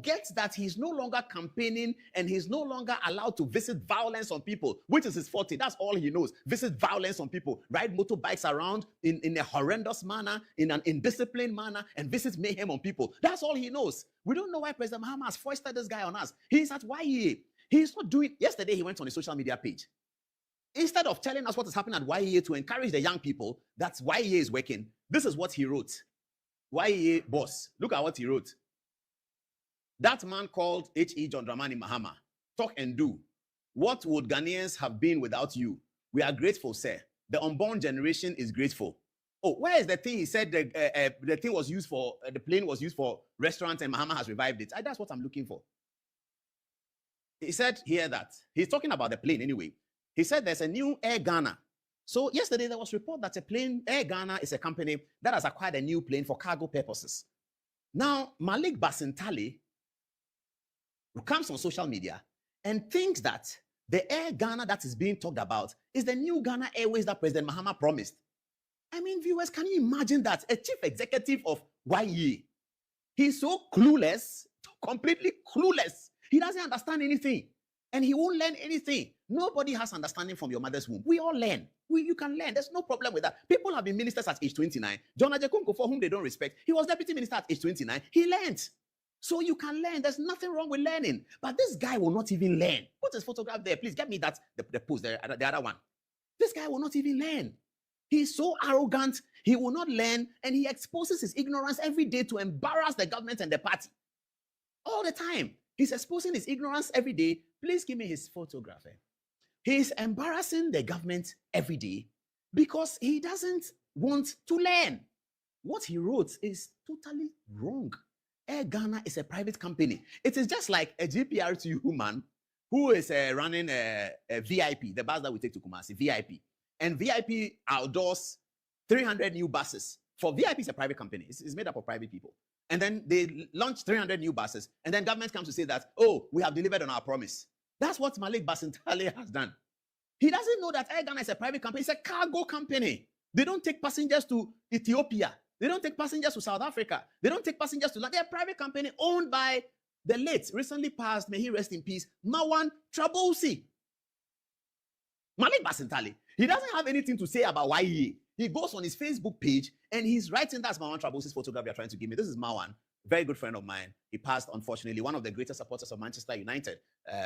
Gets that he's no longer campaigning and he's no longer allowed to visit violence on people, which is his forte. That's all he knows. Visit violence on people, ride motorbikes around in a horrendous manner, in an indisciplined manner, and visit mayhem on people. That's all he knows. We don't know why President Mahama has foisted this guy on us. He's at YEA. He's not doing. Yesterday, he went on his social media page. Instead of telling us what is happening at YEA to encourage the young people that YEA is working, this is what he wrote. YEA boss. Look at what he wrote. That man called H.E. John Dramani Mahama. Talk and do. What would Ghanaians have been without you? We are grateful, sir. The unborn generation is grateful. Oh, where is the thing he said the thing was used for, the plane was used for restaurants and Mahama has revived it? That's what I'm looking for. He said here that, he's talking about the plane anyway. He said there's a new Air Ghana. So yesterday there was a report that Air Ghana is a company that has acquired a new plane for cargo purposes. Now, Malik Basintali comes on social media and thinks that the Air Ghana that is being talked about is the new Ghana Airways that President Mahama promised. I mean, viewers, can you imagine that? A chief executive of YE. He's so clueless, completely clueless. He doesn't understand anything. And he won't learn anything. Nobody has understanding from your mother's womb. We all learn. You can learn. There's no problem with that. People have been ministers at age 29. John Ajekunko, for whom they don't respect, he was deputy minister at age 29. He learned. So you can learn. There's nothing wrong with learning. But this guy will not even learn. Put his photograph there. Please get me that, the post, the other one. This guy will not even learn. He's so arrogant. He will not learn. And he exposes his ignorance every day to embarrass the government and the party. All the time. He's exposing his ignorance every day. Please give me his photograph. He's embarrassing the government every day because he doesn't want to learn. What he wrote is totally wrong. Air Ghana is a private company. It is just like a GPRTU man who is running a VIP, the bus that we take to Kumasi, VIP. And VIP outdoors 300 new buses. For VIP, it's a private company. It's made up of private people. And then they launch 300 new buses. And then government comes to say that, oh, we have delivered on our promise. That's what Malik Basintale has done. He doesn't know that Air Ghana is a private company. It's a cargo company. They don't take passengers to Ethiopia. They don't take passengers to South Africa. They don't take passengers to... They're a private company owned by the late, recently passed, may he rest in peace, Mawan Trabosi. Malik Basintale, he doesn't have anything to say about YE. He goes on his Facebook page and he's writing, that's Mawan Trabosi's photograph you're trying to give me. This is Mawan, very good friend of mine. He passed, unfortunately, one of the greatest supporters of Manchester United.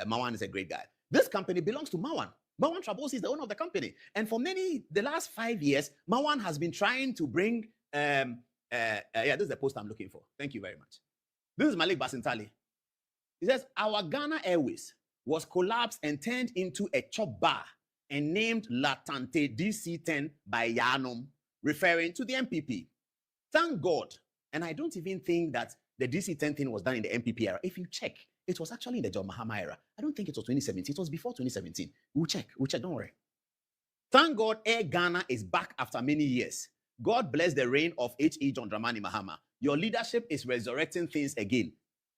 Mawan is a great guy. This company belongs to Mawan. Mawan Trabosi is the owner of the company. And for the last 5 years, Mawan has been trying to bring... this is the post I'm looking for. Thank you very much. This is Malik Basintale. He says, our Ghana Airways was collapsed and turned into a chop bar and named Latante DC-10 by Yanum, referring to the MPP. Thank God. And I don't even think that the DC-10 thing was done in the MPP era. If you check, it was actually in the John Mahama era. I don't think it was 2017. It was before 2017. We'll check, don't worry. Thank God Air Ghana is back after many years. God bless the reign of H.E. John Dramani Mahama. Your leadership is resurrecting things again.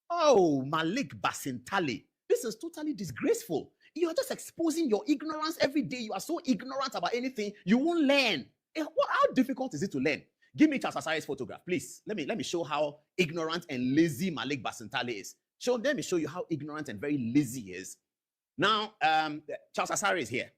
Oh, Malik Basintale. This is totally disgraceful. You're just exposing your ignorance every day. You are so ignorant about anything. You won't learn. How difficult is it to learn? Give me Charles Asari's photograph, please. Let me show how ignorant and lazy Malik Basintale is. Let me show you how ignorant and very lazy he is. Now, Charles Asari is here.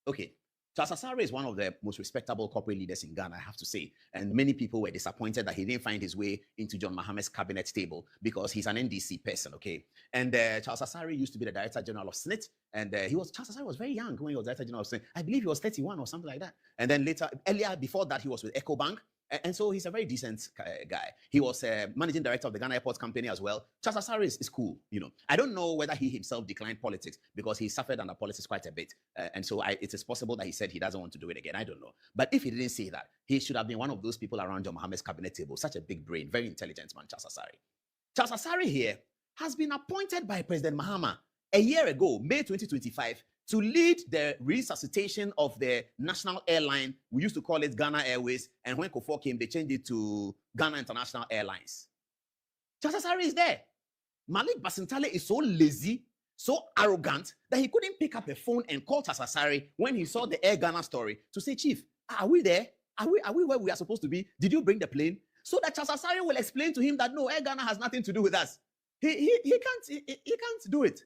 Okay. Charles Asari is one of the most respectable corporate leaders in Ghana, I have to say. And many people were disappointed that he didn't find his way into John Mahama's cabinet table because he's an NDC person, okay? And Charles Asari used to be the Director General of SNIT. And Charles Asari was very young when he was Director General of SNIT. I believe he was 31 or something like that. And then earlier, before that, he was with EcoBank. And so he's a very decent guy. He was managing director of the Ghana Airports Company as well. Charles Asari is cool, you know. I don't know whether he himself declined politics because he suffered under politics quite a bit. And so it is possible that he said he doesn't want to do it again. I don't know. But if he didn't say that, he should have been one of those people around John Mahama's cabinet table. Such a big brain, very intelligent man, Charles Asari. Charles Asari here has been appointed by President Mahama a year ago, May 2025, to lead the resuscitation of the national airline. We used to call it Ghana Airways. And when Kufuor came, they changed it to Ghana International Airlines. Charles Asari is there. Malik Basintale is so lazy, so arrogant, that he couldn't pick up a phone and call Charles Asari when he saw the Air Ghana story to say, Chief, are we there? Are we where we are supposed to be? Did you bring the plane? So that Charles Asari will explain to him that no, Air Ghana has nothing to do with us. He can't do it.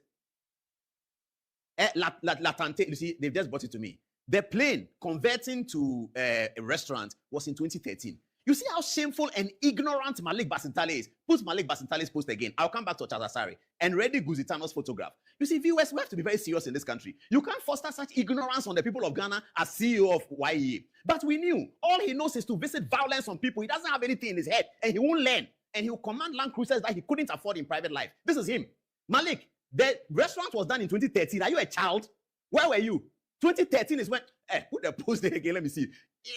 Latante, you see, they've just brought it to me. The plane converting to a restaurant was in 2013. You see how shameful and ignorant Malik Basintale is. Put Malik Basintale's post again. I'll come back to Charles Asari and Reddy Guzitano's photograph. You see, viewers, we have to be very serious in this country. You can't foster such ignorance on the people of Ghana as CEO of YEA. But we knew all he knows is to visit violence on people. He doesn't have anything in his head and he won't learn. And he'll command Land Cruisers that he couldn't afford in private life. This is him. Malik, the restaurant was done in 2013. Are you a child? Where were you? 2013 is when, put the post there again, let me see.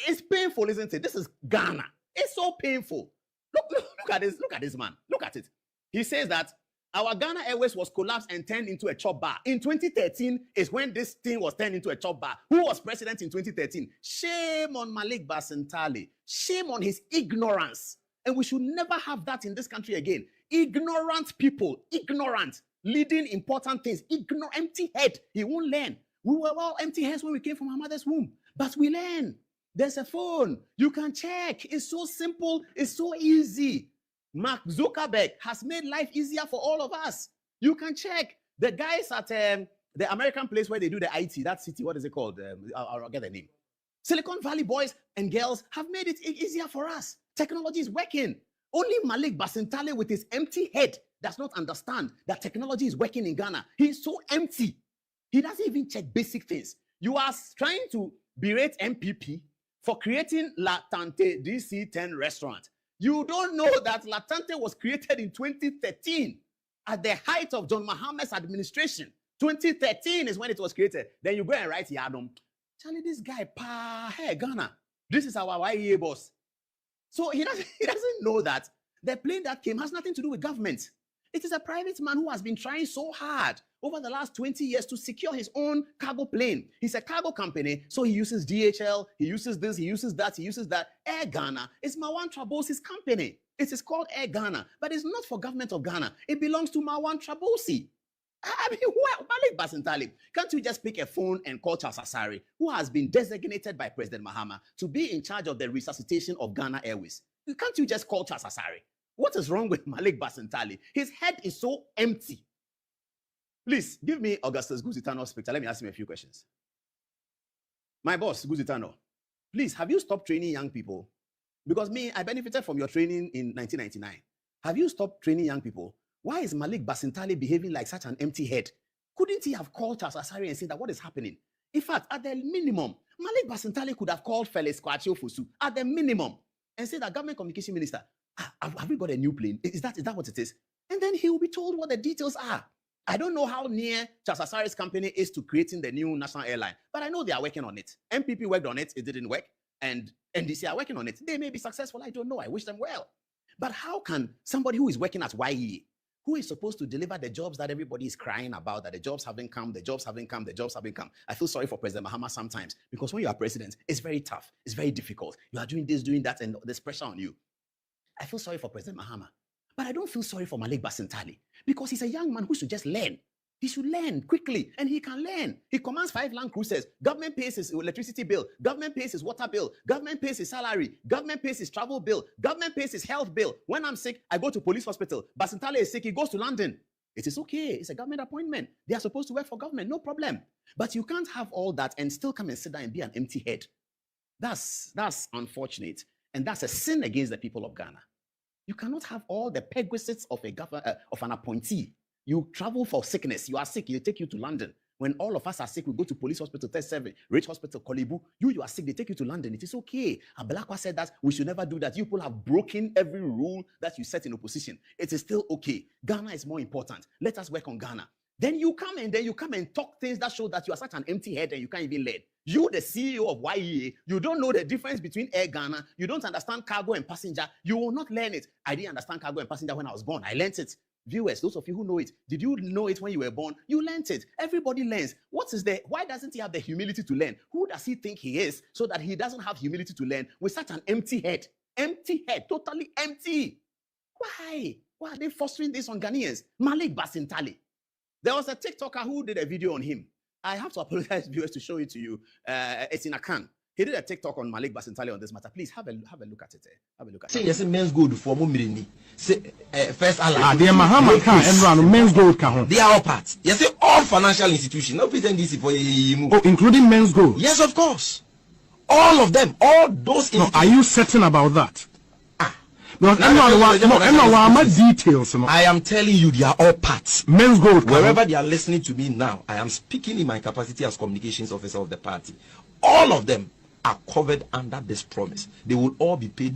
It's painful, isn't it? This is Ghana. It's so painful. Look at this. Look at this man. Look at it. He says that our Ghana Airways was collapsed and turned into a chop bar. In 2013 is when this thing was turned into a chop bar. Who was president in 2013? Shame on Malik Basintale. Shame on his ignorance. And we should never have that in this country again. Ignorant people, ignorant, leading important things, empty head. He won't learn. We were all empty heads when we came from our mother's womb. But we learn. There's a phone. You can check. It's so simple. It's so easy. Mark Zuckerberg has made life easier for all of us. You can check. The guys at the American place where they do the IT, that city, what is it called? I'll get the name. Silicon Valley boys and girls have made it easier for us. Technology is working. Only Malik Basintale with his empty head does not understand that technology is working in Ghana. He's so empty. He doesn't even check basic things. You are trying to berate MPP for creating Latante DC-10 restaurant. You don't know that Latante was created in 2013 at the height of John Mahama's administration. 2013 is when it was created. Then you go and write Yadom. Charlie, this guy, hey, Ghana, this is our YEA boss. So he doesn't know that the plane that came has nothing to do with government. It is a private man who has been trying so hard over the last 20 years to secure his own cargo plane. He's a cargo company, so he uses DHL, he uses this, he uses that, he uses that. Air Ghana is Mawan Trabosi's company. It is called Air Ghana, but it's not for government of Ghana. It belongs to Mawan Trabosi. I mean, Malik Basintale, can't you just pick a phone and call Charles Asari, who has been designated by President Mahama to be in charge of the resuscitation of Ghana Airways? Can't you just call Charles Asari? What is wrong with Malik Basintale? His head is so empty. Please, give me Augustus Guzitano's picture. Let me ask him a few questions. My boss, Guzitano, please, have you stopped training young people? Because me, I benefited from your training in 1999. Have you stopped training young people? Why is Malik Basintale behaving like such an empty head? Couldn't he have called Charles Asari and said that what is happening? In fact, at the minimum, Malik Basintale could have called Felix Kwachio Fosu at the minimum and said that government communication minister, have we got a new plane? Is that what it is? And then he will be told what the details are. I don't know how near Charles Asari's company is to creating the new national airline, but I know they are working on it. MPP worked on it, it didn't work, and NDC are working on it. They may be successful, I don't know, I wish them well. But how can somebody who is working at YEA, who is supposed to deliver the jobs that everybody is crying about, that the jobs haven't come, the jobs haven't come, the jobs haven't come. I feel sorry for President Mahama sometimes, because when you are president, it's very tough, it's very difficult. You are doing this, doing that, and there's pressure on you. I feel sorry for President Mahama. But I don't feel sorry for Malik Basintale, because he's a young man who should just learn. He should learn quickly, and he can learn. He commands 5 Land Cruisers. Government pays his electricity bill. Government pays his water bill. Government pays his salary. Government pays his travel bill. Government pays his health bill. When I'm sick, I go to police hospital. Basintale is sick, he goes to London. It is okay. It's a government appointment. They are supposed to work for government, no problem. But you can't have all that and still come and sit down and be an empty head. That's unfortunate, and that's a sin against the people of Ghana. You cannot have all the perquisites of an appointee. You travel for sickness. You are sick. They take you to London. When all of us are sick, we go to police hospital, test 7, Rich Hospital, Kolibu. You are sick. They take you to London. It is okay. Ablakwa said that we should never do that. You people have broken every rule that you set in opposition. It is still okay. Ghana is more important. Let us work on Ghana. Then you come and talk things that show that you are such an empty head and you can't even learn. You, the CEO of YEA, you don't know the difference between Air Ghana. You don't understand cargo and passenger. You will not learn it. I didn't understand cargo and passenger when I was born. I learned it. Viewers, those of you who know it, did you know it when you were born? You learned it. Everybody learns. Why doesn't he have the humility to learn? Who does he think he is so that he doesn't have humility to learn with such an empty head? Empty head, totally empty. Why? Why are they fostering this on Ghanaians? Malik Basintale. There was a TikToker who did a video on him. I have to apologize, viewers, to show it to you. It's in Akan. He did a TikTok on Malik Basintali on this matter. Please have a look at it. Have a look at say it. yes, men's gold for Mumini. Say first they Muhammad can and run men's gold can. They are all parts. Yes, all financial institutions. No pretend this for oh, including men's gold. Yes, of course. All of them, all those. No, are you certain about that? No, details. No. I am telling you, they are all parts. Men's gold. Wherever they are listening to me now, I am speaking in my capacity as communications officer of the party. All of them are covered under this promise. They will all be paid.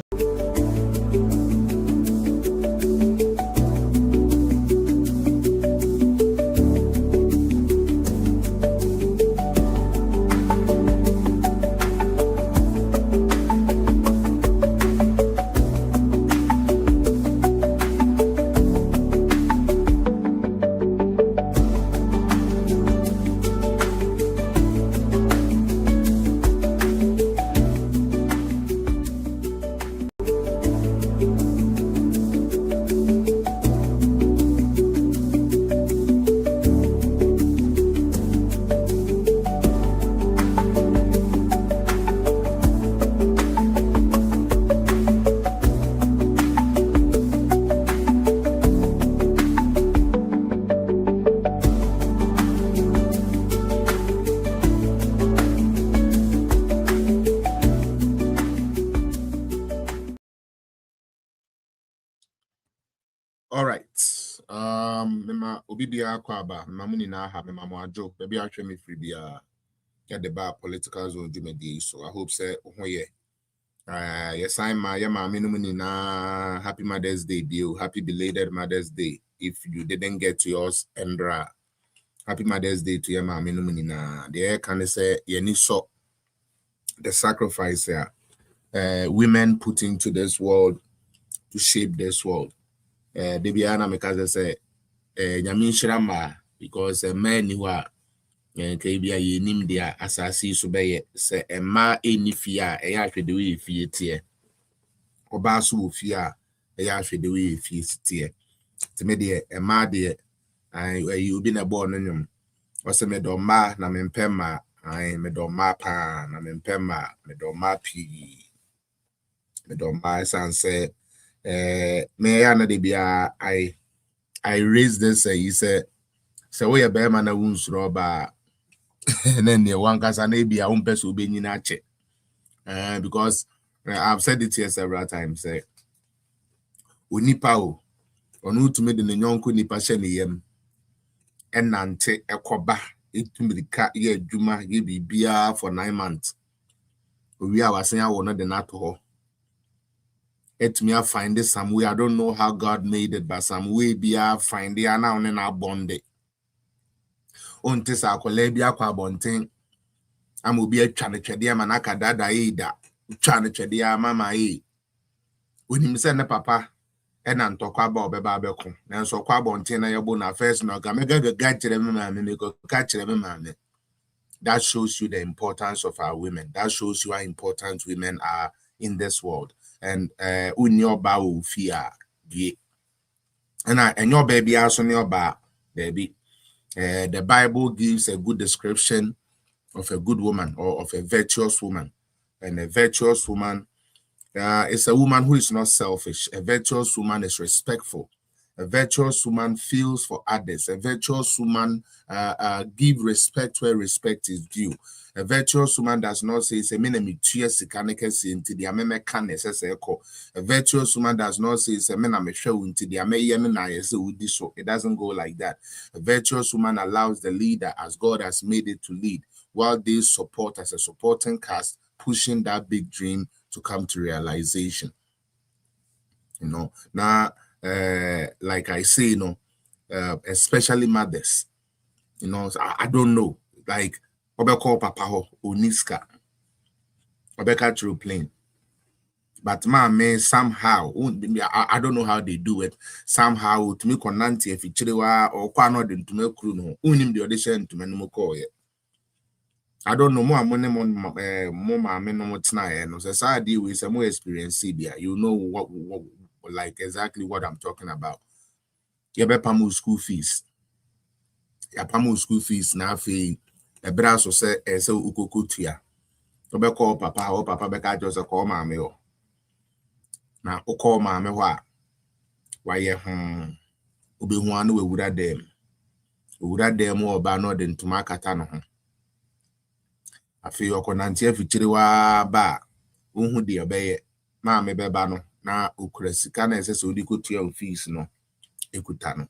All right. Mema obibia kwaba mamuni na ha mema moajo baby atwe me free bia get the bar political zone jumedi so I hope say ohoye yes I ma ya ma menu na happy Mother's Day deal, happy belated Mother's Day if you didn't get yours Endra, happy Mother's Day to ya ma menu na the can say ye so the sacrifice women put into this world to shape this world. Debiana mekaze say nyame nhyirama because a man who are kebia ye nim dia asasi so beye say ema enifia e ya hwede we fie tie oba so ofie a e ya hwede we fie tie teme de ema de ai obi na bo no nyum o se me do ma na me mpema ai me do ma pa na me mpema me do ma pi me do ma sanse me ya na de bia I raised this he said so we be man na wunsuro ba and then the one kasa na bia umpeso be nyina che because I've said it here several times say onipa o onu tumi de nyonko nipa hye ne yam enante ekoba etumrika ye adwuma ye bibia for 9 months we are wasen awo no de na to ho. Let me find this some way. I don't know how God made it, but some way be I find it and now in our bond. Until I call be a quabonting. I will be a chanachadia manaka dada ida. Chanachadia mama e. When him send a papa and I'm talk about babacon. And so quabonting a yabona first no can make a catch them, mammy, catch them, mammy. That shows you the importance of our women. That shows you how important women are in this world. And unyo ba wo fear die and your baby also your ba baby the Bible gives a good description of a good woman or of a virtuous woman, and a virtuous woman is a woman who is not selfish. A virtuous woman is respectful. A virtuous woman feels for others. A virtuous woman give respect where respect is due. A virtuous woman does not say, a virtuous woman does not say, it doesn't go like that. A virtuous woman allows the leader as God has made it to lead, while they support as a supporting cast, pushing that big dream to come to realization. You know, now, like I say, you know, especially mothers, you know, I don't know, like, Obeko papa ho oniska Obeka through plane, but man somehow I don't know how they do it. Somehow to me konanti efichirewa or kwano de to me crew no unim the audition to me no call it. I don't know more money more mamma no more tonight no so I deal with some more experience CBA. You know what like exactly what I'm talking about. Yabepamu school fees. Yapamu school fees na fe. A brass or say ukokutia. Obe call papa or papa beka just call mame o. Na o call mame wa. Why ye obi hu anu we wura dem. Wura dem o ba no den tuma kata no ho. Afi yoko nanti afichiri wa ba. Unhu de obeye. Mame beba no na okura sika na ese so di kotua fees no ekuta no.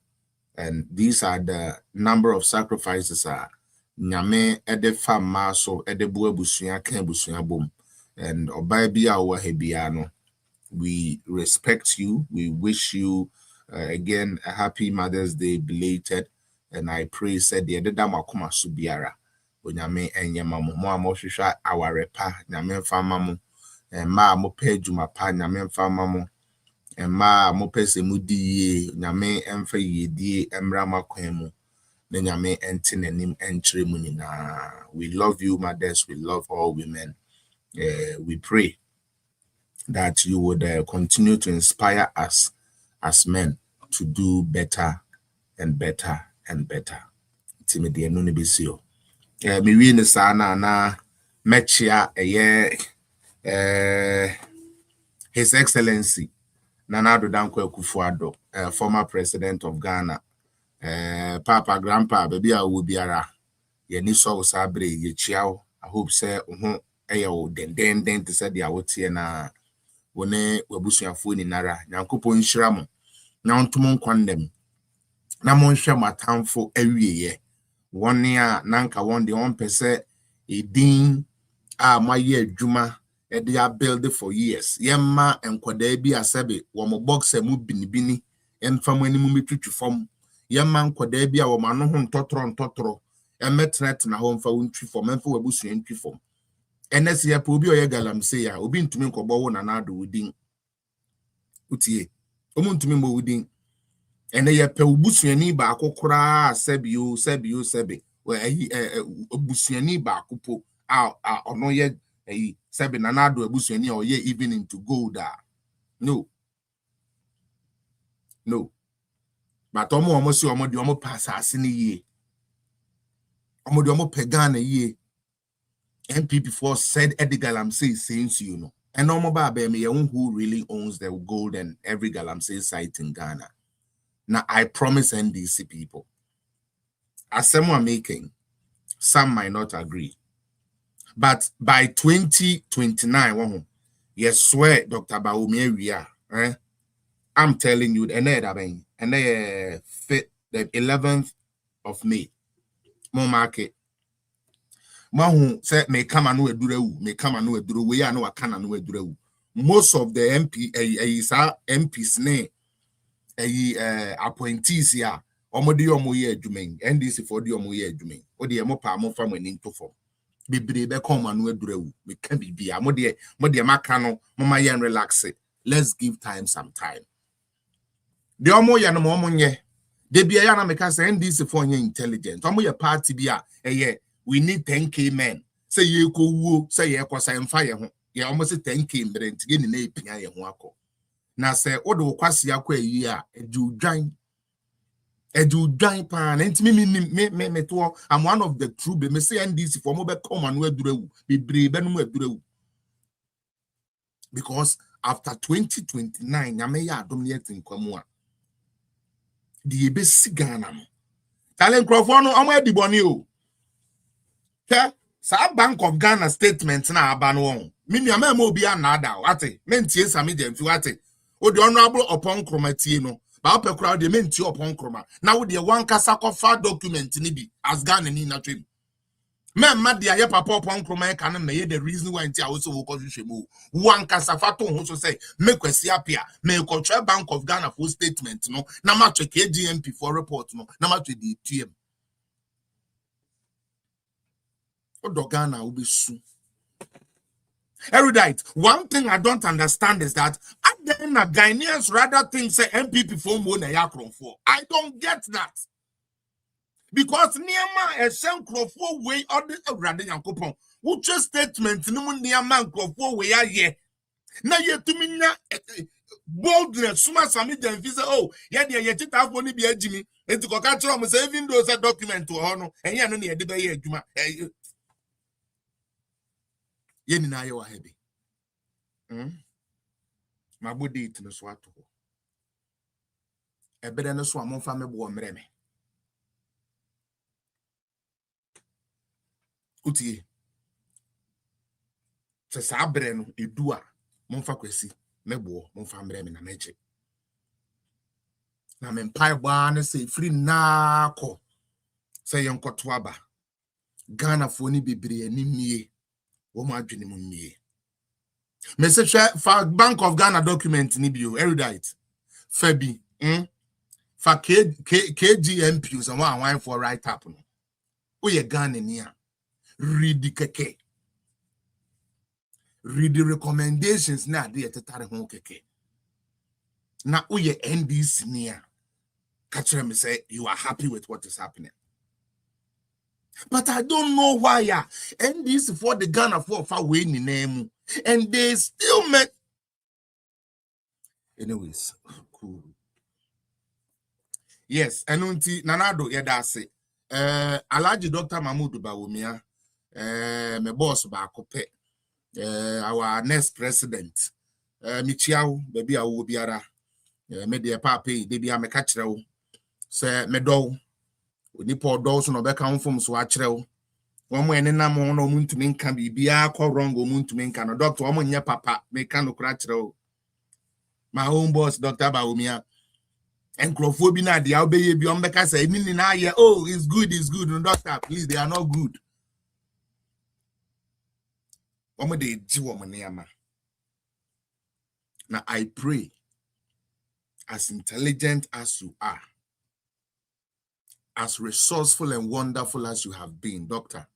And these are the number of sacrifices nyame ede fama so ede bo abusua kan abusua bom. And oba bia wo ha bia no, we respect you. We wish you again a happy Mother's Day belated, and I pray said the ede dam akoma so biara onyame enye mamo mo amohwehwa awarepa nyame fama mo ma mo pejuma pa nyame fama mo ma mo pese mudi nyame emfa yedie emra makwan mu na nyame ente nanim enkyere mu nyina. We love you mothers, we love all women. We pray that you would continue to inspire us as men to do better and better and better. Timidi enu ne besio me wi ne sana na mechia His Excellency Nana Addo Dankwa Akufo-Addo, former president of Ghana. Papa, grandpa, baby, I will be ara. Ye ni so sabre ye chiao. I hope say den to say the awoti na wone webusuafo ni nara. Nyankopon nhyira mo. Na ontomo kwandem. Na mo nhwe matamfo awieye. Wone a nanka won de on pese edin a maye adwuma they are built for years. Yemma enkwada bi asebe wo mo boxer mu binibini emfam animu metwetwe fam. Yemma enkwada bi a wo ma no ho ntotro emetret na ho mfa wontwi fam emfa wabusua ntwi fam. Enese ya pa obi oye galamsey ya obi ntumi nkobọ wo Nana Addo wudin utie omu ntumi mbo wudin ene ye pa obusuani ba akokora sebio we obusuani ba akopo a ono ye Sabi Nana Addo abusuani or ye even into gold. No. But omo si omo di omo pass asini ye. Omo di omo pegana ye. MPP4 said Eddie Galamsey saying you know. And omo ba be me who really owns the gold and every Galamsey site in Ghana. Now I promise NDC people. As someone making, some might not agree. But by 2029, yes, swear, Dr. Bawumia, I'm telling you, and the 11th of May, more market. Mahu said, may come and no eduru, we are no a can and no eduru. Most of the MPs name, appointees here, Omodi Omoye Jumain, NDC for the Omoye Jumain, or the Amopa Mofam and into form. Be come and we do we can be a modi macano, mama yan relax it. Let's give time some time. The omo yan momonye. De be a yana make us NDC for your intelligence. Omo your party be a we need 10K men. Say you ko woo, say ye kwasa fire home. Ye almost 10K men to get in a pia ye wako. Na say odo kwasi akwa year edu dwan pan enti me to I'm one of the true be me say NDC for mo be come and we durewu be bre be no mo durewu because after 2029 nyame ya adom ne atinkwam a de ebe sigana no talent crofo no omo adiboni o ke sa Bank of Ghana statement na aba no won me nyame ma obi anada ate me ntie Sammy Gyamfi ate o de honorable upon chromatie no ba ope crowd de menti upon chroma na wo de wan kasa kofa document ni bi as Ghana ni na twem me ma de aye papa upon chroma ka na me the reason why nti awoso wo kohwehwe mu wan kasa fa to ho so say me kwasi apia me kotwe Bank of Ghana for statement no na ma twe KGMP for report no na ma twe de tuem o Ghana will be soon. Erudite, one thing I don't understand is that then Ghanaians rather think say MPP for more than Yakron for. I don't get that. Because Niama a same for way or the rather Yankopon. Which statement no Niama for way are ye. Now you to me na boldness, Suma Sammy Gyamfi say, oh, yeah, yet it have money be a Jimmy. And to go catch on even those a document to honor, and ya no near the bay. Ye ni na ye wa hebi. Ma body it no so ato. Ebere no so amon fa me bo mre me. Utie. Se sa abre no edu a mon fa kwasi me bo mon fa mre me na meche. Na me mpai gba na se free na ko. Se yen koto aba. Ghana fo ni bebre ani mie. Wo ma adwene mu mie. Me se fa Bank of Ghana document ni bio erudite. Fabi, fa KGMP so one for write up no. Wo ye Ghana ni a. Read the keke. Read the recommendations na de etetare ho keke. Na wo ye NDC ni a. Catch me say you are happy with what is happening. But I don't know why NDC for the Ghana for far away in the name. And they still met. Anyways, cool. Yes, Enunti Nanado Yedase. Alaji Dr. Mahmoud Bawumia, my boss Bakope, our next president, Michiao, baby, I will be ara, media papi, baby, I'm a catcher, say, meadow, nipo doors no back home from Swatchel. One way and no moon to mean can be wrong or moon to mean can a doctor, woman, ya papa, make no cratchel. My own boss, Dr. Bawumia. And Clophobina, the Albay beyond the Casa, oh, it's good, no doctor, please, they are not good. One day, now I pray, as intelligent as you are, as resourceful and wonderful as you have been, doctor,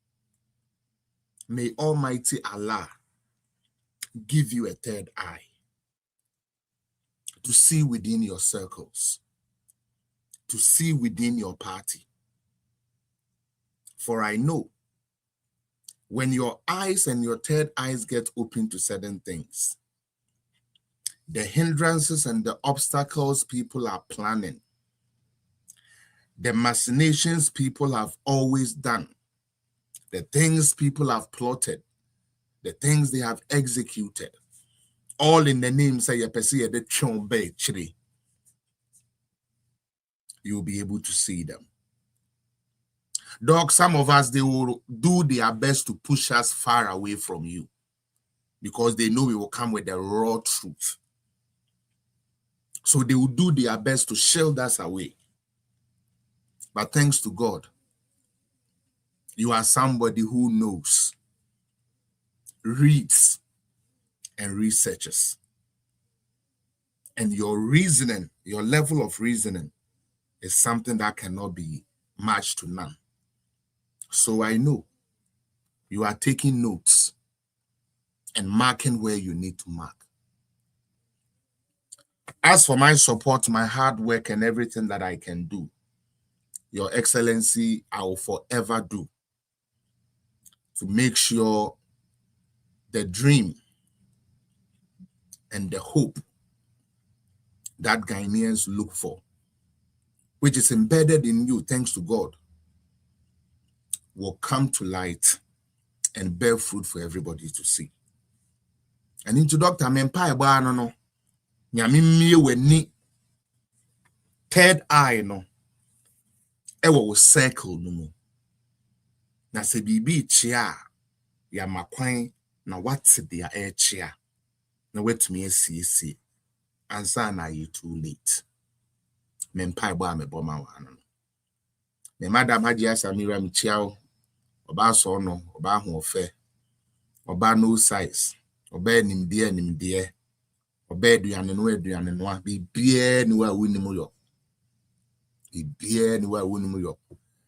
may Almighty Allah give you a third eye to see within your circles, to see within your party. For I know when your eyes and your third eyes get open to certain things, the hindrances and the obstacles people are planning, the machinations people have always done, the things people have plotted, the things they have executed, all in the name say the chombe chiri. You'll be able to see them. Dog, some of us, they will do their best to push us far away from you because they know we will come with the raw truth. So they will do their best to shield us away. But thanks to God, you are somebody who knows, reads, and researches. And your reasoning, your level of reasoning is something that cannot be matched to none. So I know you are taking notes and marking where you need to mark. As for my support, my hard work, and everything that I can do, Your Excellency, I will forever do to make sure the dream and the hope that Ghanaians look for, which is embedded in you, thanks to God, will come to light and bear fruit for everybody to see. And into Dr. Mempai Bano, Nyamimi weni third eye no, ewo circle no mo. Na se bibi chia ya makwan na what's their air chia. Na wetumi esi ansa na you too late. Mempai ba me boma wa no. Me madam Hadia Samira Michiao, oba so no, oba ho ofe, oba no size, oba nimdie, oba aduane no bibie ni wa wunimu yo. Bibie ni wa wunimu yo.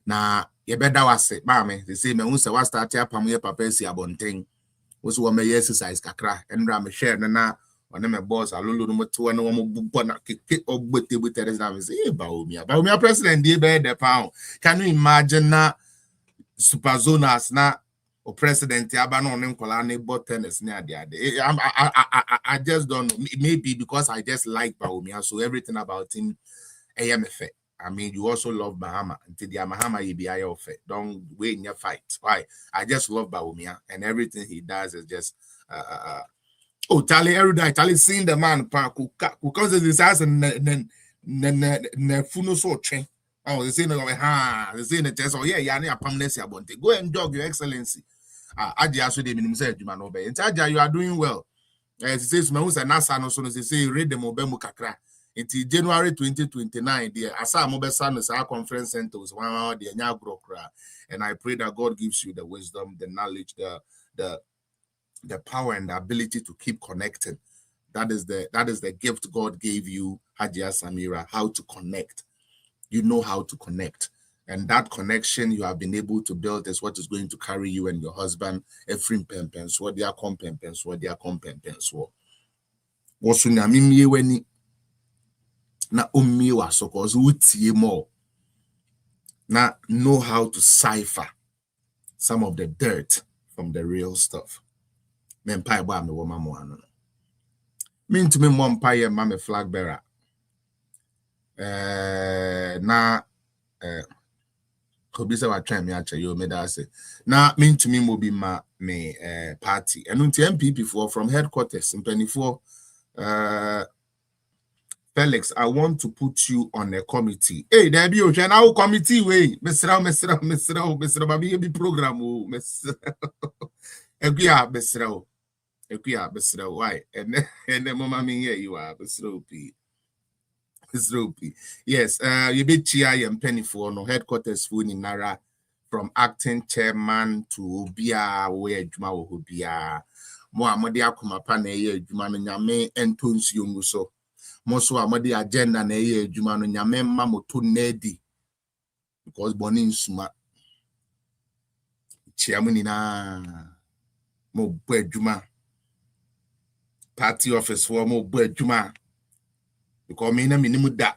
Na ye beda wase ba me, they say me hu se wa start apam ye papa si abonten. Wo so me exercise kakra, enra me share na one my boss alolo no to na wo bubo na keke ogbete na say ba omi president dey be the pound. Can you imagine na super zonas na o president aba no ne nkola na bot tennis na ade. I just don't know, maybe because I just like Baumia, so everything about him AMF. I mean, you also love Bahama. Until the Bahama you be off it. Don't wait in your fight. Why? I just love Bawumia, and everything he does is just oh, Charlie, every day, Charlie seeing the man who comes to his house and then funo so train. Oh, they say no, they say the test. Oh, yeah, yani a permanency about it. Go and jog, Your Excellency. Aja so they mean say you man obey. Aja, you are doing well. It says Mahus and Nasa no so they say read the Mobemu Kakra. Until January 2029, the Asa Mobile Sun is our conference center was 1 hour the Nyagro. And I pray that God gives you the wisdom, the knowledge, the power and the ability to keep connecting. That is the gift God gave you, Hajia Samira, how to connect. You know how to connect. And that connection you have been able to build is what is going to carry you and your husband every pempens, what they are compempens, what they are compempens. Wasunami weni na ummi wa sokos utie more. Now know how to cipher some of the dirt from the real stuff. Men pie ba me woman mo ano. Mean to me one pie mama flag bearer. Could say what try me actually you made us say. Now mean to me will be my party. And until MPP for from headquarters in 24 Felix, I want to put you on a committee. Hey, there be okay now committee way. Mr. Baby be program. Mr. Equia, Mr. Why? And then mama mean here you are, Mr. Yes, you be chia and penny for no headquarters food in Nara from acting chairman to Bia where Juma will be a Mohamedia Kumapane, Jumano Yame, and Tunes Yunguso. Most of the agenda na ye Juma no nyame mamo to nedi because bonin suma chiamuni na mo bo Juma party office for mo bo Juma because me na minimu da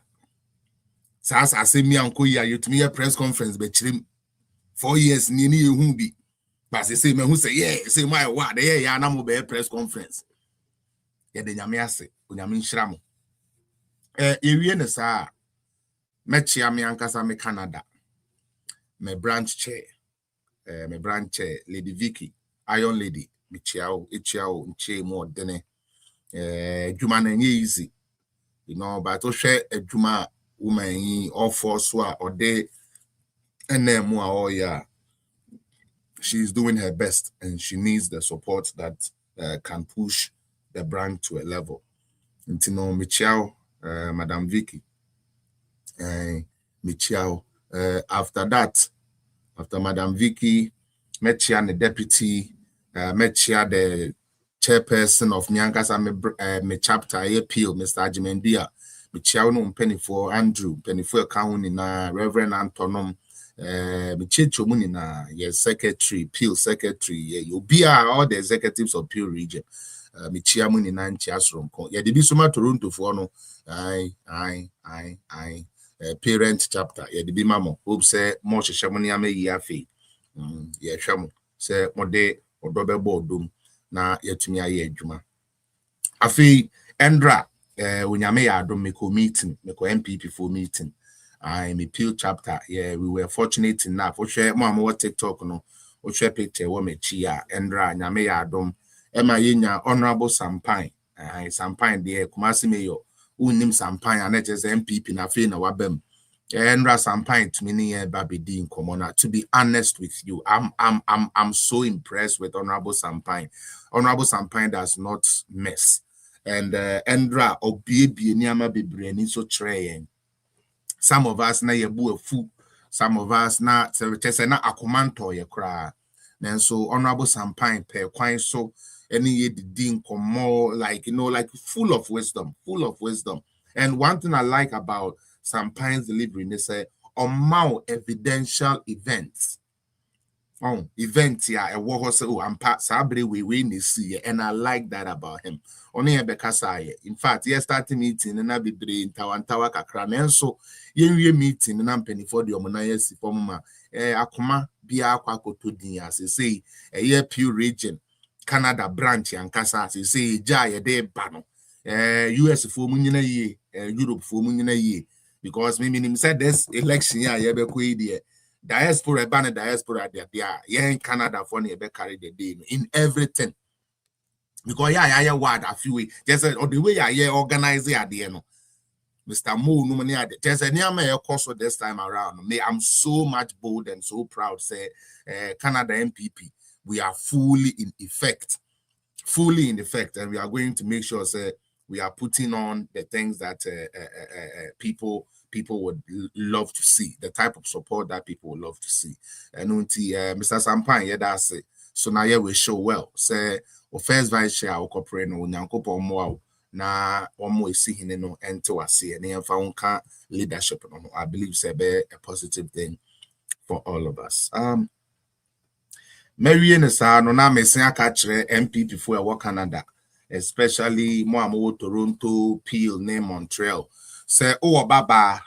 sa asemi anko ya yetumi ya press conference be chirim 4 years ni ehu bi but say me hu say yeah say my wa de ya na mo be press conference ye de nyame ase onyame nhira mo area na sa mechia me ankasa me Canada me branch chair Lady Vicky Iron Lady me chiao nche mo dene adwuma na nye easy you know but to share adwuma woman yi all force so ode enemu a oya she's doing her best and she needs the support that can push the brand to a level ntino me chiao Madam Vicky, Michiao. After that, after Madam Vicky, Mechia the deputy, Mechia the chairperson of Nyankasa me chapter appeal, Mr. Ajimendia, Michiao no penny for Andrew, penny for County na Reverend Antonom, Michicho Munina, yes, secretary, Peel secretary, you'll be all the executives of Peel region. Michia Munina Chiasrum. Yeah, the Bisuma Toronto for no. Parent chapter. Yeah, the Bimamo. Hope say more Shamonia me yafe. Yeah, Shamo. Say more day or double boardum. Na yetumia ye juma. Afi Endra. When ya me adom meko meeting, meko MPP for meeting. I'm a Peel chapter. Yeah, we were fortunate enough. For share more TikTok no. O share picture wo me chia Endra nya me adom. Emma yenya honorable Sampine. Sampine there Kumasi Mayo. Unim Sampine and it is MPP na fe na wabem. Endra Sampine to me babidi in common. To be honest with you, I'm so impressed with Honorable Sampine. Honorable Sampine does not mess. And Endra obie niama bebre so train. Some of us na yebu a fu. Some of us na na akomanto ye kra. Then so Honorable Sampine per quite so any ye didn't come more like like full of wisdom. And one thing I like about Sampine's delivery, they say on evidential events. Event here, a war horse, I'm part sabre we see, and I like that about him. Only a bekasa. In fact, yes, starting meeting and I be in Tawantawa Kakran, and so ye meeting and I'm penny for the Omonayas Pomma, Akuma, Bia Quaco to Dias, say a year Peel region, Canada branch, and Casa, say Jaya de Bano, US for Munina ye, Europe for Munina ye. because me said this election yeah, diaspora ban diaspora there in Canada for ne be carry the day in everything. Because yeah word a few way just or the way yeah organize it there no. Mr. Mo no money at there's a near my course this time around. Me, I'm so much bold and so proud. Say Canada MPP, we are fully in effect, and we are going to make sure say we are putting on the things that people would love to see, the type of support that people would love to see. And Mr. Sampan, yeah, that's it. So now yeah, we show well. Say first vice chair or corporate no nyankopo mo na omo esi hine no ente wase na yemfa wonka leadership no. I believe say be a positive thing for all of us. Mary Nessa no na mesin aka kire MPP for our Canada, especially mo amo Toronto, Peel, ne Montreal. Say o baba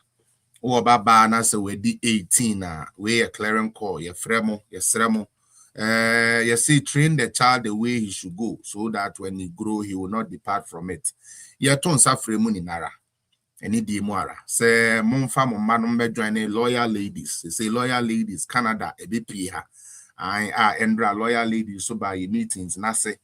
na say we di 18 na we a clearing call ye fremo ye sremo. You see, train the child the way he should go, so that when he grow, he will not depart from it. You turn suffer money nara, any di moara. Say, mon fam man be join loyal ladies. They say loyal ladies, Canada, a bit piha. Endra loyal ladies so by meetings. Na say,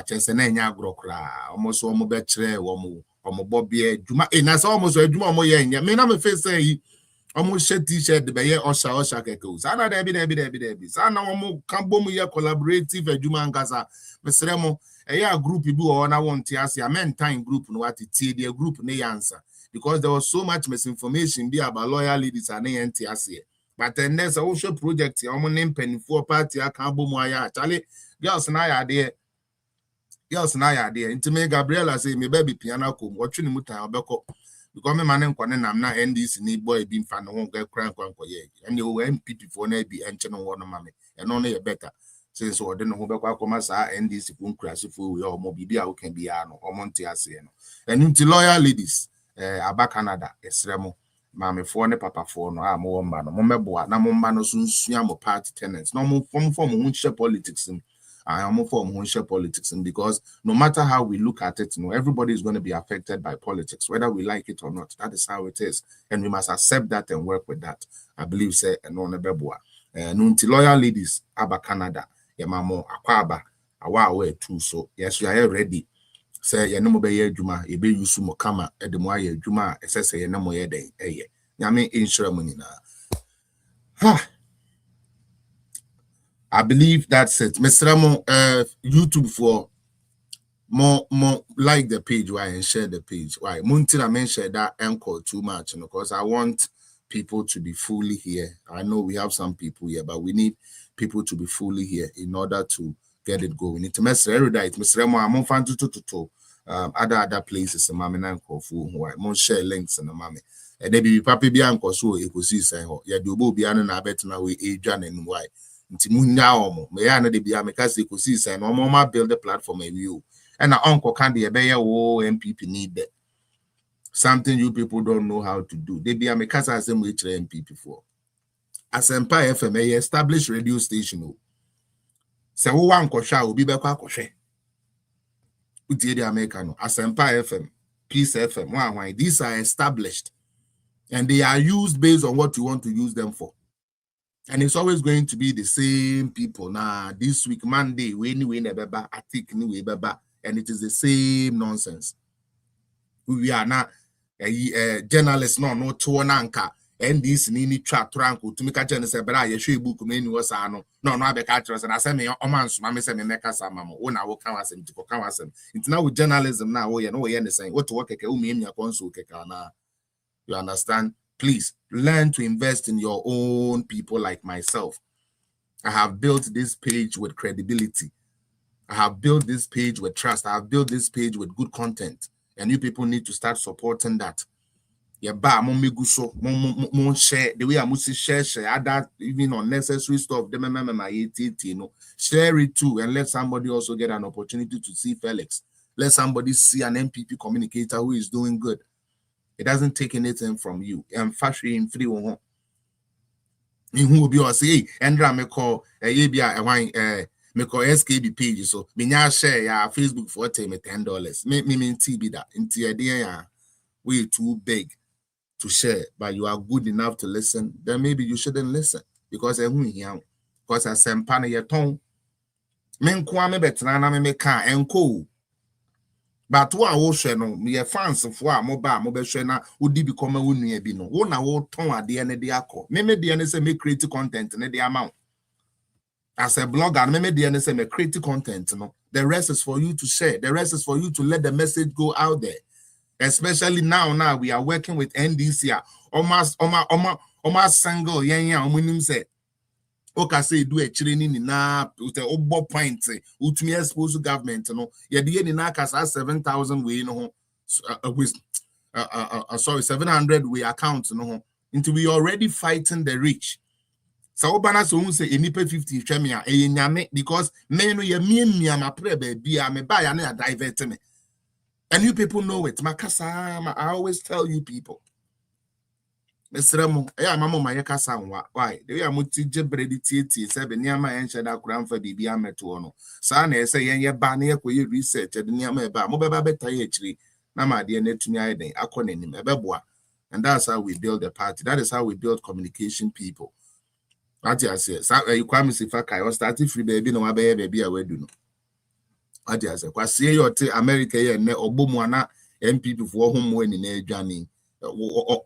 just an enya grokra, almost one more betre, one more bobby, juma. That's almost a juma more yen. Me na me face say. Almost shed t-shirt the baye osha kekos. Ana debi. Sana omo kambo mu ye collaborative eduma nkasa. Mesremo eya group bi o na won ti ase amen time group no what tie the group ne answer because there was so much misinformation be about loyal leaders and enti ase. But then there's a social project omo ne mpanifo party aka bo mu aya chale girls na ya there. Intime Gabriela say me baby piano kom watching mutan obeko. Because my man and I'm not NDC need boy being fan won't get crank ye. And you MPP for ne be and channel one mammy, and only a better. Since so I don't know who back NDC won't crash if we or mobile can be ano or Monte Asiano. And into loyal ladies, about Canada, Esremo, Mammy for ne papa for no more man, Momeboa, Namomano soon swam party tenants, no more form who politics. I am for share politics, and because no matter how we look at it, everybody is going to be affected by politics, whether we like it or not. That is how it is, and we must accept that and work with that. I believe say and on beboa. Nunti loyal ladies aba Canada, yamamo akwaba awa too. So yes, you are ready. Say ye no be ye juma, ye be yusu mo kama edemo ye juma, say ye no mo ye den eye. Yame insure money na. I believe that's it. Mr. Ramon, YouTube for more like the page, why and share the page. Why Muntina mentioned that encore too much, because I want people to be fully here. I know we have some people here, but we need people to be fully here in order to get it going. It's Mr. Erudite, Mr. Ramon, I'm on fan to other places, and mammy and who I won't share links and the mammy. And then be papi be uncle so you could see saying, yeah, do bo be an abet now we Adrian and why. Now, may I not be a mechanic who sees and no build a platform a view. And our uncle can't be a bear MPP need that. Something you people don't know how to do. They be a mechanic as a MPP for. As Empire FM, a established radio station. So who one kosha will be back koshe. Uti the Americano. As Empire FM, Peace FM, why these are established. And they are used based on what you want to use them for. And it's always going to be the same people. Now, this week, Monday, we never I think and it is the same nonsense. We are not journalists, no tuananka, and this nini trap tranquil to make a journalist, but I show book many was no, I be catchers, and I say me, Oman, Mamma, say me, make us a mamma, when I will come as him to come as him. It's now with journalism now, you know, you're saying what to work a woman, your console, you understand? Please learn to invest in your own people like myself. I have built this page with credibility. I have built this page with trust. I have built this page with good content. And you people need to start supporting that. Yeah, mon share the way I must share that even unnecessary stuff. Share it too and let somebody also get an opportunity to see Felix. Let somebody see an MPP communicator who is doing good. It doesn't take anything from you. And fashion in free one. Who will be or say, Andra me call me call SKB page. So me share ya Facebook for $10. Me mean TB that into idea we too big to share, but you are good enough to listen, then maybe you shouldn't listen because because I send pan your tongue. Men kwame betrana me ka enko. But what I will share no, me fans of what mobile share na would become a wunu bi no. Wo na wo ton ade ne de akọ. Me de ne say me create content ne de amount. As a blogger, me de ne say me create content no. The rest is for you to share. The rest is for you to let the message go out there. Especially now we are working with NDC. Almost single omunim say oka say do a training na with the obo point ultimate expose government no ye de ni na kasa 7,000 we no with 700 we account no into we already fighting the rich. So obana so say enipa 50 twemia e nyame because me no ye miamia pre ba bia me ba ya na divert me. And you people know it. Makasa, I always tell you people. Mr. Mo, mama my kasa why? The way I'm teaching breadity, 7 year my ancient ground for the Biametuono. Sana say ye banner for you research at the near my bar, mobile better actually. Nama dear net to me, I couldn't him a beboa. And that's how we build a party. That is how we build communication people. What I say, you come if I was starting free baby, no baby, I will do no. Adiase kwa sie yote America ye ne obomwana MPP for home when in adwane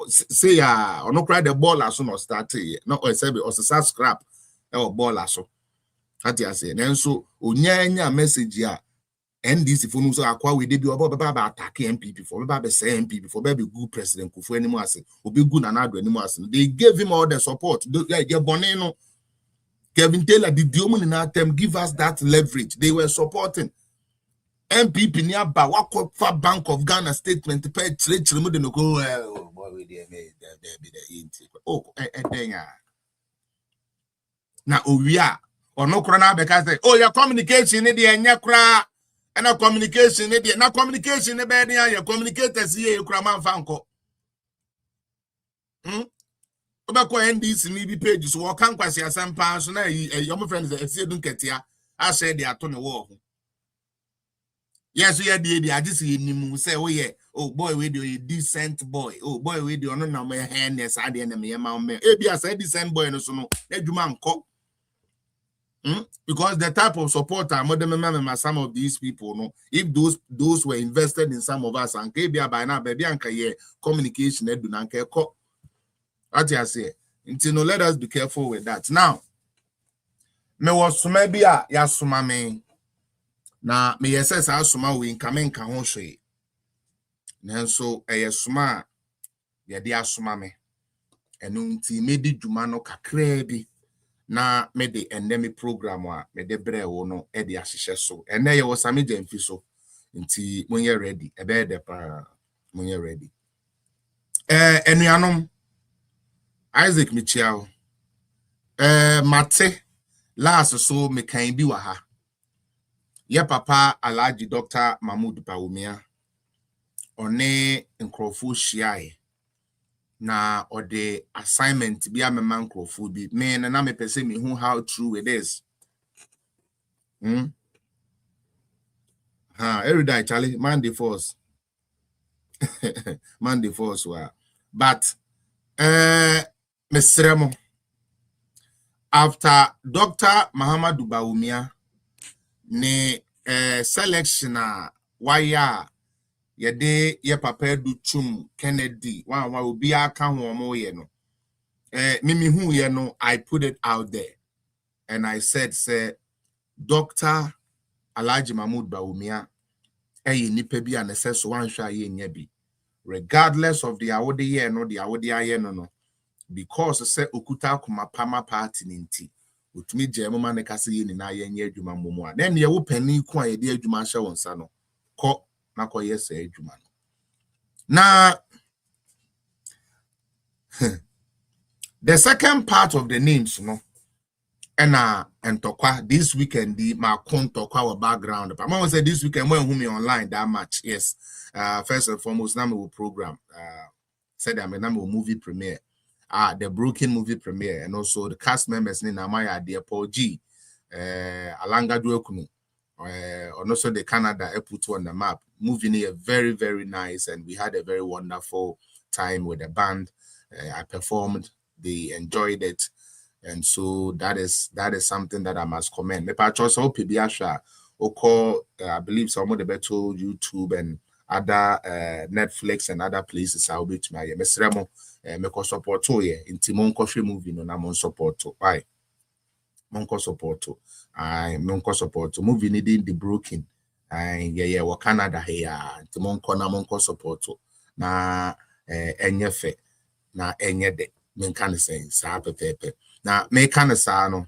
say ya ono cry the ball aso no start ye no o say be o scrap e o ball aso adiase nenso onyanya message ya NDC for no so akwa we dey bi obo baba attack MPP for baba say MPP for baba good president Kufu animu ase obi good na ado animu ase they gave him all the support they bone no Kevin Taylor did the woman in our term give us that leverage. They were supporting MPP near Bawako Bank of Ghana statement pay trade no go oh boy we there be the na owia ono kro na be ka say oh your communication dey enya kra and a communication dey na communication be dey your communicators here kra man fanko Obako NDC ni bi page so wokan kwase asampa so na your friends e dun ketia a share dey ato ne wo ho. Yes, we are the I just say, oh, yeah, oh boy, we do a decent boy. Oh boy, we do no my handness. I didn't me amount. Maybe I said decent boy, no, so no, let you man call. Because the type of support I remember some of these people, no, if those were invested in some of us and KBA by now, baby, and communication, they do not care. What I say, no, let us be careful with that. Now, me was maybe a yasumame. Na me yesesa asoma we nkame nka ho hwe nanso eyesoma ye de asoma me enu nti me di dwuma no kakra bi na me de endemi program a me de bre wo no e de ahyehye so ene ye wo Sammy Gyamfi so nti monye ready e be de pa monye ready enuanom Isaac Michiao mate last so me kan bi wa ha ye papa Alhaji Dr. Mahmoud Bawumia one nkrofo hyiae na ode assignment bi amema nkrofo bi me na me pese me hu how true it is every day Charlie Monday force Monday force wa but mesremo after Dr. Mahmoud Bawumia ne selection a waya yede ye papa du chum Kennedy wa obi aka ho mo ye no mimi hu ye no I put it out there and I said say Dr. Alhaji Mahmoud Bawumia nipa bi an say so wan hwa ye nya bi regardless of the awode ye no the awode aye no because say okuta kuma pama party ninti utumi jema ne kase ye ni na ye nya adwuma momu a na ne wo pani ku a ye de adwuma hye wonsa no ko na ko ye say adwuma no na the second part of the names no and tokwa this weekend the ma kon tokwa our background but mama said this weekend when who me online that much yes first and foremost na me will program said I'm a movie premiere the Broken movie premiere and also the cast members in Amaya dear Paul G Alanga Duokunu and also the Canada I put on the map movie very very nice and we had a very wonderful time with the band. I performed, they enjoyed it. And so that is something that I must commend. Me patros o PBA I believe some of the better YouTube and other Netflix and other places I'll be to my mesremo me ko support to ye inti monko hwe movie no na mon support to why monko support to I monko support to movie needing the broken yeah wa Canada here inti monko na monko support to na enye fe na enye de men kan say sa pepepe na me kan sa no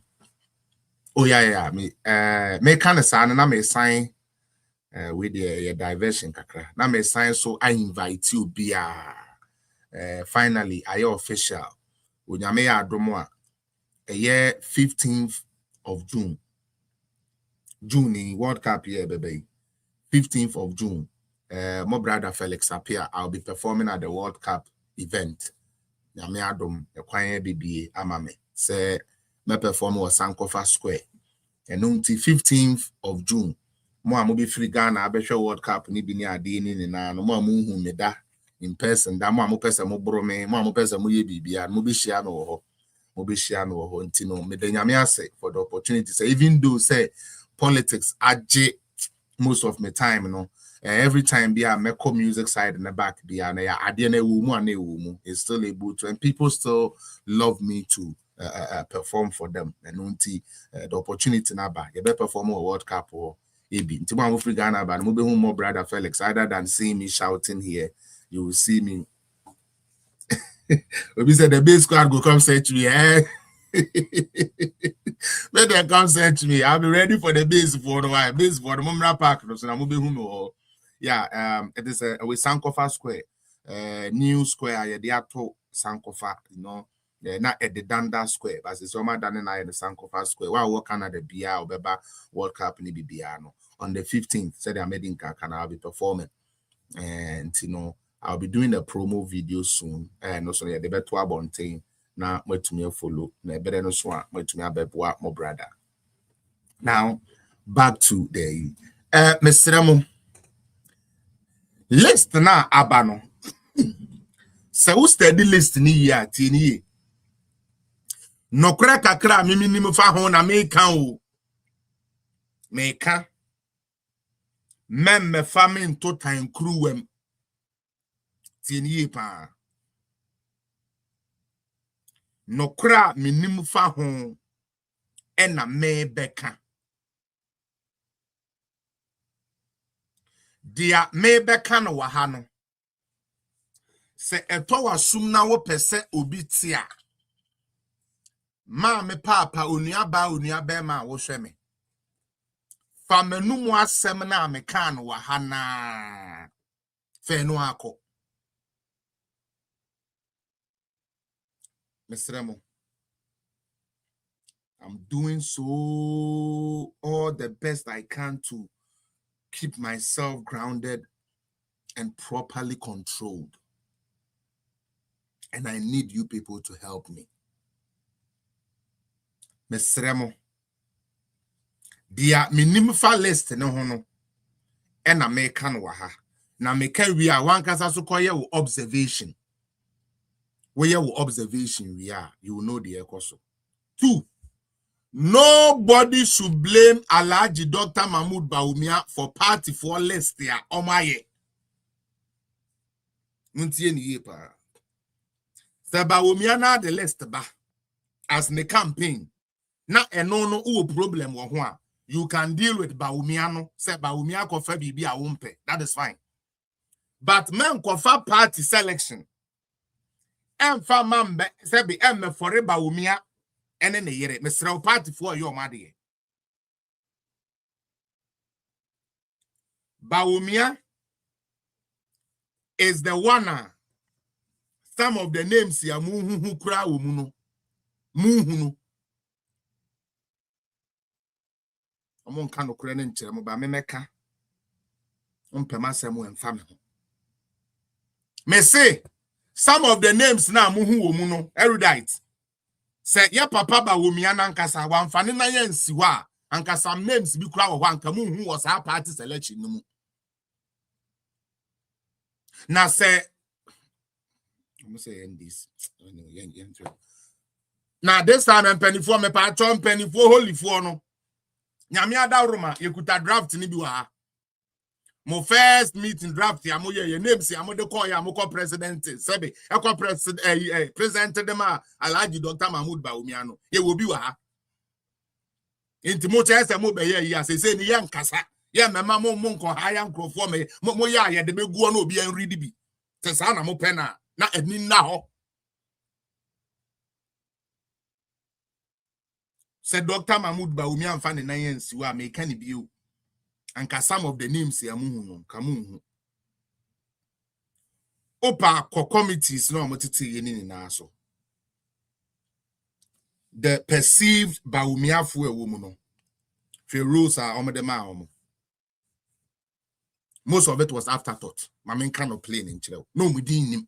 oh yeah me kan sa na me sign with the diversion kakra na me sign so I invite you finally I official onyame ya adomo a year 15th of June in World Cup here baby 15th of June my brother Felix appear I'll be performing at the World Cup event nyame adom ekwan BBA amame say me perform was Sankofa Square and until 15th of June mo be free Ghana abehwe World Cup ni bi ni ade ni na no mo hu me da in person da mo person mo bro me mo person mo ye bibia mo be share no ho nti no me da nyame ase for the opportunity say even though say politics age most of my time you know every time be a make music side in the back be na ya ade na ewu mu is still able to and people still love me to perform for them and until the opportunity na ba you be perform a World Cup or Ebi. Nti mo free Ghana ba mo be hu more brother Felix other than seeing me shouting here you will see me Obi said the base squad go come search me Let them come search me I'll be ready for the base for the while base for the Mumra Park so na mo be hu no yeah it is with Sankofa Square new square ya dey ato Sankofa you know na at the Danda Square but it'soma than na the Sankofa Square wa work Canada bia obeba World Cup ni bibia no on the 15th said they made in Canada I'll be performing and you know I'll be doing a promo video soon and also yeah the better abontain na me follow na better no so me abeboa my brother now back to the Mr. Mo list na abano so study list ni ya tini no kra kakra mimi ni fa ho na me kan o me kan mem me family to time crew tini pa no kra minim fa ho ena me beka dia me beka no wa ha no se eto wasum na wo pese obi tia ma me papa onua be ma wo hwe me fa manum asem na me kan no wa ha na fe no akọ Mr. Mo, I'm doing so all the best I can to keep myself grounded and properly controlled. And I need you people to help me. Mr. Mo, dia minimum list no hono and I make kan waha. Na me can we are one kasa so call you observation. Where your observation we are, you will know the ecoso. 2. Nobody should blame Alhaji Dr. Mahmoud Bawumia for party for less there. Oh my Nuntie ni yepa. Se Bawumia na the list ba as the campaign. Na eno no problem wo ho a you can deal with Bawumia no. Se Bawumia ko fa bibi a wompe. That is fine. But men ko fa party selection. Emfa mambe se bi emme for Bawumia ene ne yere Mr. Party for your made. Bawumia is the one. Some of the names here muhu kura umuno. Muhu. Amon kano kura ne nkyere mo ba me meka. Ompema semu emfa me ho. Me say some of the names na muhu umuno erudite. Say ya papa Bawumia na nkasa wamfane na ye nsiwa ankasa names bi kura wo anka muhu was our party selection no mu. Na say I'm saying this. Now this time I'm penny for me patron penny for holy for no. Nyamia da Roma, you could have draft ni biwa. My first meeting draft ya mo ye name si amo de call ya mo call president sebe e call president present dem Alhaji Dr. Mahmoud Bawumiano ye wo bi wa ha inti mo chese mo be ye ya se ni ye nkasa ye mema mo nko ha ya nkrofo me mo ya ye de meguo na obi an read bi te sa na mo pe na ani na ho se Dr. Mahmoud Bawumiano fa ne nan ye nsiwa me ka ni biu. And some of the names here, kamu. Opa committees no motiti yeni na so. The perceived Bawumiafu a woman. Fe rules are omedema. Most of it was afterthought. My main kind of plain in chill. No, we didn't.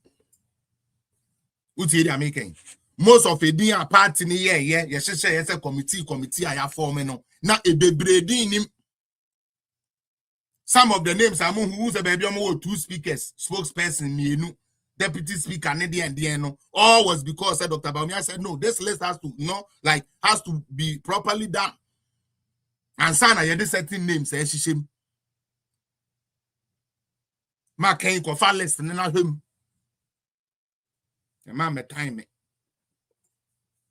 Uti making. Most of it being a party ni yes, a committee I have forming no. Na e bebredi him. Some of the names are who's a baby two speakers, spokesperson, me, deputy speaker, and all was because Dr. Bawumia said, no, this list has to, has to be properly done. And Sana, you had certain names, eh, she Ma can't go far less than him. Mamma time.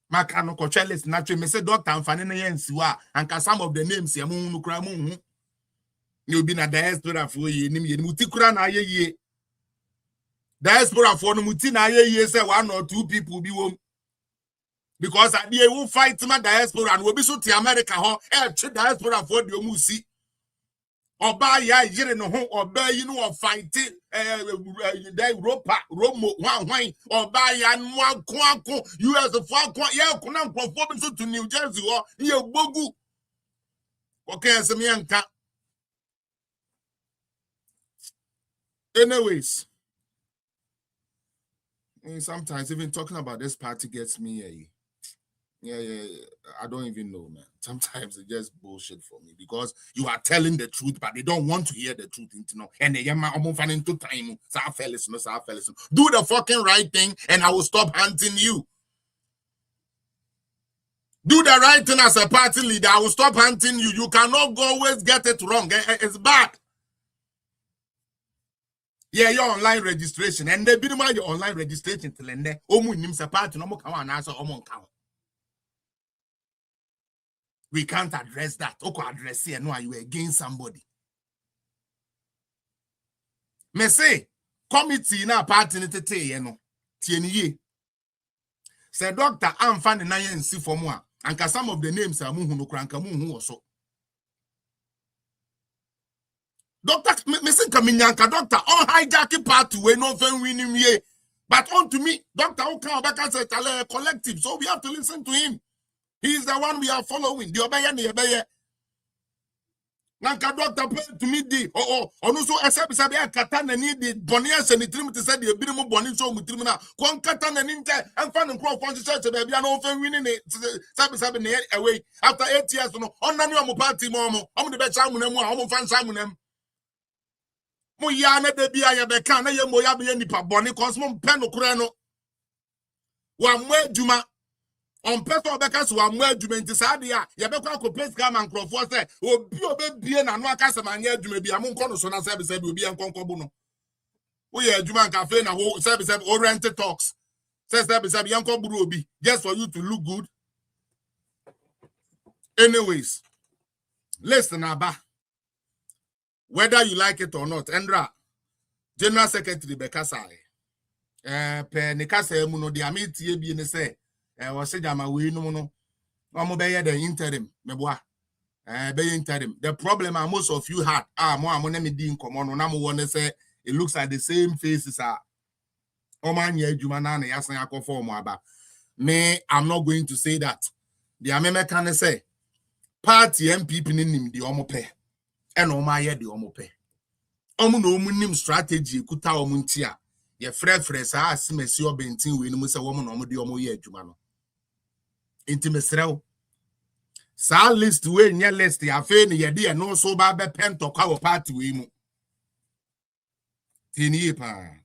Ma can't go chalice, naturally, Mr. Doctor, and Fanny and Siwa, and some of the names, Yamu, Kramu. You be na diaspora for ye nim ye mutikura na ye diaspora for no muti na ye say 1 or 2 people be wom because at the will fight my diaspora and will be so to America ho diaspora for the musi oba ya yire no ho oba yi no fighting Europa Romo wan oba ya no anko US for anko ya kuna nkrofo be so to New Jersey ho ye bogu okay asemi anka. Anyways, sometimes even talking about this party gets me I don't even know, man. Sometimes it's just bullshit for me because you are telling the truth, but they don't want to hear the truth, you know. And they into time. Do the fucking right thing, and I will stop hunting you. Do the right thing as a party leader, I will stop hunting you. You cannot always get it wrong. It's bad. Yeah, your online registration. And they be your online registration till end there. We can't address that. Okay, address here. No, you against somebody. Me say, committee na party nitete ye no. Tieniye. Say doctor, I'm finding na yen si for moi. And some of the names are muhu no kranka muhu also. Doctor, Mr. Kaminyanka, doctor, all hijacking part we no fan winning ye. But on to me, Doctor Okan Obaka said collective, so we have to listen to him. He is the one we are following. The obeye. Nanka doctor to me di no so esabi kata na ni di boni ase ni trim te said the birimu boni so mutrim na kon kata na ni nte amfa no crop for church be bia no fan winning sabi na away after 8 years no onna ni omo party mo de be cha mu na mu a omo fan sa mu na mo ya na de bia ya be kan na ye mo ya be nipa boni cause mo pe no kure no wa mo aduma on person obeka so wa mo aduma nti sa de a ye be kwa ko place ka man crofo say obi obebie na no aka se man aduma bia mo nko no so na sabi obi enkonko bu no wo ye aduma nka fe na wo sabi oriented talks sabi enko buru obi just for you to look good. Anyways, listen aba. Whether you like it or not, Endra, General Secretary Bekasai, pe Nikasa Muno, the Amity be in the say, was said, I'm a we no, the interim, meboa, be interim. The problem most of you had, more money being common, number one, say, it looks like the same faces are. Oman ye Jumanana, Yasan form about. Me, I'm not going to say that. The American say, party MPP in him, the Omope. And my the omope. No munim strategy kuta omuntia. Ye frefre sa asimesi obentin we no musa woman omodi omoye adwuma no. Intimesrew. Sa list we nya list ya fe ne ye de no so ba be pentokwa wo party we mu. Tini pa.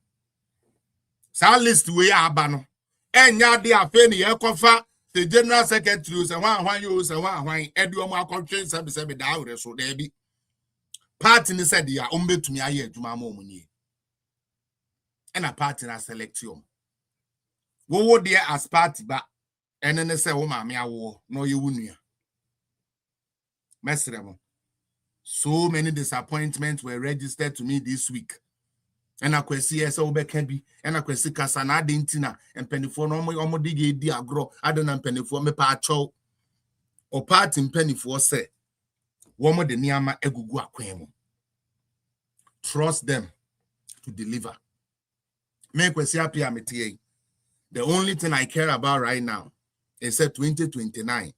Sa list we abano. Enya de afeni ye kofa the general secretary say wan you say wan eduom akotwe se da awre so da bi. Party ni said ya ombetumi aye adwuma ma omunye. And a party na select you. Wo there as party ba enene say wo ma me awo no ye wunua. Mesremo. So many disappointments were registered to me this week. And I could see so be can be and I could see Casana Dintina and Pennyfo no more dig agro. I don't know Pennyfo me pa chow or part in Pennyfo say one more the Niama Egugu Aquemo. Trust them to deliver. Make we see happy amity. The only thing I care about right now is that 2029.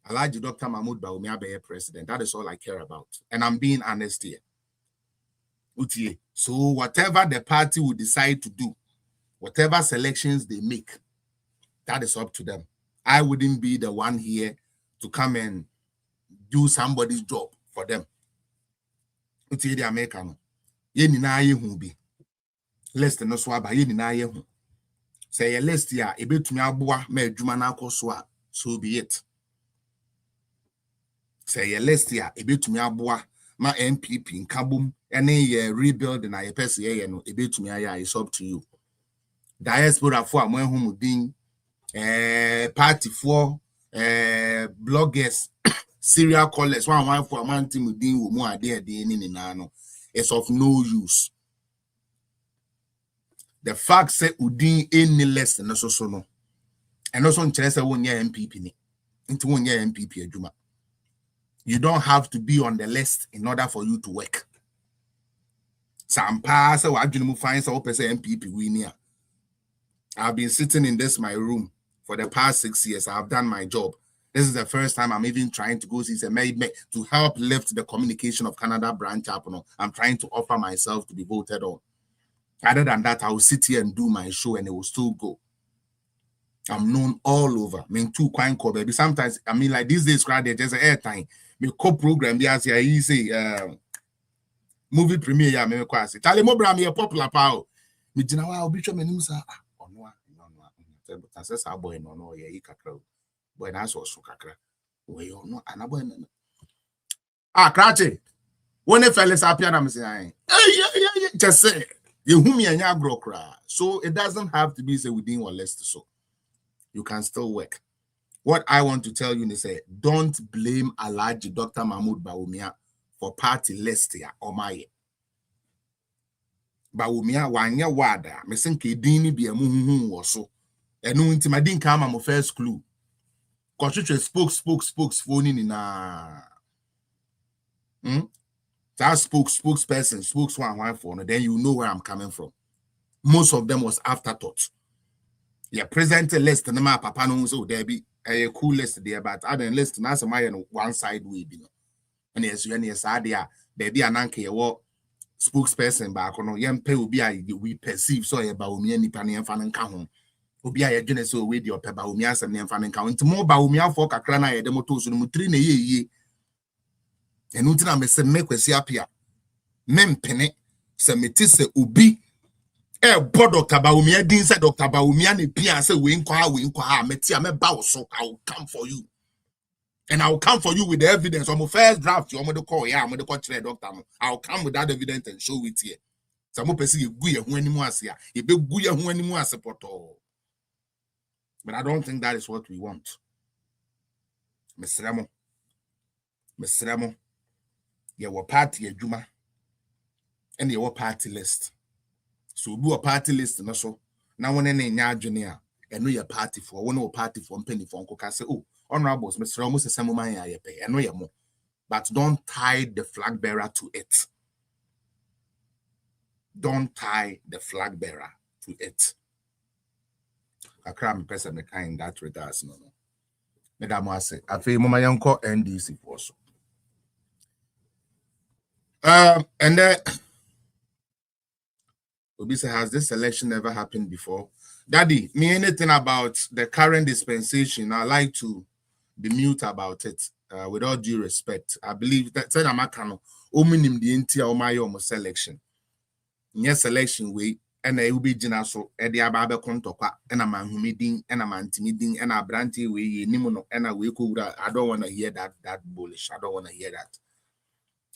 Alhaji Dr. Mahmoud Bawumia be president. That is all I care about. And I'm being honest here. Utie. So whatever the party will decide to do, whatever selections they make, that is up to them. I wouldn't be the one here to come and do somebody's job for them. Utie the American. Ye ni na ye hu bi. Lest no so aba ye ni na ye hu. Say ye list ya ebetumi aboa ma adwuma na akoso a, so be it. Say ye list ya ebetumi aboa ma MPP nkabum ene ye rebuild na ye pese ye no ebetumi aya is up to you. Diaspora for amon humudin party for bloggers serial callers one for amanti mudin wo mu ade ni na no, it's of no use. The fact say udin any less than so no and also nkyerese won ye MPP ni nti won ye MPP adwuma. You don't have to be on the list in order for you to work. Some pass or adwene find some person MPP winner. I've been sitting in this my room for the past 6 years. I've done my job. This is the first time I'm even trying to go see to help lift the communication of Canada branch up. I'm trying to offer myself to be voted on. Other than that, I will sit here and do my show and it will still go. I'm known all over. I mean, too quite cool, baby. Sometimes, I mean, like these days, there's an airtime. Me co-program, there's he say, movie premiere, yeah, me quasi. Tali mo bra me a popular pow. Me jina wa obi twa manim sa ono no. I says our boy no yeah, he kakra. Boy na so kakra. We ono anabo no. Krache. When a fellas appear na me say, yeah, just say, you whom you agro cra. So it doesn't have to be say within or less so. You can still work. What I want to tell you is say, don't blame Alhaji Dr. Mahmoud Bawumia for party list here or my. Bawumia wanya wada. Me senke dini bi emu or so. Enu inti ma din kama mo first clue. Kochuche spokes phone na. That spokesperson, spokesman for. Then you know where I'm coming from. Most of them was afterthought. Yeah, present list and my papa knows so there be a cool list there, but I don't list na my one side way, you know. And yes, you any there be an anke what spokesperson back on young pay will be we perceive so about me any penny and fan and count. Will be a genesis with your pepper who me as and fan and count more about me for Kakrana, the motors in Mutrine ye. And Utina may say make us appear. Mem penny, some metisse ubi. Dr. Bawumia didn't say Dr. Bawumia ni pia say we inquire metia me bow so I will come for you. And I will come for you with the evidence. On my first draft, you want me to call I'm the doctor. I'll come with that evidence and show it here. Some person you guya who anymore here. You be guya who anymore support all. But I don't think that is what we want. Mr. Remo, your party a Juma and your party list. So do a party list and also now when any junior and know your party for one party for penny for Uncle say, oh, honorables, Mr. Almost the same money I pay, and know you more. But don't tie the flag bearer to it. Don't tie the flag bearer to it. I can't person the kind that regards no. Madam I say, I feel my uncle NDC also. And then Obi say, has this election never happened before? Daddy, me anything about the current dispensation, I like to be mute about it. With all due respect, I believe that said I'm a cano. Ominim the intia or my selection. Yes, selection way and I will be so at the Ababe Contokwa, and a man who meeting, and a man timiding, and a brandy we nimono, and a we could. I don't want to hear that bullish. I don't want to hear that.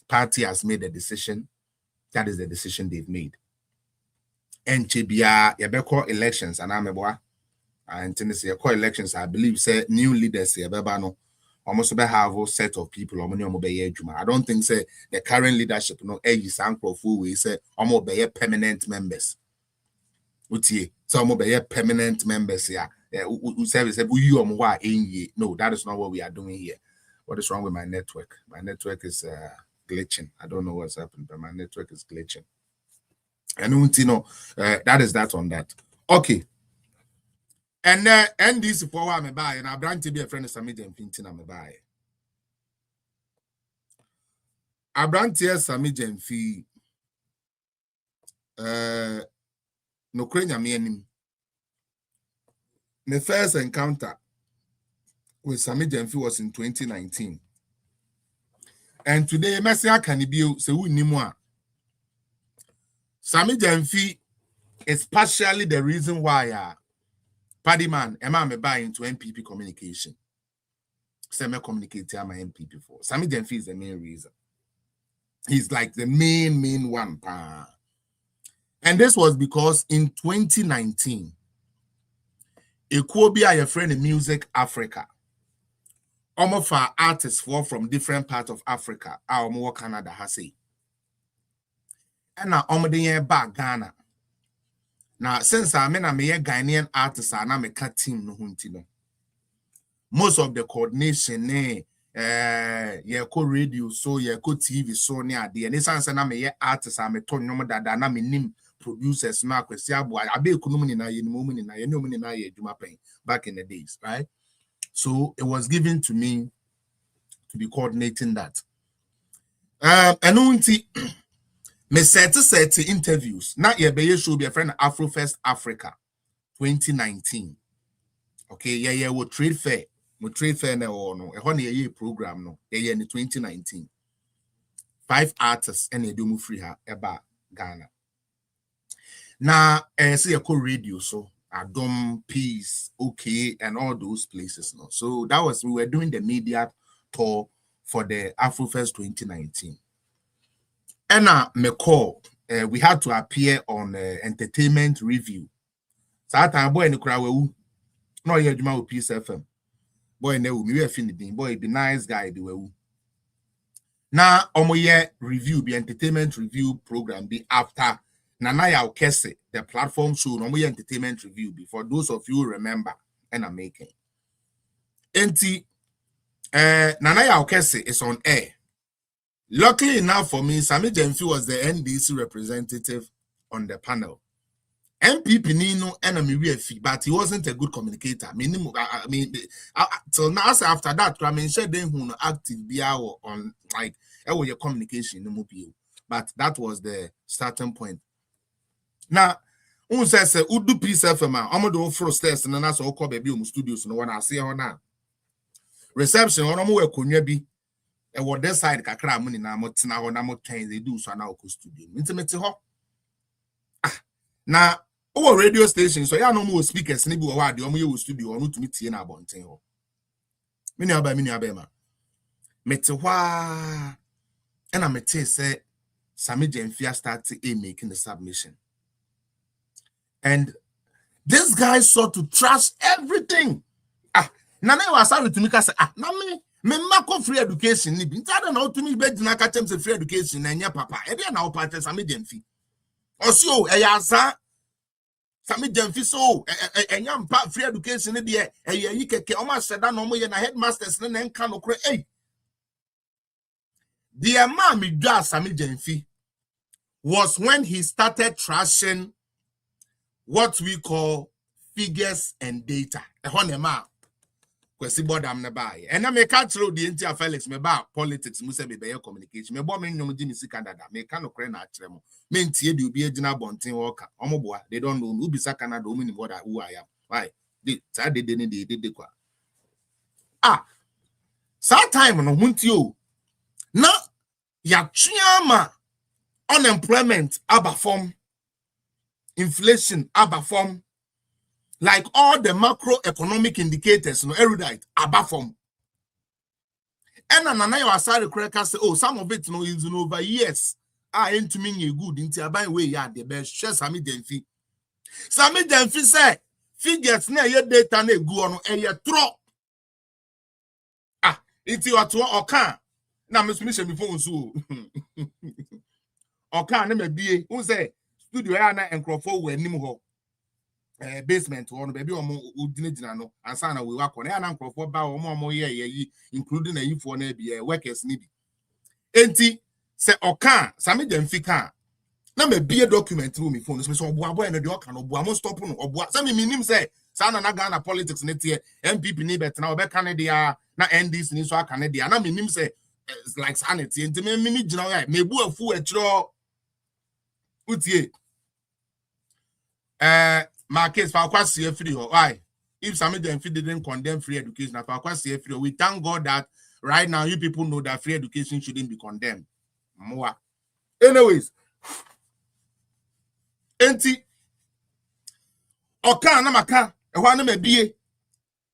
Party has made a decision. That is the decision they've made. And Chibia, Yabeko elections, and I'm a boy. And Tennessee, elections, I believe, say new leaders, Yabano, almost about have a set of people. I don't think say the current leadership, is uncle we say almost be permanent members. Some of the permanent members here. Who say no, that is not what we are doing here. What is wrong with my network? My network is glitching. I don't know what's happened, but my network is glitching. And that is that on that. Okay. And this for what I'm buy, and I brand to be a friend of Sammy Gyamfi, I'm buy. I brand here Sammy Gyamfi. No crane me. My first encounter with Sammy Gyamfi was in 2019. And today, Messia can be so we need more. Sammy Gyamfi is partially the reason why Paddy man, Emma me buy into MPP communication. Semi communicate to my MPP for. Sammy Gyamfi is the main reason. He's like the main one. And this was because in 2019, Ekobia, your friend in Music Africa, almost for artists from different parts of Africa, our more Canada has say. And now almost back Ghana. Now, since I'm a Ghanaian artist, and I'm a cat team, no. Most of the coordination, radio, so TV, so near the and this answer, I'm a artist, I'm a ton number that I'm name producers, Marcus, I be a moment in a moment in a moment in a back in the days, right? So it was given to me to be coordinating that. And me set interviews. Not your be should be a friend Afrofest Africa 2019. Okay, yeah, we trade fair. We trade fair no. A year program no. Yeah, in 2019. 5 artists and they do free her about Ghana. Now, see a radio so Adom, Peace, okay, and all those places no. So that was we were doing the media tour for the Afrofest 2019. And me call, we had to appear on entertainment review. So that time, boy, in the crowd, no, you're Juma with Peace FM. Boy, no, we were finishing. Boy, be nice guy, the way. Now, year review, the entertainment review program, be after Nanaya Okese, the platform show, entertainment review, before those of you who remember, and I'm making. Nanaya Okese is on air. Luckily enough for me, Sammy Gyamfi was the NDC representative on the panel. MPP Nino enemy but he wasn't a good communicator. Till now, after that, I mean, she didn't active be on like your communication no more. But that was the starting point. Now, who says do peace FM? I'm gonna do first test and then that's all call baby studios. No one I see her now. Reception on more be. And what this side kakra money na mo tina ho na mo twen they do so na go studio intimate ho na our radio station so ya no more speakers ni bi wo ade o mo ye studio no tumi tie na abonten ho me nua ba ma mete hwa and I mete say Sammy Gyamfi started making the submission and this guy sought to trash everything na was sorry to me say na me mako free education ni bi ntada na otumi be dina ka tem se free education na nya papa e dey na o party Sammy Gyamfi osio e ya za Sammy Gyamfi so enya mpa free education ni bi e yi keke o ma seda na o mo ye na headmasters na nka no kro the man me dwa Sammy Gyamfi was when he started trashing what we call figures and data e ho na ma kwesi bodam na buy and na me catch through the entire Felix me ba politics mu se be communication me bo me nyom di misi Canada me ka no kre na akere mo me ntie de obi agina bonten worker omoboa they don't know who bisa Canada o mini border who I am why they say they kwa sa time no hunti o na ya chiama unemployment aba form inflation above form. Like all the macroeconomic indicators, erudite above form. And another you are sorry correct say, oh, some of it is over years. I ain't to mean you good into a by way, yeah, the best. Share Sammy Gyamfi. Sammy Gyamfi say figures na your data na go on a year trop. It's your to oka. Na me me phone so. Oka na me bie. Who say studio ya na enkrofo we anim ho. Basement one baby omo udinegina no ansa na we wakọ na enkrofo ba omo ye including ayifo na bia workers ni bi. Enti se oka Sammy Gyamfi ka na me bie document me phone so me oboa na de oka no oboa mo stop no oboa say me minim say sa na Ghana politics ne tie MPP ni bet na obe Canada na NDC ni so aka ne dia na minim say it's like sanity enti me ni gina ya me bu afu a kiro utie my case for kwasi free ho why if Sammy Gyamfi didn't condemn free education for kwasi free we thank God that right now you people know that free education shouldn't be condemned more anyways enti oka na maka ehwa na mabie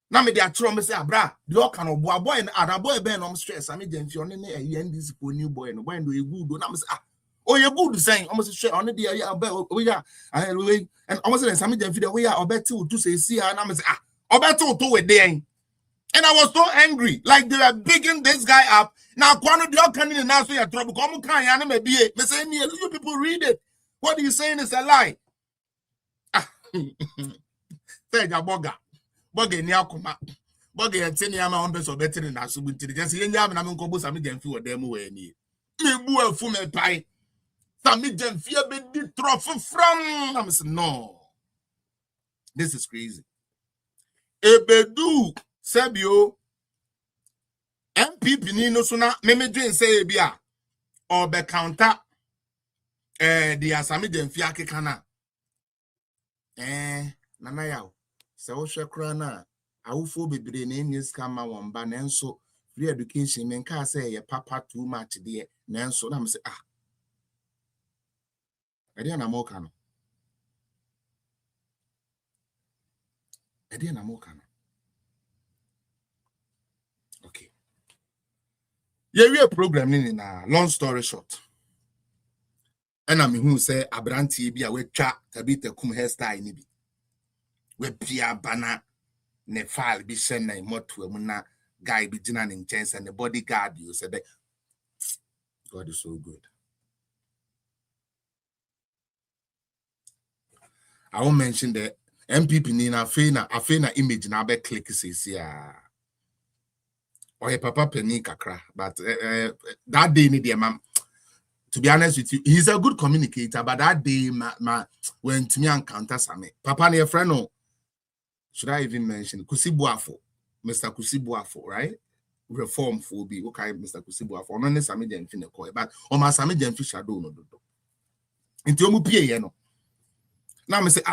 na me de atro me say abra de oka no boy na boy be no stress Sammy Gyamfi on ne NDC for new boy no e good na me say oh you good saying almost stress on the ya we ya and almost say Sammy Gyamfi the we ya obetu to say see na me say obetu to we dey and I was so angry like they were bigging this guy up now kwano de oka ni na so ya trouble come kan ya na mabie me say you people read it what are you saying is a lie say ja boga ni akoma boga yetini ama on beso betini na subu ntiri just yenya am na me nkobo Sammy Gyamfi wo dem we ni me bu afu me pai Sammy Gyamfi be di trophy from I'm saying no this is crazy ebedu sebio MPP ni no so na me dwen say bia or be counter the Sammy Gyamfi akeka na nana yaw se wo hwekra na awufo bebre na enye skama womba na enso free education men ka say ye papa too much there na enso na me say ade na mo ka no okay ye program ni na long story short and I'm who say abranti bi a we twa tabita kum hairstyle ni bi we pia bana ne file bi send na moto mu na guy bi gina ne nchen and the bodyguard you said God is so good. I won't mention the MPP ni na afena image na be click says or papa penny kakra but that day ni the mam to be honest with you, he's a good communicator, but that day, when to me encounter Sammy, Papa near friend, no, should I even mention Kusibuafo, Mr. Kusibuafo, right? Reform for be okay, Mr. Kusibuafo, no, Sammy Gyamfi ne koi, but on my Sammy Gyamfi shadow no do. Into you pay, no. Now me say,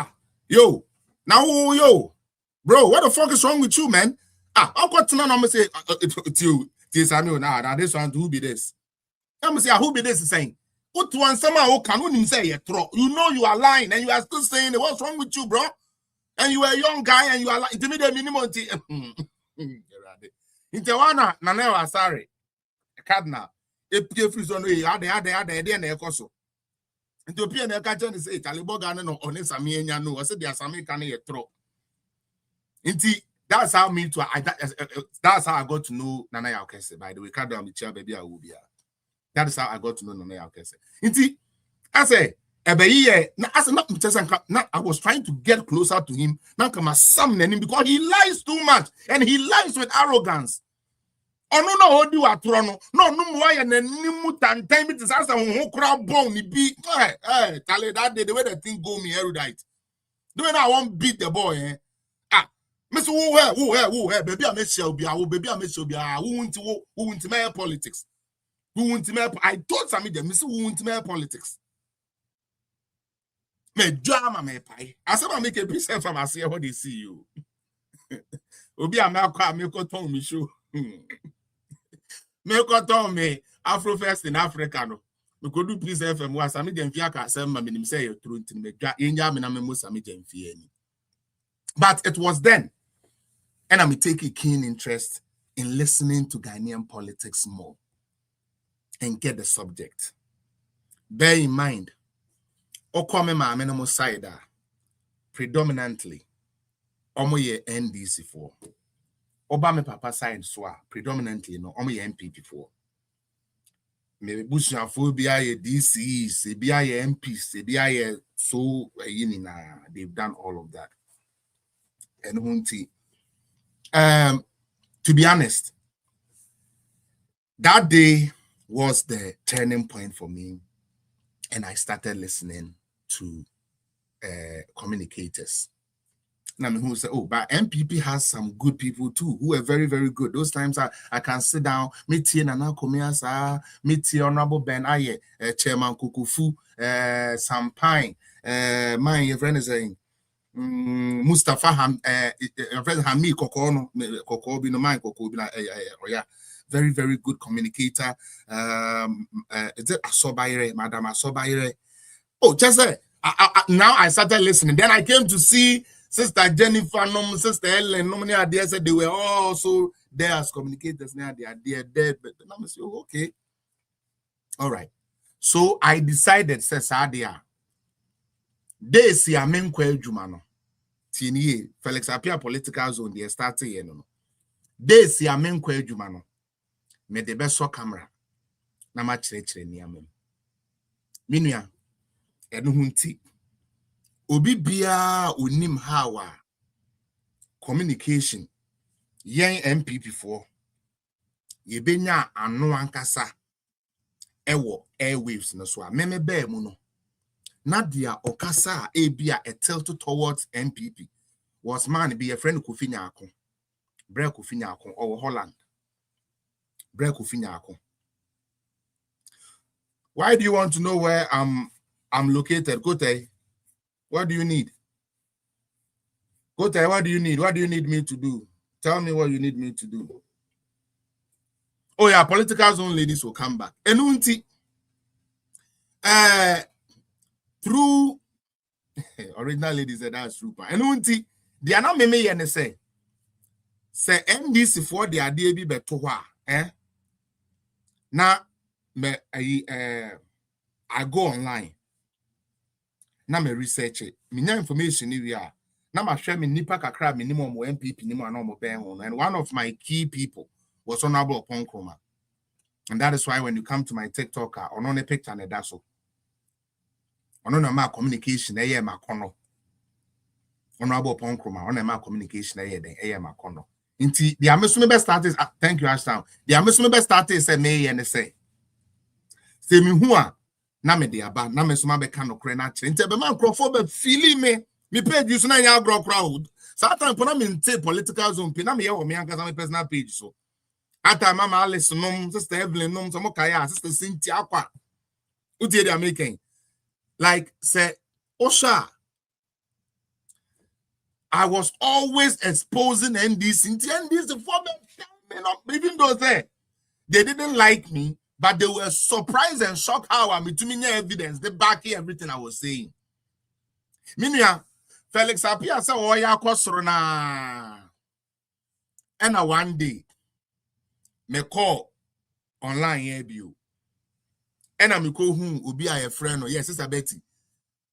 yo, bro, what the fuck is wrong with you, man? I've got to know. I'm say, it's you, Sammy, now this one who be this. I'm say, who be this saying? What one somehow can say you throw? You know you are lying and you are still saying what's wrong with you, bro? And you are a young guy and you are like the minimum. Interwana Nanewa sorry. Cardinal. If you freeze on way, are they and also. Into P and Kajan say Talibogan no on Sammy no. I said there are some can throw. Inti that's how me to that's how I got to know Nana Yaokese. By the way, Cardinal the chair baby I will be. That is how I got to know Nana Yaokese. Inti, I say, I was trying to get closer to him. Now come him because he lies too much and he lies with arrogance. Oh no, do at Toronto. No, why and then Nimutan time it is as a whole crowd bone. Be Tale that day the way the thing go me erudite. The way I won't beat the boy, Mr. Who, baby, I miss you, baby, I miss you, who won't to politics. Who want to make? I told Sammy Gyamfi who want to make politics. Me drama me pie. I said I make a piece from I see how they see you. Obi America me ko ton me show. Me ko ton me Afro Fest in Africa no. me could do please FM was Sammy Gyamfi aka say ma minim say true nti me dwa yenya me na me mo Sammy Gyamfi ani. But it was then, and I'm taking keen interest in listening to Ghanaian politics more and get the subject. Bear in mind, Okome ma amenamo side predominantly omoye NDC for. Obama papa side so predominantly no omoye MPP for. Maybe Bushafo BIA DCs, BIA MPs, BIA so they've done all of that. And to be honest, that day was the turning point for me, and I started listening to communicators. Now, who say, oh, but MPP has some good people too, who are very, very good. Those times I can sit down, meet Nana Komiasa, meet Honorable Ben Aye, Chairman Kukufu, Sampine, my friend is saying, Mustafa Hami Kokono Kokobi no mind Kokobi yeah, very, very good communicator. Is it Asobaire, Madam Asobaire? Oh, just now I started listening. Then I came to see Sister Jennifer, Sister Ellen, many ideas said they were also there as communicators. Now they are dead, but then I'm saying, okay, all right. So I decided, says Adia. They see a men jumano. Tini Felix appear political zone, they started here. No. They see a men jumano. Me the best camera. Na ma chere ni amem. Minua enu hunti. Obi bia onim hawa communication yen MPP for. Ye benya anu ankasa ewo airwaves no so a meme be mu no. Nadia Okasa Abia a tilt towards MPP was man be a friend Kufinyako, Bre Kufinyako or Holland. Bre Kufinyako. Why do you want to know where I'm located? Gote, what do you need? Gote, what do you need? What do you need me to do? Tell me what you need me to do. Oh yeah, political zone ladies will come back. Enunti. Through original ladies said that's true. And unti they are not me and say NDC for the idea be better now me I go online now me research it me information we are now my share me nipa kakra minimum MPP minimum no more and one of my key people was Honorable Ponkroma, and that is why when you come to my TikTok or on a picture and that's so ono na ma communication eye makono Honorable Ponkroma ono ma communication eye den eye makono nti the amesume best start is thank you Ashtown the amesume best start is say me ye ne say me hu a na me de aba na mesuma be ka no kre na kire nti be man crofo be feeling me page so na nya agro crowd satan pona me nte political zone pe na me ye wo me anka my personal page so ata mama Alice nom sister Evelyn nom so mo kaya sister Cynthia akwa utie dey making. Like, say, Osha, I was always exposing NDC for them, even though they didn't like me, but they were surprised and shocked how I'm between evidence, they back everything I was saying. Minya, Felix Apia said, oh, yeah, Kosrona. And one day, me call online ABU. And I'm go who will be a friend or yes, Sister Betty,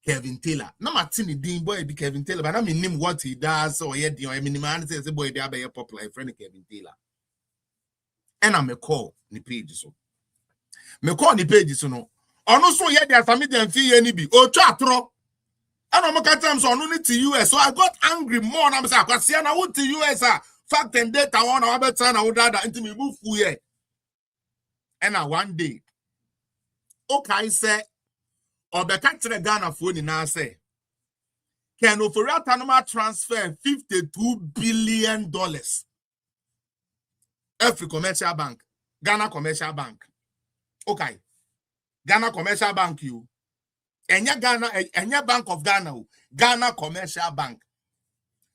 Kevin Taylor. No, Martini Dean boy be Kevin Taylor, but I mean him what he does, or yet, I mean, man says a boy there by a popular friend Kevin Taylor. And I'm a call the pages. So, me call the pages, so no. Or no, so yet, there's Sammy Gyamfi any be or chatro. And I'm a cat so only to US. So I got angry more. I'm saying, I see, I went to US. Fact and data, I want to have a time, I would rather into me move here. And one day. Okay, say, or the country Ghana phone in our say, can offer a transfer $52 billion. Every commercial bank, Ghana Commercial Bank. Okay, Ghana Commercial Bank, you. And your Bank of Ghana, Ghana Commercial Bank.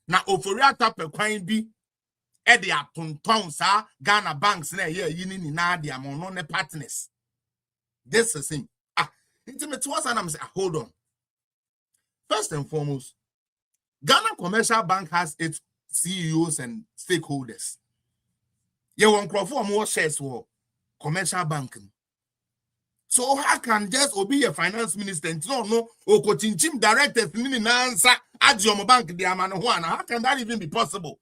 Now, offer a tap a coin be, Eddie Apunton, sir, Ghana banks, here, you need in Nadia, Monone partners. This is him. Intimate was and I'm saying, hold on. First and foremost, Ghana Commercial Bank has its CEOs and stakeholders. You want for more shares for commercial banking. So how can just be a finance minister? No, or coaching directors in answer at your bank, the Amanahuana. How can that even be possible?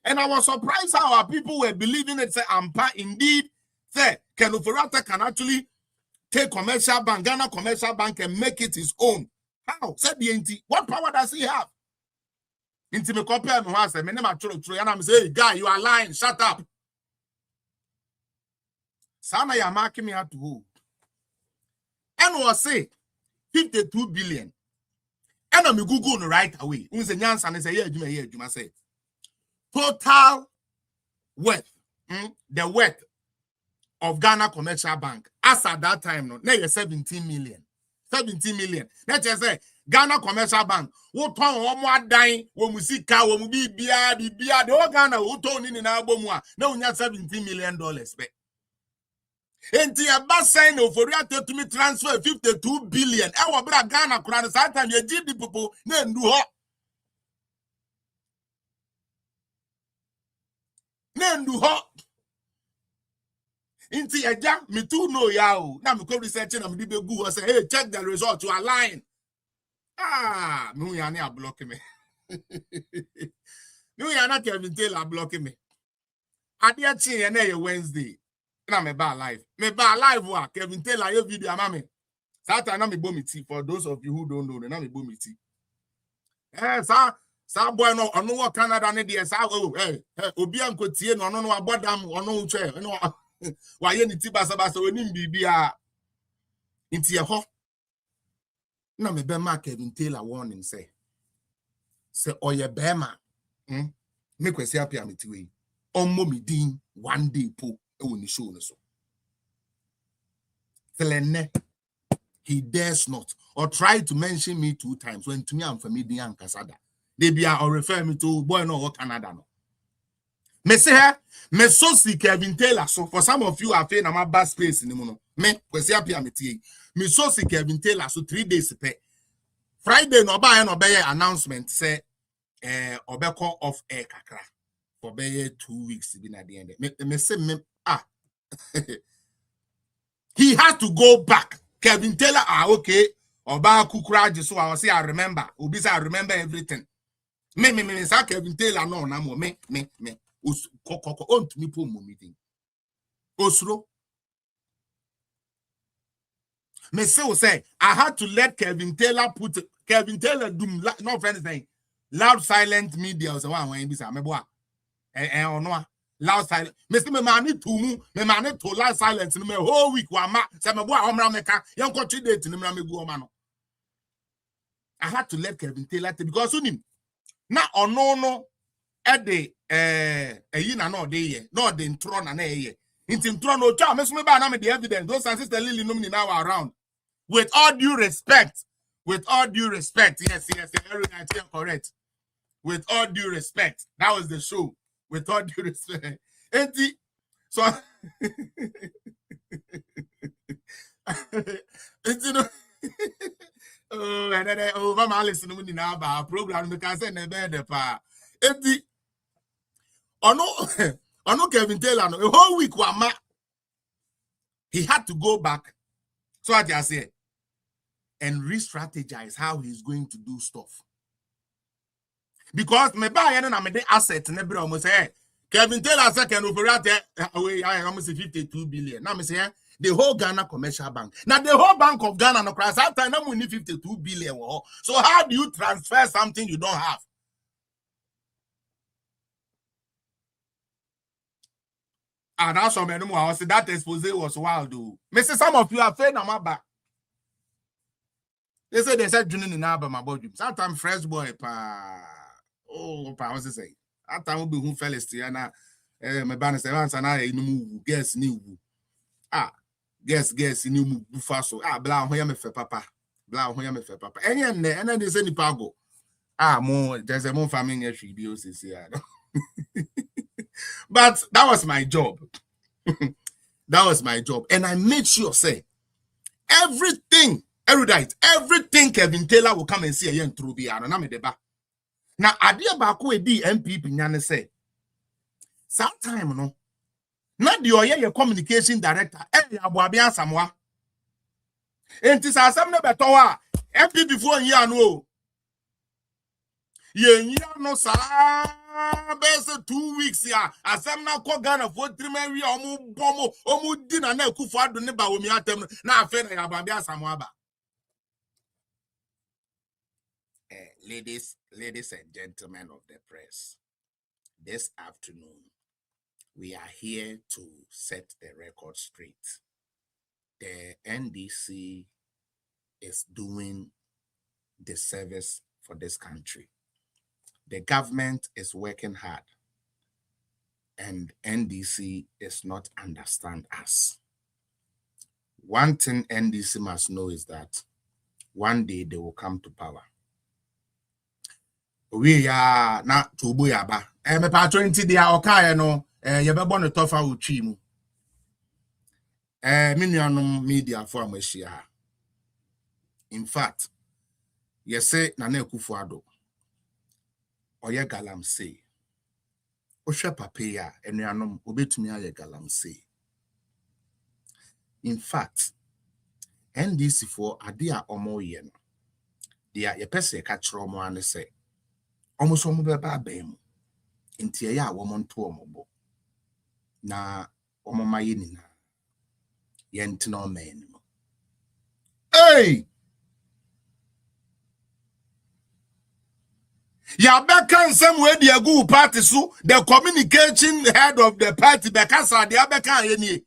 And I was surprised how our people were believing it. Say, indeed, say, Ken Ofori-Atta can actually take commercial bank, Ghana Commercial Bank, and make it his own. How? Said the NT. What power does he have? Into me compare me once, and I'm saying, hey, guy, you are lying. Shut up. Sana ya marking me out to who? And was say 52 billion. And I'm Google right away. And say, yeah, you say total worth, the worth of Ghana Commercial Bank as at that time, no, now 17 million. 17 million. Let's just say Ghana Commercial Bank. What time more dying when we see car, when we be beer, the whole Ghana who told in album. Now we have $17 million. And the bus sign of Ofori-Atta to me transfer 52 billion. Our brother Ghana Quran is that time you did the people then do hot. Then do hot. Inti eja me too know ya. Now me come researching and me be Google say, hey, check the result to align. Ah, me ya na block me. Me ya na Kevin Taylor block me. Adia chi na Wednesday. Na me ba live. Me ba live wa Kevin Taylor your video mama. Satan na me bo me tea for those of you who don't know. Na me bo me tea. Sa boy no ono wo Canada ne dey sa obi anko tie no ono no abodam ono uche no wa ye ni ti basa onim bibia nti ye ho na me be ma Kevin Taylor warning say oye bema me kwesi apia me ti we ommo me din one day po e woni show no so telenne he dares not or try to mention me 2 times when to me am family and kasada they be or refer me to boy no Canada no. Me say her, me so see Kevin Taylor. So for some of you are saying I'm a bad space in the mono. Me kwesi apia me tie. Me so see Kevin Taylor so 3 days pe. Friday no buy announcement say obeko off air kakra for be 2 weeks be na the end. Me say me he has to go back. Kevin Taylor okay. Oba kukura so I say I remember. Obi say I remember everything. Me say Kevin Taylor no na mo me. Koko on to me po mo meeting. Osro. Me say I had to let Kevin Taylor do no friends name. Loud silent media so one when be say me boa. Ono loud silent. Me say me man to loud silence no me whole week wa ma say me boa omra meka yan ko 3 days no me go ma no. I had to let Kevin Taylor because unim na ono no ede eyi na no de ye no de ntro na ye inti ntro no cha me so me ba na me the evidence those and sister Lily no me now around with all due respect yes every night you're correct with all due respect that was the show with all due respect enti so enti no oh and then mama listen to me now about program because say na be the pa enti ono Kevin Taylor no a whole week wama he had to go back so I just say and re-strategize how he's going to do stuff because me buy na me dey asset na be almost say Kevin Taylor say can operate away I almost 52 billion now me say the whole Ghana Commercial Bank now the whole Bank of Ghana no crash that time na we need 52 billion so how do you transfer something you don't have? And that's some anymore. I say that expose was wild, though. Me say some of you are afraid my back. They said Junin in Alabama about you. Sometimes fresh boy pa. Oh, pa what's it say? That time will be who fell asleep and my banner say once and I move guess new. Guess new move faso. Blah hoya me fe papa. Blah hoya me fe papa. And then they say ni pago. More there's a more family here should be OCC. But that was my job. That was my job. And I made sure, say, everything erudite. Everything Kevin Taylor will come and see a yen through the na me deba. Now, idea baako edi MPP nyane say. Sometime no. Not the your communication director. Abuabia Samoa. Enti sa asem no beto a MPP before year no. Ye no sa bese 2 weeks ya. Asem na ko Ghana for 3 men we omu di na Akufo Addo ne ba omi atem na afa na Abuabia Samoa ba. Ladies and gentlemen of the press, this afternoon, we are here to set the record straight. The NDC is doing the service for this country. The government is working hard, and NDC is not understand us. One thing NDC must know is that one day they will come to power. We are not to Buyaba. Me patronti dia okaya no ye be no tofa utwi mu. Minuanum media for amashia. In fact, ye say na Akufo Addo. Oye galamsey. Ohwe pape ya enuanum obetumi aye galamsey. In fact, NDC for ade a omo ye no. Dia ye pese ka kire omo ane say almost omo beba abem nti ye a womo nto omo bo na omo maye ni na ye ntino man. Hey, ya beka nsem we di agu party so the communication head of the party beka sa de abeka ye ni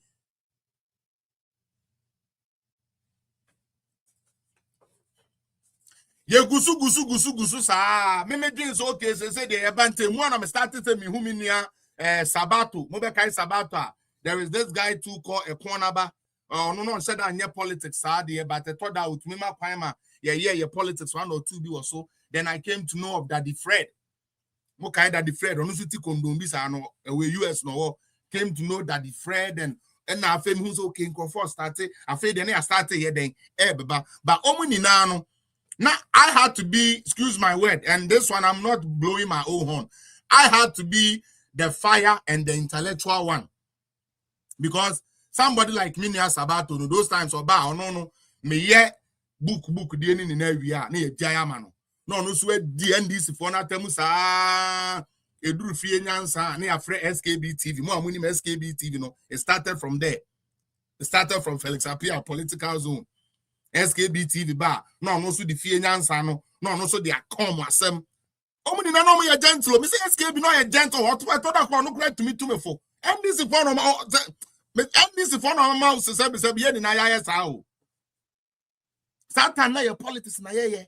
ye gusu sa me dreams okay say the ebante mu na me started say me hu me nia Sabato mo be kai Sabato. There is this guy too called a cornerba no said that nye politics de but I thought that with me ma kwan ma ye politics 1 or 2 bi or so. Then I came to know of Daddy Fred. Mo kai Daddy Fred onu suti kondom bi sa no we US no came to know Daddy Fred and na afem who's okay comfort started afei then I started here then beba but omo ni na no. Now, I had to be, excuse my word, and this one, I'm not blowing my own horn. I had to be the fire and the intellectual one. Because somebody like me, Sabato, those times, or no, me ye book, the ending in every year, near Diamano. No, sweat DNDC for not temusa, Edu Fiansa, near Fred SKB TV, more money SKB TV, no. It started from there. It started from Felix Apia, political zone. SKB TV bar no so the fie nyansa no so the come asem omuni na no me gentle me say SKB no ye gentle what I thought that no correct to me for NDC for no NDC for no ma se be ye na ya sa o Satan na your politics na ye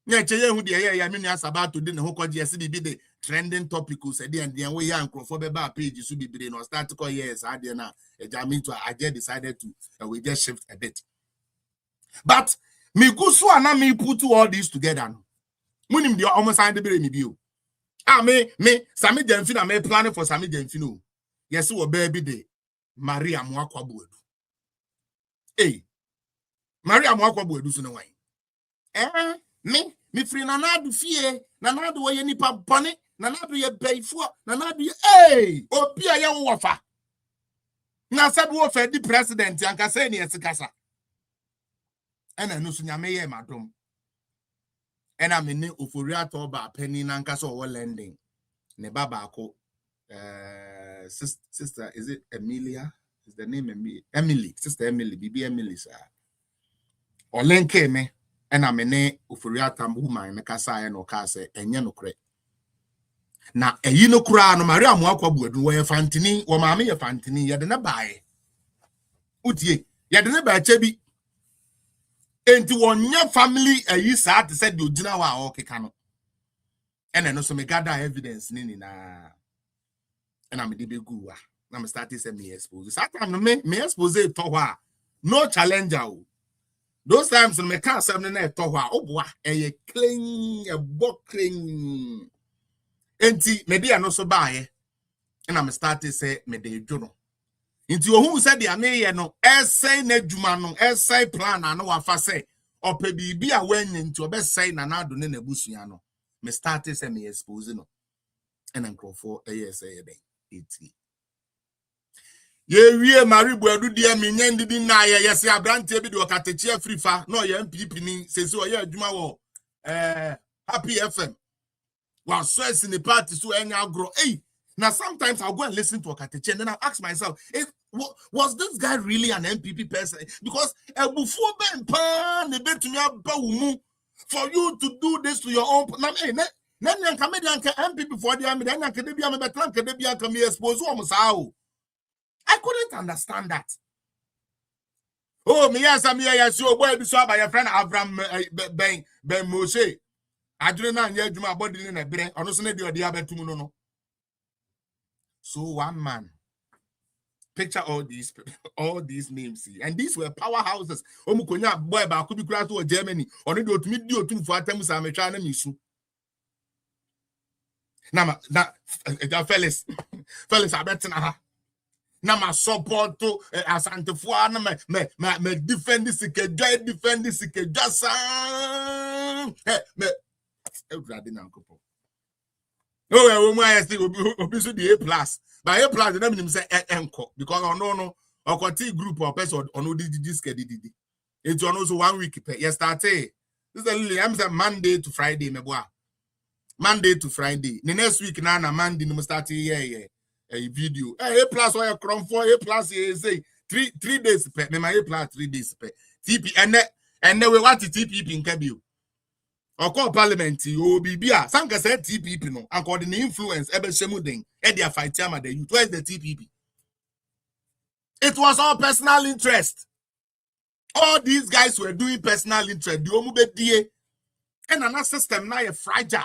cheye hu de ye me nua Sabato de ne ho kwaje ase bi de trending topics e de and we ya nkrofo be ba page so bibire no start ko yes ade na ejami to I just decided to we just shift a bit. But me gusu ana me put all this together. Munim the almost signed the me bio. Me Sammy Gyamfi na me planning for Sammy Gyamfi no. Yes, we baby day. Maria Mwakwabu. Hey, Maria Mwakwabu do so no why. Me free na na do fie, na na do ye nipa bone, na na do ye bayfo, na na do hey, obi a ye wofa. Na said wo fe di president anka say ne yesikasa. Ena no so nyame ye madom ena me ne ofori ato ba penny na nka so wo lending ne baba ako sister is it Emilia is the name Emily sister Emily bibi Emily sir olenke me ena me ne ofori atam woman me kasa ye no ka se enye no kre na eyi no kura no Maria mo akwabu adu wo ye fantini wo maame ye fantini ye de na baaye utie ye de na ba chebi enti wonye family ayi sa te said you gina wa okeka no ene no so me gather evidence ni na ena me de begu wa na me start say me expose that time no me expose to ho no challenger o those times no me can say na to ho oboa eye clean e bo clean enti me de no so baaye ena me start say me de dwo no Into who said the ane no essay ne dwuma no essay plan ano wafa say ope bibi a wen into best say na na do ne nebusua no me start say me expose no and nkrofo say den 80 ye wie mari buadu dia me nyandidi na ye yes abrante bi de okatechi afrifa no ye MPP ni sesi o ye adwuma wo Happy FM was stress in the party so any agro. Hey, now sometimes I'll go and listen to Okatechi and then I'll ask myself, was this guy really an MPP person? Because before Ben Pan, they bet to me for you to do this to your own. Now, hey, then come MPP for the army, then I can be exposed. I couldn't understand that. Oh, me yes, you boy, be so by your friend Abraham Ben Moshe. I don't know yet my body in a brain, or no sooner do the other two no. So one man picture all these names, and these were powerhouses. Omukonya boy ba could be class to Germany, or do to meet you 2 for attempts. I'm trying to miss you. Now, fellas, I bet na. Now my support to Asante Fuana, me defend this, defend this, just me. Oh, I see the A+, but A+, the name say enko because no, or group or person or no this. It's also 1 week. Yes, started. This is I'm saying Monday to Friday, me boy. Monday to Friday. The next week now, Monday, no start a video. A+ or a crom for A+ say 3 days per. Me my A+ 3 days per. TP and then we want to TP in Kabio. Or call parliament, OBBA. Some can say TPP no. According to influence, Ebe Shemuding, Edia fight Yama the youth. Where's the TPP? It was all personal interest. All these guys were doing personal interest. The Omube DA and another system now a fragile.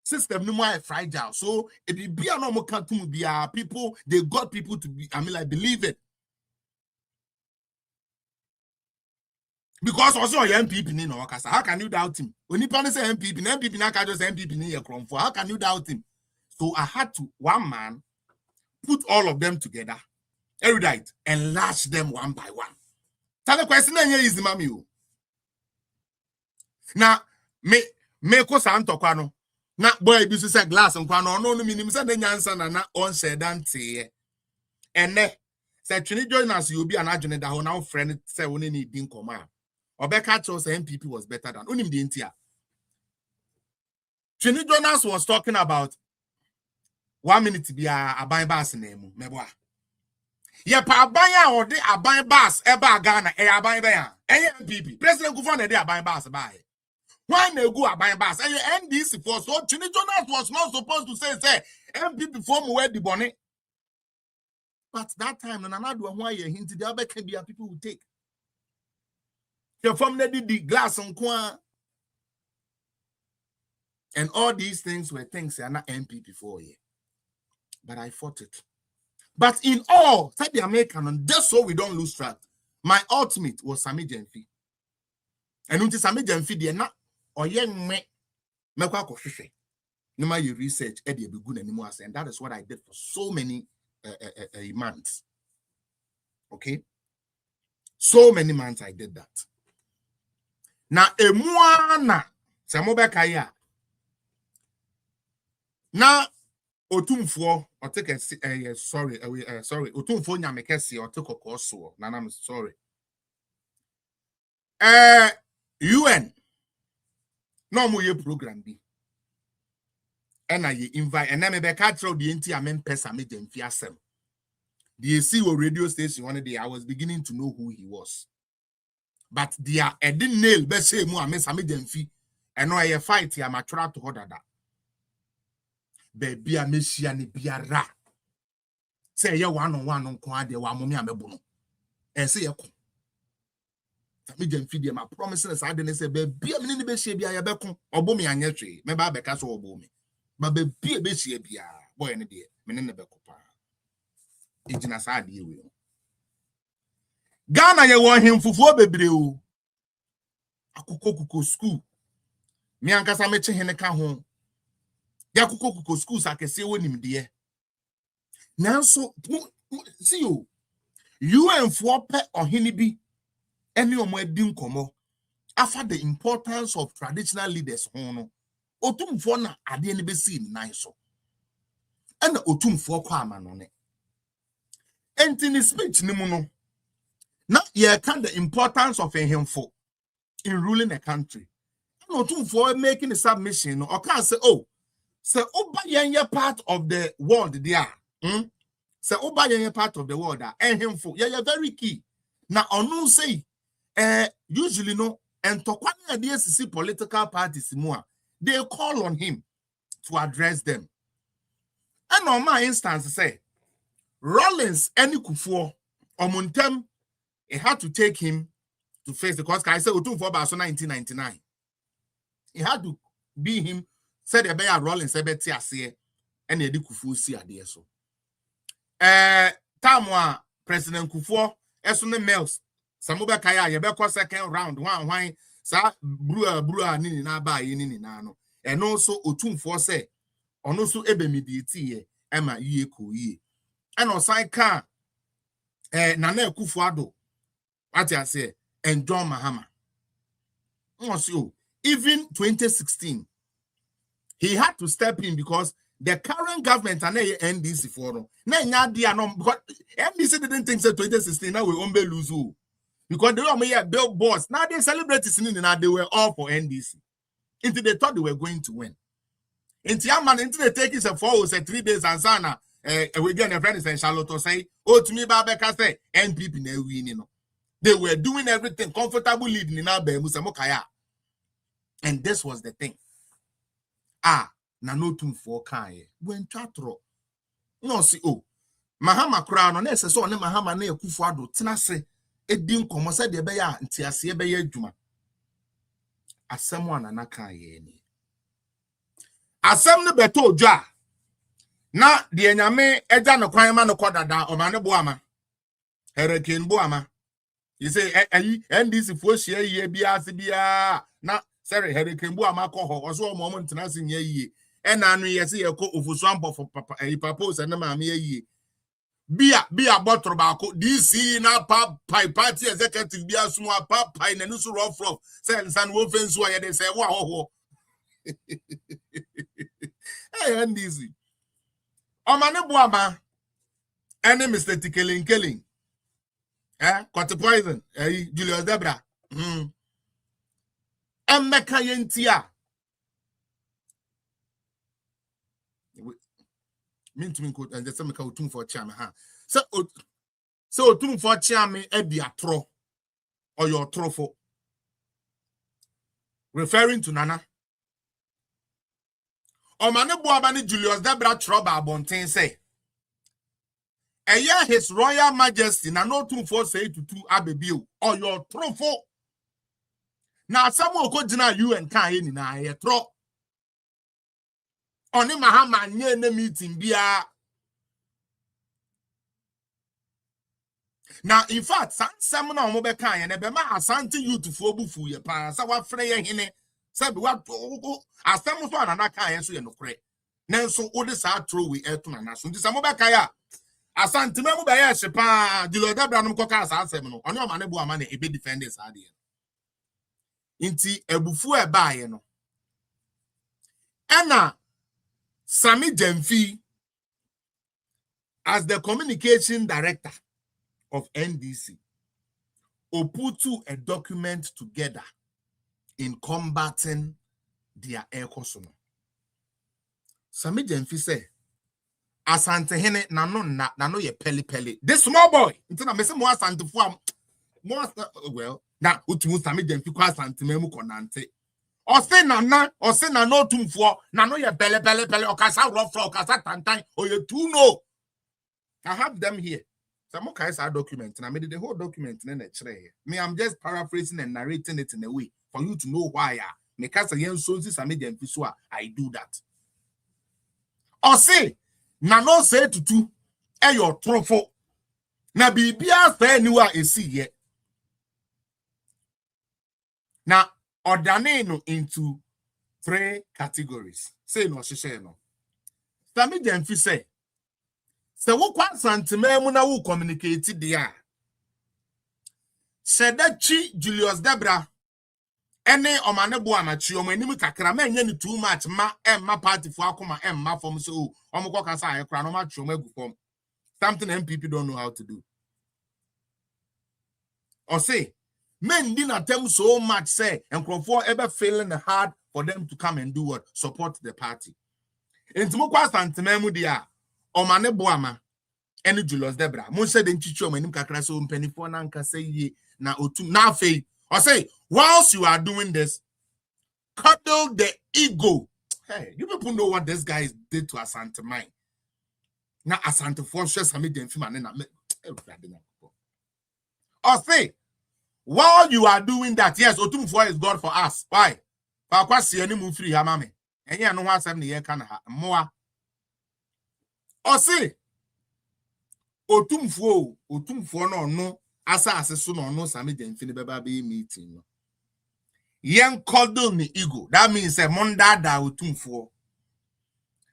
System no more fragile. So if you be a normal cartoon, be people, they got people to be. I mean, like believe it. Because also your MPP in Okasa. How can you doubt him? When you say MPP now can just MPP in your crom for. How can you doubt him? So I had to one man put all of them together, erudite, and lash them one by one. Tell the question here is the mammy. Now me ko santo kwano. Na boy bi say glass and kwano no minim say the nyansa na on say dante. And ne say twini join us you be an adwene da ho now friend say woni need din koma. Obeka chose MPP was better than Unim the Intia. Trini Jonas was talking about 1 minute to be a buying bass name. Meboa. Ye pa baya or de a buying bass eba Ghana a buying baya. MPP. President Gufon de a buying bass buy. Why they go a buying bass? And this for so Trini Jonas was not supposed to say MPP form where the bonnet. But that time, and another one why you hinted the other can be a people who take. From the glass on coin. And all these things were things that are not MPP for you. But I fought it. But in all, said the American, and just so we don't lose track, my ultimate was Sammy Gyamfi. And until Sammy Gyamfi, they're not, or young me, no matter you research, Eddie be good anymore. And that is what I did for so many months. Okay? So many months I did that. Na emuana samobeka ya na otumfo or take a sorry otumfo nyamekesi or take okoso na I'm sorry UN no mo ye program bi and I invite and na me be ka throw the enti amen pesa me dem fi asem the AC radio station one day I was beginning to know who he was. But they are a didn't nail best say more Sammy Gyamfi and no I fight here mature to order that. Baby a messiani biara. Say ya one on kwa de wa mommy amebono. And say ya Sammy Gyamfi de my promises I didn't say baby a mini be she bia ya bekon obo me anya twe me ba beka so obo me. But baby be she bia boy ne de me ne be kopa. Ejina sa de we. Ghana ye won him fufuo bebre o akukokuko school mi ankasa meche hene ka ho ya akukokuko school sakese wonim de nanso See you. UN for pe or hinibi any omwedin komo. After the importance of traditional leaders, hono. Otum for na ade any be seen nice. And otum for kwamanone. And in his speech, nimuno. Now, you can the importance of a him for in ruling a country. No otum for making a submission or can't say, oh, so oba part of the world there. So oba part of the world there. And him for yeah, very key. Now, on say, usually no, and to kwani DSC political parties more, they call on him to address them. And on my instance, say, Rollins any kufuor or Montem, it had to take him to face the cause. I said, Otum for 1999. It had to be him, said the Bear Rollins, and the Kufu see a dear so. Tamwa, President Kufuor, Esune Mills, Samuba Kaya, Yabeko second round, one, sa brewer, nini na ba nini nano. And also Otum for say, on also Ebemidi, Emma ye ko ye. And on side car, Nana Kufuado, what I say, and John Mahama. Also, even 2016, he had to step in because the current government and NDC for no. Because NDC didn't think that 2016 now we won't lose because they were here billboards. Now they celebrate it, they were all for NDC. Until they thought they were going to win. Until they take it for 3 days and sana. We get a friend in Charlotte say, oh, to me, Babeka say, NPP ne win. They were doing everything comfortable leading in our Musamokaya. And this was the thing. Nanotum for Kaye. When Chatro. No, see, oh, Mahama crown on SS on Mahama ne Kufado, Tinase, Edin Comosa de Beya, and Tiasia Beya Juma. As someone anakaye. As some the beto ja. Na the enyame eja no kwan ma no kodada o ma ne boama hurricane boama you say NDC fo hia yie bia ase bia na sorry hurricane boama ko ho oso o mo ntena se nya yie e na anu ye se ye ko ofusu ambo fo papa papa se na ma me yie bia botro ba ko DC na party executive bia sumo papa na nusu rough say nsan wo fensu aye de say wo ho hey NDC Omane Buama, any Mr. Killing, got poison, Julius Debra, Mekayentia. Mean to me, and the same Otum for Chama, so Otum for Chami, Edia Tro, or your trofo, referring to Nana. Omane Buabani Julius Debra Troba Bontain say. His Royal Majesty na no 24822 Abebiu or your trofo. Now someone could deny you and Kain na ye tro. Oni Mahama nye ne meeting bia. Now in fact, some na omobe Kain ebe ma asante you to fobufu ye pa sa wa frɛ ye hene. Said what asem so anana kan so ye nokre nanso odi sa throw we eto na so nti samo be kaya asante memu be ye hyepa diloda branom koka asem no oni o mane bu ama na ebe defenders ade nti ebufu e ba ye no ena Sammy Gyamfi as the communication director of NDC put a document together in combating their air costume. Sammy Gyamfi say, Asante hene na no ye peli. This small boy, until I say more asante for more well. Now utu Sammy Gyamfi kwa asante memu konante. Or say na no tum for na no ye pele or kasa rough or kasa tantan or ye too no. I have them here. Some more kinds of document and I made the whole document in the me. I'm just paraphrasing and narrating it in a way for you to know why because again so Sammy Gyamfi I do that. Or say na no say to your trofo na bibia say niwa esi ye na ordane no into 3 categories. Say no share no. Sammy Gyamfi say So wo kwa santimemu na wo communicate dia. Said that Julius Debra ene omane bo amachi omanim kakra ma nya ni too much ma emma party for akoma emma form so omko kasa ayekra no ma twom agu form. Something MPP don't know how to do. Or say men didn't attempt so much say and for ever feeling hard for them to come and do what? Support the party. Into kwa santimemu dia omane bo ama ene Julius Debra mo said den chichi omanim kakra so mpanifo na nka say ye na otum na afei or say whilst you are doing this cuddle the ego. Hey, you people know what this guy did to Asante Mine. Now Asante for sure Sammy Gyamfi man na or say while you are doing that, yes, Otumfuo is God for us. Why? But kwasi any move free ha mame. Enye no ho asem ne ye kan ha moa. Or say Otumfuo no asa aseso no Sammy Gyamfi ne beba be meeting no. Yen cuddle ni ego. That means a monda da Otumfuo.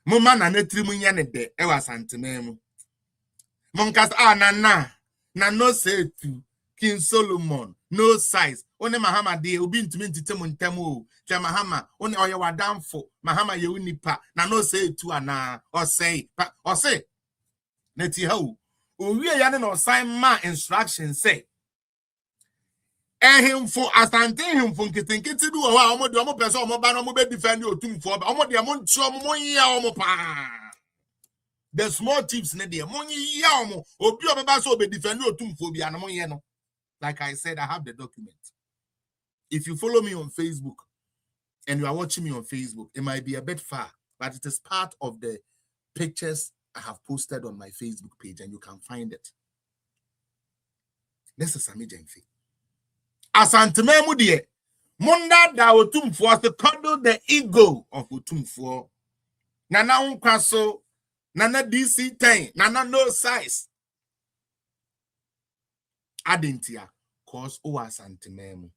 Mo man na trimu nya ne de e wa santememu. Mon kas na no say to King Solomon no size. One Mahama de obi ntumi ntitemu ntemu. Twa Mahama one oye wadamfo. Mahama ye unipa na no say to ana or say neti ha o. Owie ya ne no sign ma instruction say him for Asante him for nkitinkiti du wa omo de omo pese omo ba no omo be defend Otumfuo ba omo de omo nti omo ya omo pa. The small tips ne de omo ya omo obi omo ba so be defend Otumfuo bi anomo ye no. Like I said, I have the document. If you follow me on Facebook and you are watching me on Facebook, it might be a bit far, but it is part of the pictures I have posted on my Facebook page and you can find it. This is Sammy Gyamfi. Asantememu die, Munda da Otumfuo to cuddle the ego of Otumfuo. Nana unkwaso, nana DC 10, nana no size. Adentia cause o asantememu.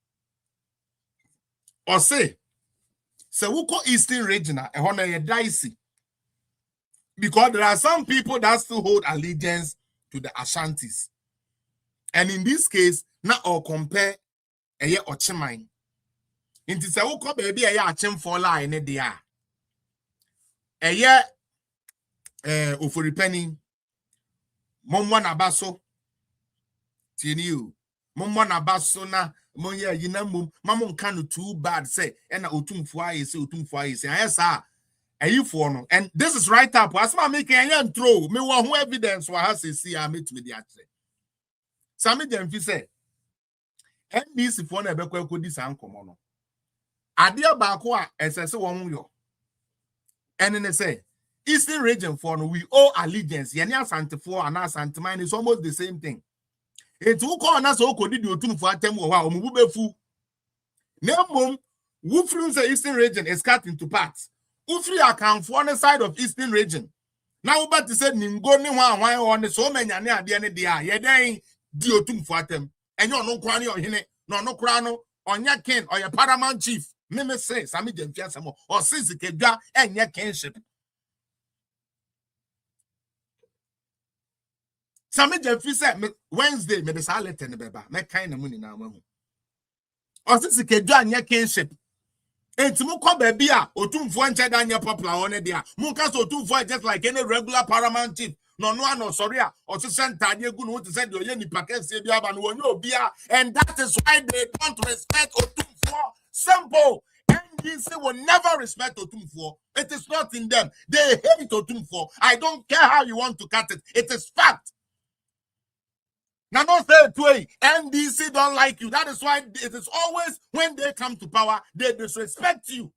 Or say wuko Eastern regional e hono ye dicey. Because there are some people that still hold allegiance to the Ashantis. And in this case, na or compare eye Ochimine. Inti se wuko baby eye Achimfola ene dia. Eye Oforipeni Momwa Nabaso you Momma basso na monya yina mum mamon kanu too bad say and Otumfuo is Otumfuo is yes sir no and this is right up as ma make yan throw me one who evidence wa has see I meet with the actually Sammy Gyamfi say NDC for na bekwa kodi san komo no ade baako a esese won yo and then say Eastern region for no we owe allegiance yene Asantefo and Asantemine is almost the same thing. It's who call us so could do to for them or Mubefu. Nemum, Wufru the Eastern region is cut into parts. Ufri account for on the side of Eastern region. Now, but to say Nimgoni why on the so many and the end of the eye, ye diotum for them. And you're no crani or hine, no crano, on your king or your paramount chief. Meme say, Sammy Gyamfi or Sisi Kedra and your kinship. Sammy Gyamfi said Wednesday, me the salad and the beba, me kind of money now. Or since the Kedra your kinship. And to Muko baby, Otumfuo and Chadanya popular on it there. Munkas Otumfuo just like any regular paramount chief. No, sorry, or to send Tadia Gunu to send your Yenny Packet, and that is why they don't respect Otumfuo. Simple. NDC will never respect Otumfuo. It is not in them. They hate Otumfuo. I don't care how you want to cut it. It is fact. Now, don't say it way. NDC don't like you. That is why it is always when they come to power, they disrespect you.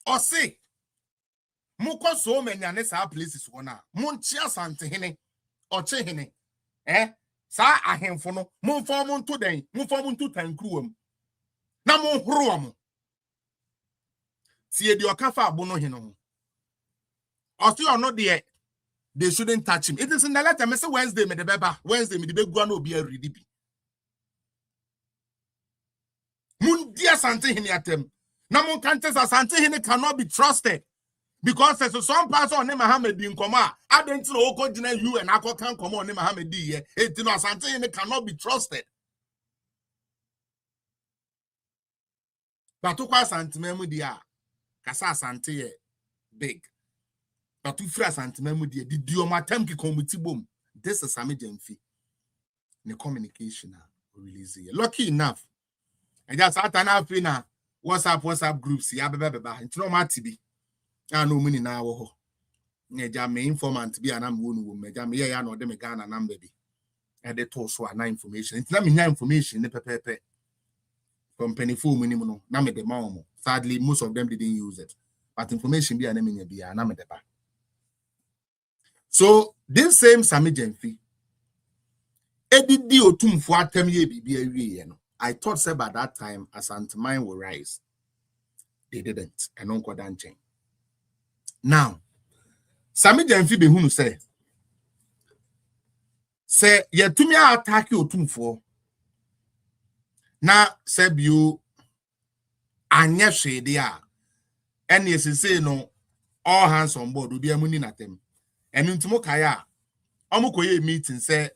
Or say, Muko so many anesa places wana. Munchia Santehene or Chehene. Sa ahemfono. Mun formun to den. Mun formun to tankruum. Na mun hruam. Siye di okafa abono hino. Or still or not there, they shouldn't touch him. It is in the letter. I say Wednesday, me the beba. Wednesday, me the big guano be a ridibi. Mundia Sante hiniatem. Namun Kantes Asante Hene cannot be trusted. Because there's some person on Mohammed in Koma. I didn't know you and I can't come on Mohammed D. It Asante Hene cannot be trusted. But to pass Santimemu dia, Kasa Asante big. But to free Santimemu dia, the Diomatem ki komiti boom. This is Sammy Gyamfi. The communication release. Lucky enough. And just at an afina WhatsApp groups. Ya beba. It's no matter be. I know money now. Neja me informant be an woman. Me ya no dem Ghana nam baby. And they told so na information. It's not me information. Ne pepe. Company full minimum. Na me de mamo. Sadly, most of them didn't use it. But information be an enemy be na me de ba. So this same Sammy Gyamfi. Edidi otum for atem ye bibi no. I thought say by that time Asante will rise. They didn't. And non change. Now, Sammy Gyamfi be hunu say ye tumi attack you otum for. Na say you anya shade ya. And yes say no all hands on board will be a money na them. And untumo kaya omukoye meeting say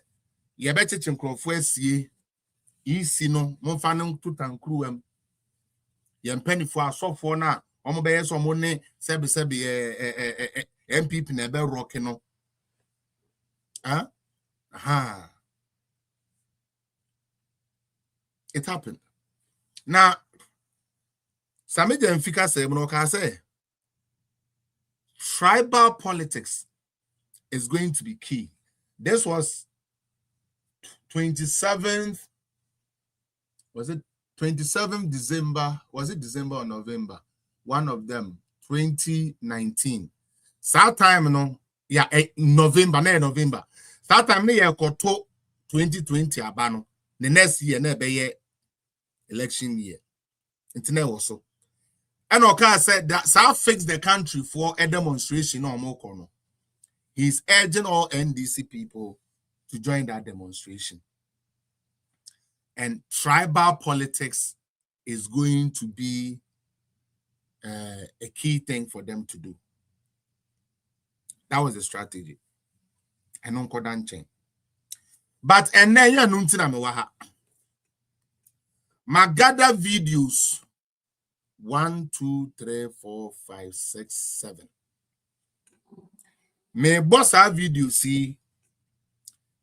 ye beche chinkrofo asie isi no momfa no tutankru ye mpanifo asofo na omo beye so mo ne sebe MPP na be rock no it happened. Now Sammy Gyamfi say mo ka say tribal politics is going to be key. This was 27th, was it 27th December? Was it December or November? One of them, 2019. That time, no, yeah, November. That time, no, yeah, 2020 abano. The next year, no, be election year. Internet also. And Oka said that South fix the country for a demonstration or more corner. He's urging all NDC people to join that demonstration. And tribal politics is going to be a key thing for them to do. That was the strategy. And on Kodanchen. But and then you know, Magada videos 1, 2, 3, 4, 5, 6, 7. Me boss our video see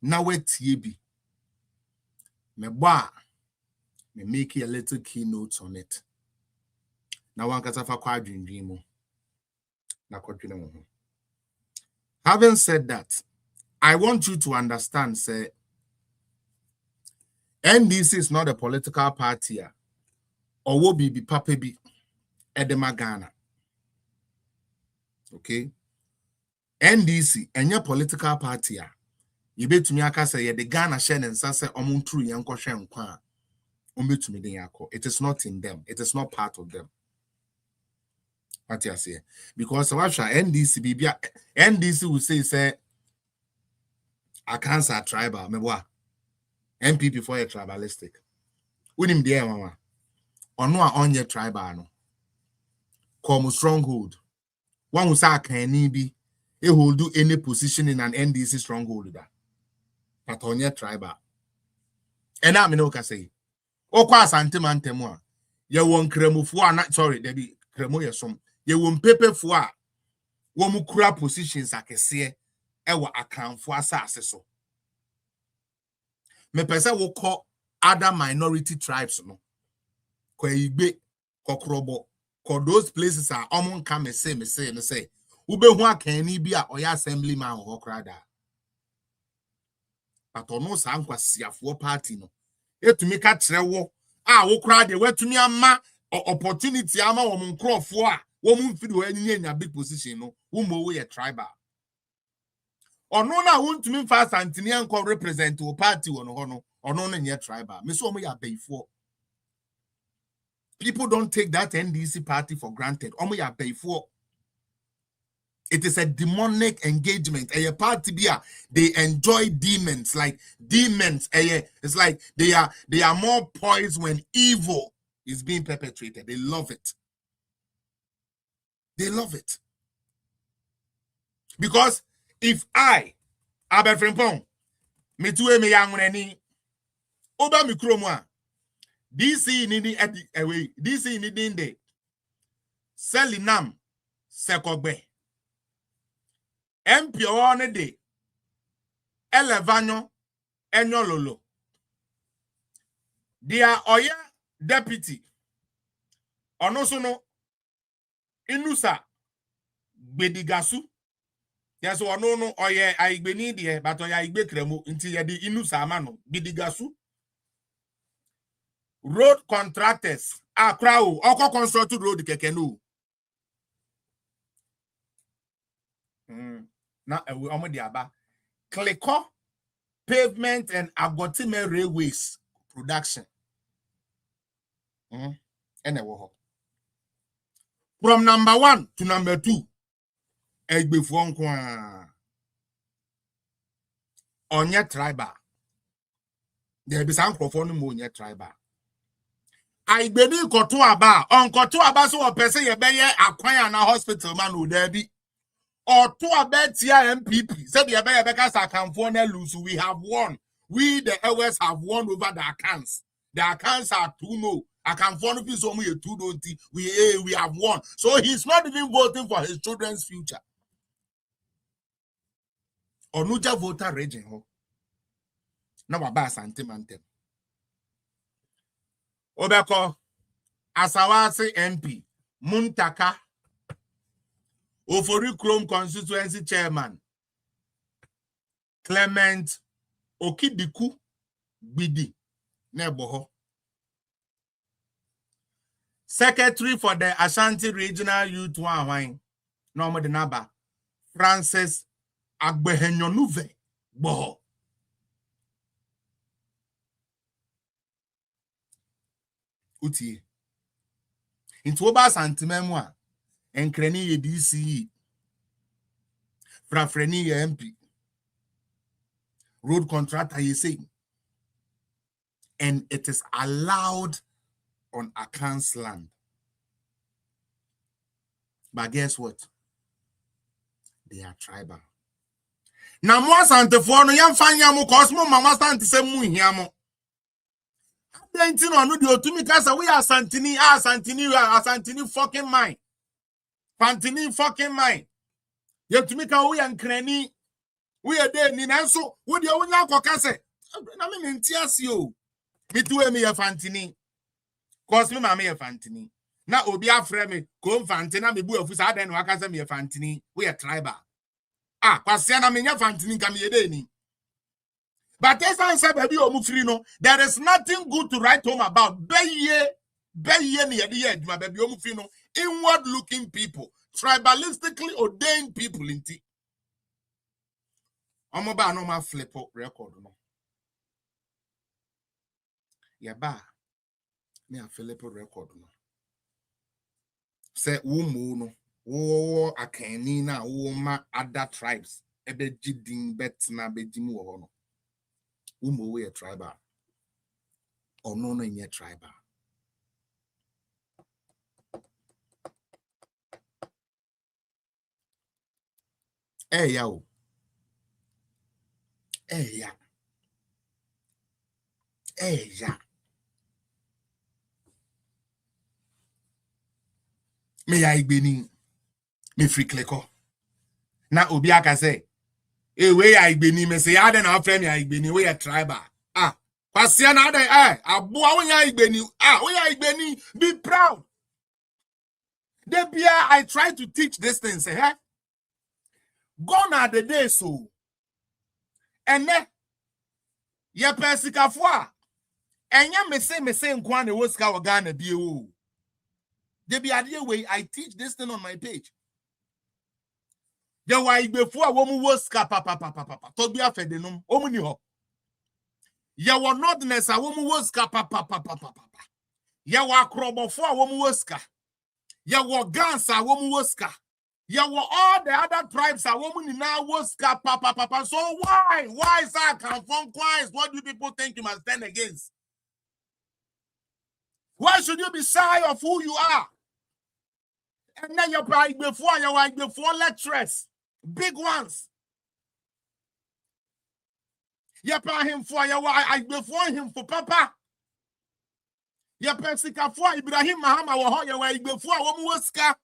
now wait be. Me make a little keynote on it. Now one kasa fa kwa dream. Having said that, I want you to understand, say, NDC is not a political party or will be papa be edema Ghana. Okay? NDC and your political party you bet to me aka say the Ghana share and say omuntru yanko hwe nkwa ombetumi den yakọ. It is not in them. It is not part of them. What you say? Because what NDC bibia NDC will say I cancer tribal meboa MPP for a tribalistic. Unim there mama. Ono a onye tribal no. Come stronghold. One who say can be he will do any position in an NDC stronghold that. But on your tribal. And I mean, say, O kwa Asante Mantemo, ye won kremu fo na sorry, there be kremu ye som. Ye won pepe fo a wo mu kura positions akese e wa akanfo asase so. Me pese wo call other minority tribes no. Kwa Igbe, kwa Krobo, kwa those places are omon ka me say ube hu akani bi a oya assemblyman ho krada. But ono sa nkwa siafo party no. Etumi ka kire wo a wo krada wetumi ama opportunity ama wo nkrofo a wo mu mfidi wo anya big position no. Wo mo we tribal. Ono na wontumi mfa Asantini enko represent wo party wo no ho no. Ono na nye tribal. Me so mo ya beifo. People don't take that NDC party for granted. Omo ya beifo. It is a demonic engagement. A party bia, they enjoy demons, like demons. It's like they are more poised when evil is being perpetrated. They love it. They love it. Because if I, Albert Frimpong, me too me young any, Oba mi kromwa, DC nini away, DC nini de, Selinam, Sekogbe, Empio on de, Elevanyo, Enyololo. Dia Oya deputy, Onosono, Inusa, Bedigasu. Yes, or no, or yeah, I be need ye, but I be cremo until ye the Inusa mano, Bidigasu. Road contractors, crowd, Oko constructed road kekenu. Now, we are diaba. Clicko, pavement and Agotime railways production. From number 1 to number 2. Egbefo nkwa onye tribal there be some microphone mo onye tribal aigbeni koto aba onkoto aba so opese ye beye akwan na hospital man o there be oto aba tia MPP said ye beye beka sakamfo na lose. We have won. We the LS have won over the accounts. The accounts are 2-0. Akamfo no piso mo ye 2-0. We have won. So he's not even voting for his children's future. Onuja voter region ho na waba santimantem obeko Asawasi MP Muntaka Ofori Chrome constituency chairman Clement Okidiku Bidi Neboho, secretary for the Ashanti Regional Youth Wine Norma de Naba Francis Agbehenyonuve Boho. Uti. Into Oba Santimemwa and Kreni ye DCE. Frafreni ye MP. Road contractor ye say. And it is allowed on Akan's land. But guess what? They are tribal. Na mo asante fo no yam fanya mo cosmo mama asante se mu hiamo adenti no de otumi kasa we asantini fucking mine fantini fucking mine yetumi ka we ankrani we de ni nanso wo de wonya akokase na me ntiase o mituwe me ye fantini cosmo mama ye fantini na obi afre me ko fantina me bu afusa adan no akase me ye fantini we tribal. Kwasiana menya fantini kamiyedeni. But as I said, baby, there is nothing good to write home about. Inward looking people, tribalistically ordained people in tea. I'm about no my flip up record. No. Yeah, ba. Me a flip up record. No. Say, no. Oh, akeni na ma other tribes ebe jidin bet na bejimu ho no we tribal or no nye tribal ya me ya igbeni me free clicko na obi aka say we ya igbeni me say ya de na afre me ya igbeni we ya tribal kwasia na de aboa we ya igbeni we ya igbeni be proud. Debia I try to teach this thing say gone are the days so ene ye persikafo enya me say nkwa na wo sika Ghana bi o. Debia the way I teach this thing on my page. There were before a woman was papa to be a fedenum, omuni ho. Ya were not ness a woman was papa. Ya were crop for a woman was ka. Ya were guns a woman was ka. Ya were all the other tribes a woman now was papa. So why sir can from Christ? What do people think you must stand against? Why should you be shy of who you are? And then you're probably before lecturers, big ones. You're probably him for your wife, before him for papa. You're Persika for Ibrahim Mahama or your way before Womuska.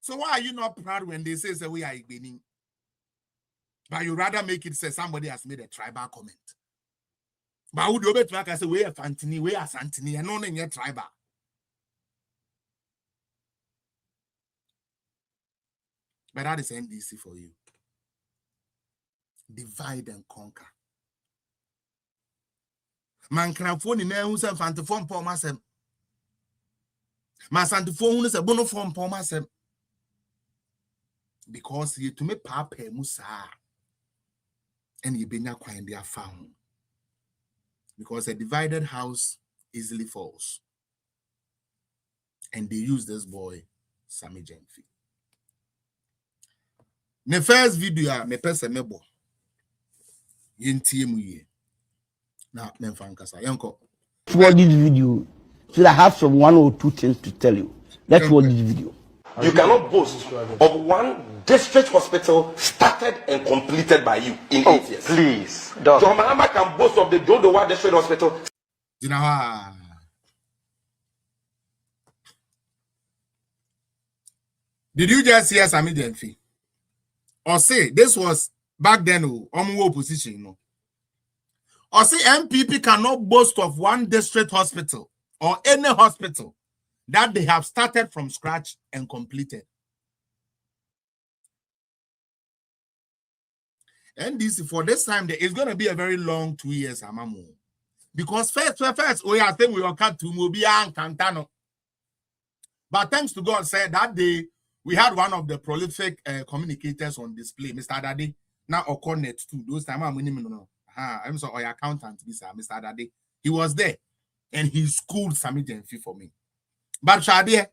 So why are you not proud when they say we are beginning? But you rather make it say somebody has made a tribal comment. But would you bet like I say we are Fantini, we are Santini, and not in your tribal. But that is NDC for you. Divide and conquer. Man can phone in there who's a fantaphone for myself. My santaphone is a bonophone for myself. Because you to me papa musa and you be not quite their found. Because a divided house easily falls. And they use this boy, Sammy Gyamfi. The first video, me person mebo. Yintie now, Memfankasa, Yanko. Watch this video. So I have some 1 or 2 things to tell you. Let's watch this video. You cannot boast of one district hospital started and completed by you in 8 years. Please, John Mahama can boast of the Dodowa district hospital. You know, did you just hear Sammy Gyamfi? Or say this was back then, opposition, you know. Or say MPP cannot boast of one district hospital or any hospital that they have started from scratch and completed. And this for this time, there is going to be a very long 2 years, Amamu. Because first, we are saying we will cut to Mobia and Cantano. But thanks to God, said that day we had one of the prolific communicators on display, Mr. Daddy. Now Okonet too. Those time I'm winning. I'm sorry, accountant, Mr. Daddy. He was there and he schooled Sammy Gyamfi for me. But Shadi,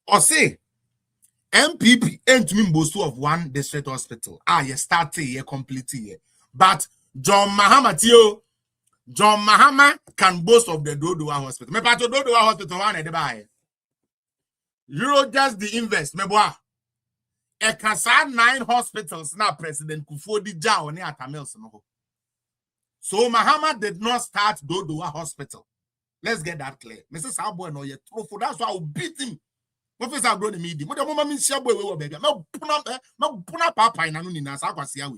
or say MPP ain't mean boast of one district hospital. You start here, complete here. But John Mahama can boast of the Dodowa hospital. Me pato Dodowa hospital one e de buy. You just the invest, me boy. E can say 9 hospitals now President Kufuor ja oni atamels no. So Mahama did not start Dodowa hospital. Let's get that clear. Mr. Sabo no ye true. That's why I will beat him. What is our grown media? What the moment means share boy we baby. No puna papa ina no ni na sa kwase awe.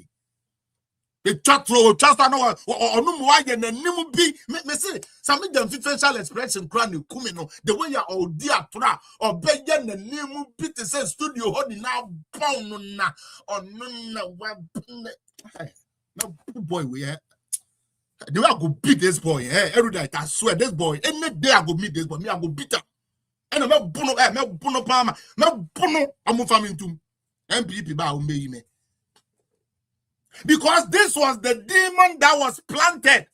The chat throw just no no mo aye na nim bi me say Sammy Gyamfi facial expression crown come no the way you all dia tra obeye na nim bi te say studio hodi na pound no na onu na wa no boy we the way I go beat this boy, every day I swear this boy, any day I go meet this boy, me I go beat him. And me buno palma, me buno amu famine too. MPP ba umbe me. Because this was the demon that was planted.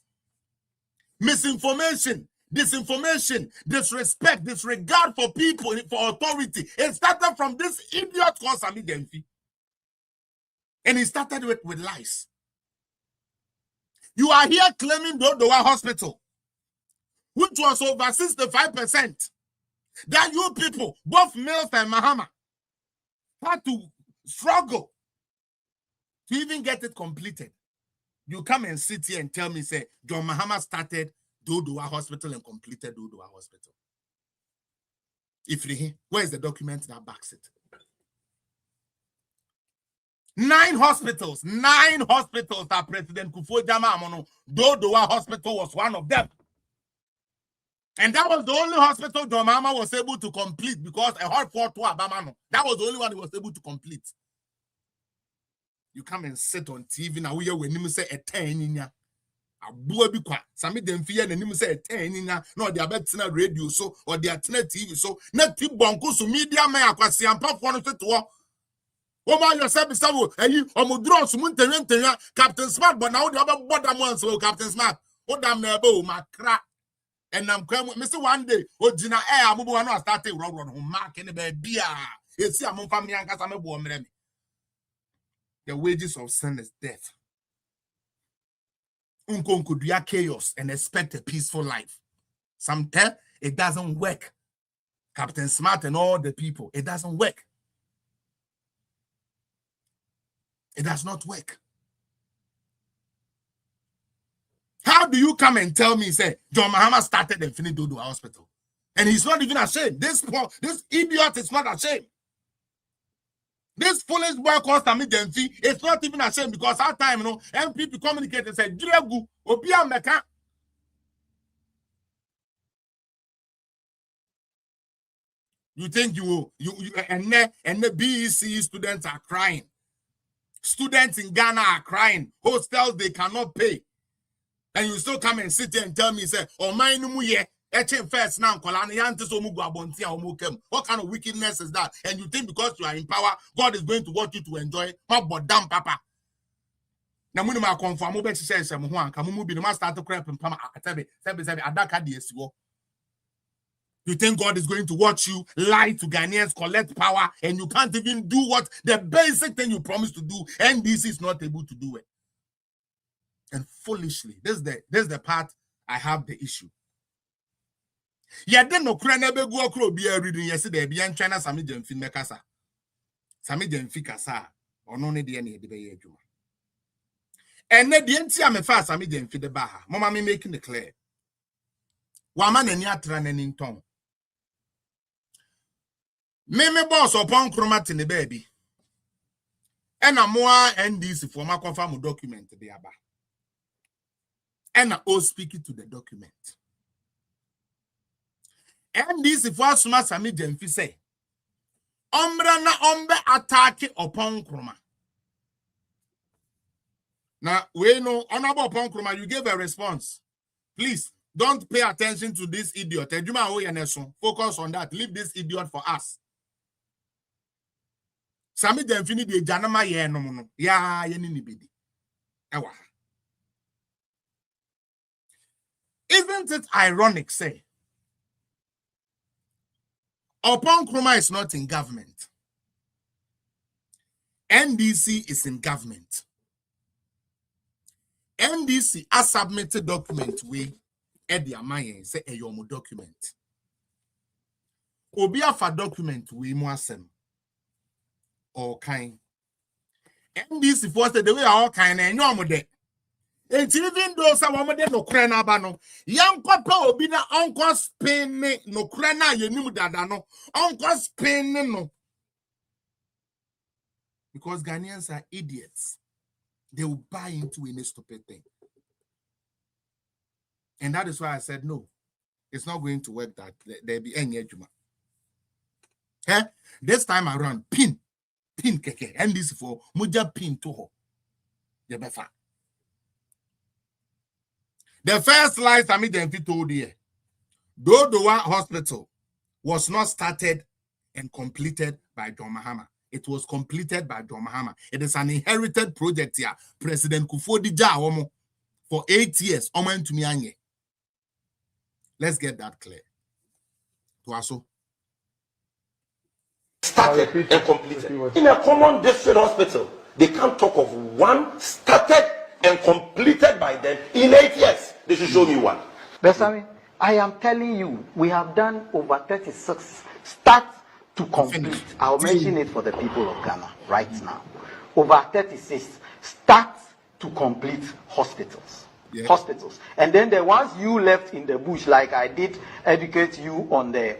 Misinformation, disinformation, disrespect, disregard for people, for authority. It started from this idiot called Sammy Gyamfi. And it started with lies. You are here claiming Dodowa Hospital, which was over 65%. That you people, both Mills and Mahama, had to struggle to even get it completed. You come and sit here and tell me, say, John Mahama started Dodowa Hospital and completed Dodowa Hospital. If you hear, where is the document that backs it? 9 hospitals that President Kufuor Amono, Dodowa Hospital was one of them. And that was the only hospital John Mahama was able to complete because a hard fought to Abamano. That was the only one he was able to complete. You come and sit on TV now here when you say a 10 in ya. Sammy Gyamfi and him say 10 in ya. No, they are better radio so or they are TV so. Not Bonko so media may akwasi ampa for to Oma yourself is so you omudro sumuntenya Captain Smart, but now the other bottom one so Captain Smart. What damn nebo my crack. And I'm coming, Mr. One day, Gina Air, Mubu, I started run home, mark in the bed, beer. You see, I'm on family and Casamabo. The wages of sin is death. Uncle could be chaos and expect a peaceful life. Sometimes it doesn't work. Captain Smart and all the people. It doesn't work. It does not work. How do you come and tell me, say, John Mahama started and finished Dodo Hospital? And he's not even ashamed. This idiot is not ashamed. This foolish boy called Sammy Gyamfi is not even ashamed because at time, MPP communicated and said, Jiregu, Obia Meka. You think you and the BEC students are crying. Students in Ghana are crying. Hostels they cannot pay. And you still come and sit here and tell me, say, oh, my numuye, first now, what kind of wickedness is that? And you think because you are in power, God is going to want you to enjoy? How about damn papa? Now, when I confirm, I'm going to say, you think God is going to watch you lie to Ghanaians, collect power, and you can't even do what the basic thing you promised to do, and this is not able to do it. And foolishly, this is the part I have the issue. Yeah, then no crane be go crow be reading yesterday be an China Sammy Gyamfi mekasa. Sammy Gyamfi kasa ono ne de na de be ye adwuma. And na de ntia me fa Sammy Gyamfi de ba ha. Mama me making it clear. Wa ma nani atra nani nton. Me boss upon chromati ne baby. And amoa NDC for ma confirm document de aba. And I all speaking to the document. And this if what Sammy Gyamfi say, Ombra na ombe attack upon Kroma. Now, we know, honorable upon Kroma, you gave a response. Please, don't pay attention to this idiot. Focus on that. Leave this idiot for us. Sammy Gyamfi ni de janama ye no. Ya ye ni bidi. Ewa. Isn't it ironic, say, upon Kroma is not in government. NDC is in government. NDC has submitted document we Eddie Amaye say a yomo document. Obia for document we moasem or kind. NDC forced the way all kind and yomo de. And even though some woman no crana bano, young papa obi na uncle Spain no crana ye knew that no uncle Spain no. Because Ghanaians are idiots. They will buy into any stupid thing. And that is why I said no. It's not going to work that there be any juma. Eh? This time around, pin keke. And this for muja pin to ho. Yebefa. The first lie Sammy Gyamfi told here, Dodowa Hospital was not started and completed by John Mahama. It was completed by John Mahama. It is an inherited project here. President Kufuor for 8 years. Let's get that clear. Tuaso. Started and completed. In a common district hospital, they can't talk of one started and completed by them in 8 years. They should show me one. Besami, I am telling you, we have done over 36 start to complete. I'll mention it for the people of Ghana right now. Over 36 start to complete hospitals. Yeah. Hospitals. And then the ones you left in the bush, like I did educate you on the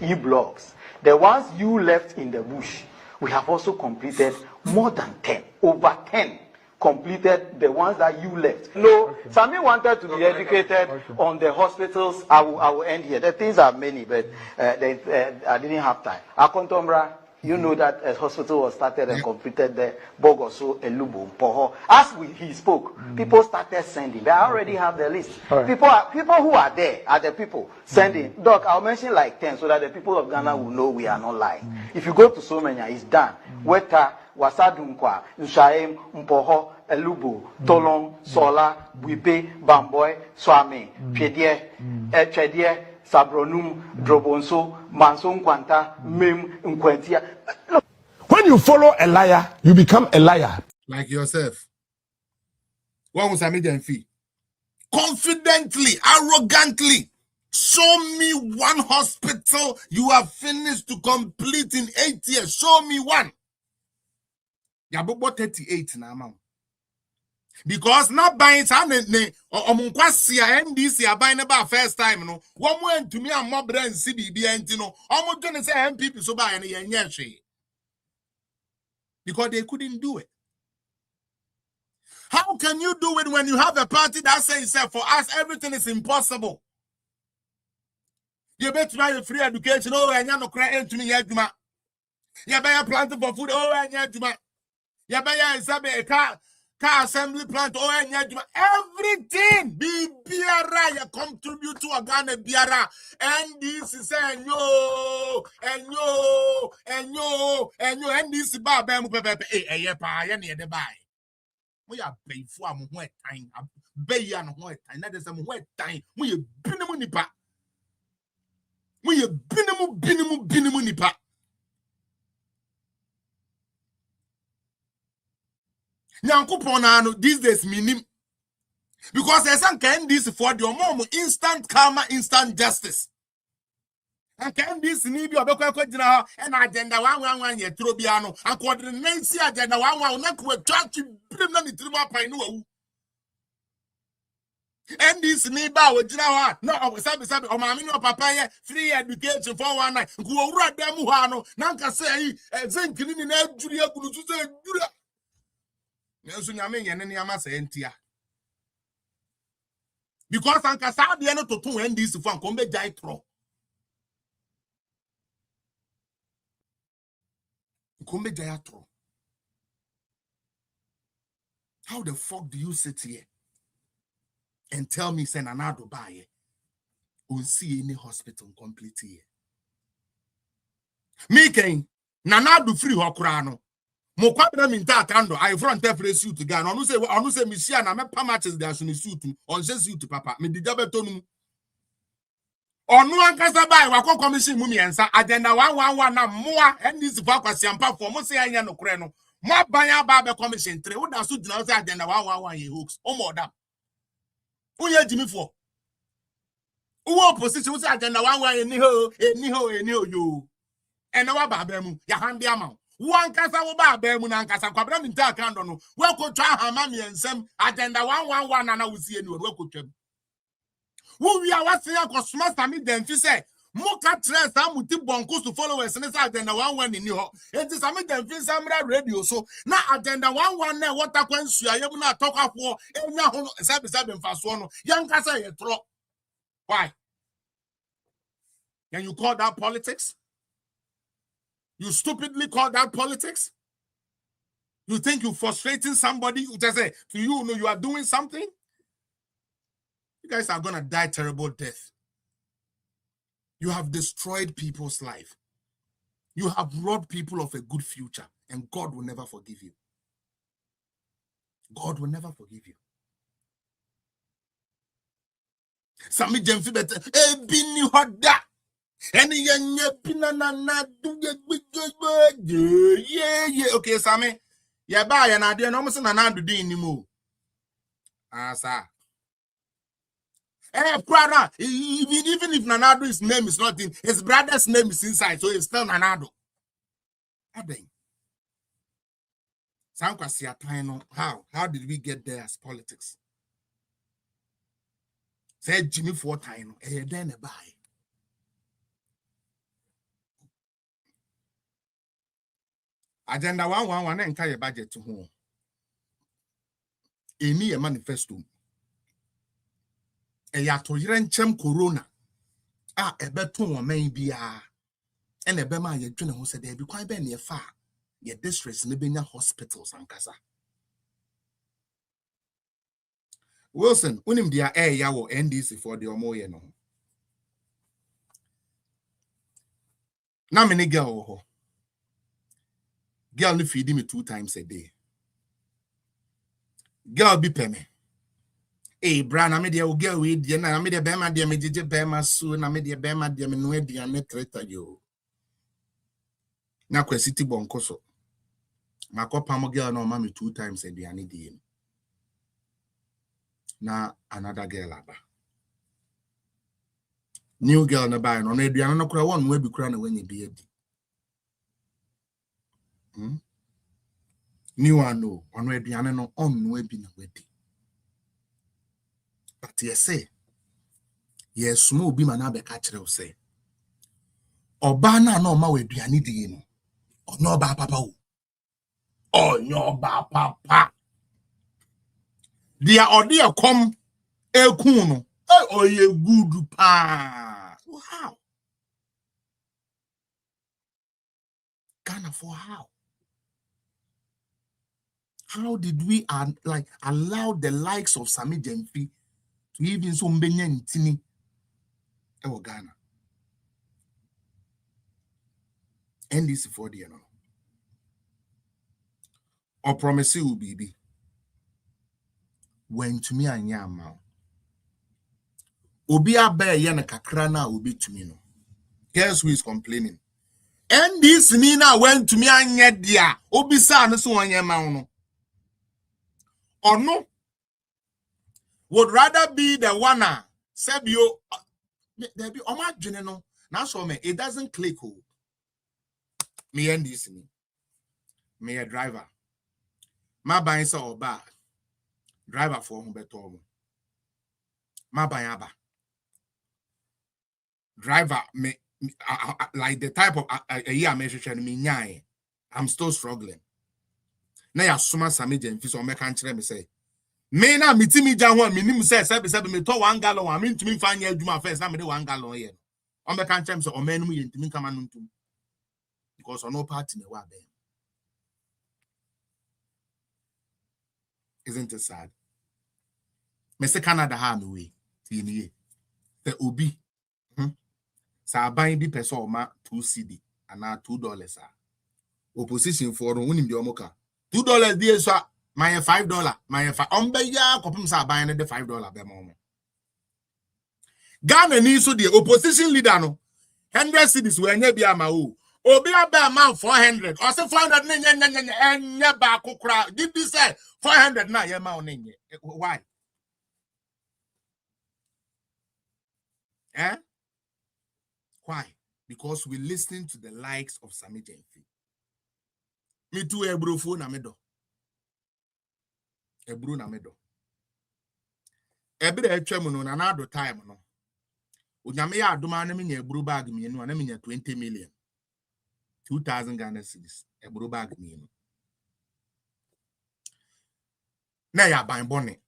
e-blogs, the ones you left in the bush, we have also completed more than 10, over 10. Completed the ones that you left. No, okay. Sammy wanted to be educated on the hospitals. I will end here. The things are many, but I didn't have time. Akontombra, you know that a hospital was started and completed there. Bogoso, Elubo, Poho. As he spoke, people started sending. They already have the list. Right. People who are there are the people sending. Doc, I'll mention like 10 so that the people of Ghana will know we are not lying. If you go to Somenya, it's done. Weta, Wasadunkwa, Nshaim, Mpoho, Elubo, Tolong, Sola, Wipe, Bamboy, Swami, Pedie, Echedie, Sabronum, Drobonso, Manson Quanta, Mim, Nkwentia. When you follow a liar, you become a liar. Like yourself. What was Sammy Gyamfi? Confidently, arrogantly Show me one hospital you have finished to complete in 8 years. Show me one. Yabobo 38 now, because not buying something omunkwasi NDC are buying about first time no. One went to me and more brand CBB and you know, almost gonna say MPP so buy any yenyeshi. Because they couldn't do it. How can you do it when you have a party that says for us everything is impossible? You better try free education. Oh, and you're not crying to me yet. You better plant for food. Oh, and you better a car assembly plant. Oh, and everything. Be biara. You contribute to a Ghana biara. And this is and this is bad. We are pay for a wet time. Bay and white time. That is a wet time. We have been a money back. We have been a nipa. Nyankopon these days minim. Because there's some kind this for the mom instant karma, instant justice. And can this need you about and agenda 111 ye trobiano and coordinate agenda 111 not with church bring them to my no. And this neighbor would no, sabi or mammy no papa free education for 1 night. Go right there, Muhano. Nanka say, zinc in Julia Guru. Nelson Yamin and any Amasa Entia. Because Anka Sabiano to 2 and this one come Jaitro. Come Jayatro. How the fuck do you sit here and tell me send another buy won't see any hospital complete here? Me ken nanadu free hokrano. Mo kwabena minta kando I front every suit gan. Onu say me share na me pa matches there so suit on suit papa. Me dijabe tonu. Onu ankasa buy wako commission mu miensa agenda 111 na moa and this for kwasiampa for mo say anya no kure no. Mo banya ba be commission 3 wo da so dina say agenda 111 ye hoax. O mo da. Uye Jimmy for. Uwe opposition was agenda 111 eniho yo. And now babemu ya handi ama. One kasa wo babemu na nkasa kwabra minta kando no. We ko twa hama miensem agenda 111 na wo sie ni we ko twam. Wo wi a wase akosoma Sammy Gyamfi say moka tres amuti bonko to followers ne say agenda 111 ni ho. Enti Sammy Gyamfi samra radio so na agenda 111 na water kwansu ayem na atokafo enya ho sabe mfaso no. Yankasa ye tro. Why? Can you call that politics? You stupidly call that politics? You think you're frustrating somebody who just say to you, no, you are doing something? You guys are going to die terrible death. You have destroyed people's life. You have robbed people of a good future, and God will never forgive you. God will never forgive you. Sammy Gyamfi better. Bini hoda. Any na do yeah. Okay, Sammy. Yeah, bye, and I didn't almost do anymore. Sir. Brother, even if Nanado's name is not in, his brother's name is inside, so it's still Nanado. How did we get there as politics? Said Jimmy 4 times, then a buy. Agenda 111 and carry budget to home. A manifesto. A yato yerenchem corona. A beton maybe and a bema ye journal who said they be quite near far. Ye distress in hospitals and casa. Wilson, unim dia air yawo NDC for the omoye no. Na many girl. Girl ni feed me 2 times a day. Girl be pay me. Hey, bra, na me dia o girl we dia na me dia be ma dia me jeje be ma so na me dia be ma dia me no dia me treta yo. Na kwesiti bonko so. Makopa mo girl no ma me 2 times a day ani dia. Na another girl aba. New girl na buy no aduane no kura won no abi kura na wenye bi adi. New one no ono aduane no on no abi na wadi. But yes say yes mo obi ma na be ka kire o say oba na ma we aduane di no ono ba papa o onyo ba papa dia odi ekom ekun no oye good pa. How Ghana for how did we allow the likes of Sammy Gyamfi to even so mbenya ntini ewo Ghana? NDC for the no or promise you baby when to me anya ama obi abe ye na kakra na obi to me no. Guess who is complaining? NDC ni na went to me anya dia obi sa no so anya ma no. Or no would rather be the one Sebio there be oma no now so me it doesn't click. Me NDC me a driver my buying so or bad driver for home better my buying aba driver me like the type of a year measure me nyai I'm still struggling now ya suma Sammy Gyamfi so me kan kire me say me na mitimi jan ho minim say sebe me to 1 gallon I mean to me fanya adwuma first na me de 1 gallon here on me kan kire me say o manum ye ntimi kama no ntum because on no party me wa be. Isn't it sad? Me say Canada ha me we tie the obi sa ban bi pese o ma 2 cedi ana $2 opposition for no unim de omoka $2 die so my $5 my ombe ya kopim sa ban ne de $5 be mo. Ghana ni so the opposition leader no 100 cedis we anya bi ama o obi aba man 400 or say 400 nya ba kokra did you say 400 na ye ma onenye why why? Because we listen to the likes of Sammy Gyamfi. Me too ebro phone na medo ebro na medo ebere atwam no na ado time no onyame ya adoma na me nya ebro bag me no na me nya 20 million 2000 Ghana cedis ebro bag me no na ya ban bone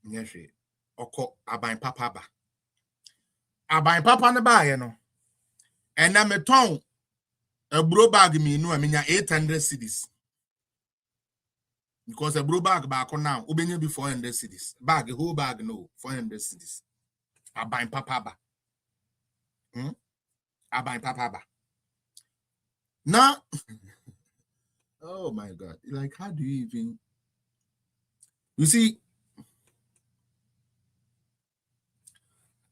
nyehwe oko aban papa ba aban papa na ba ye no ena me ton ebro bag me no me nya 800 cedis because ebro bag ba ko now obenya be 400 cedis bag whole bag no 400 cedis aban papa ba aban papa ba now. Oh my God, like how do you even you see?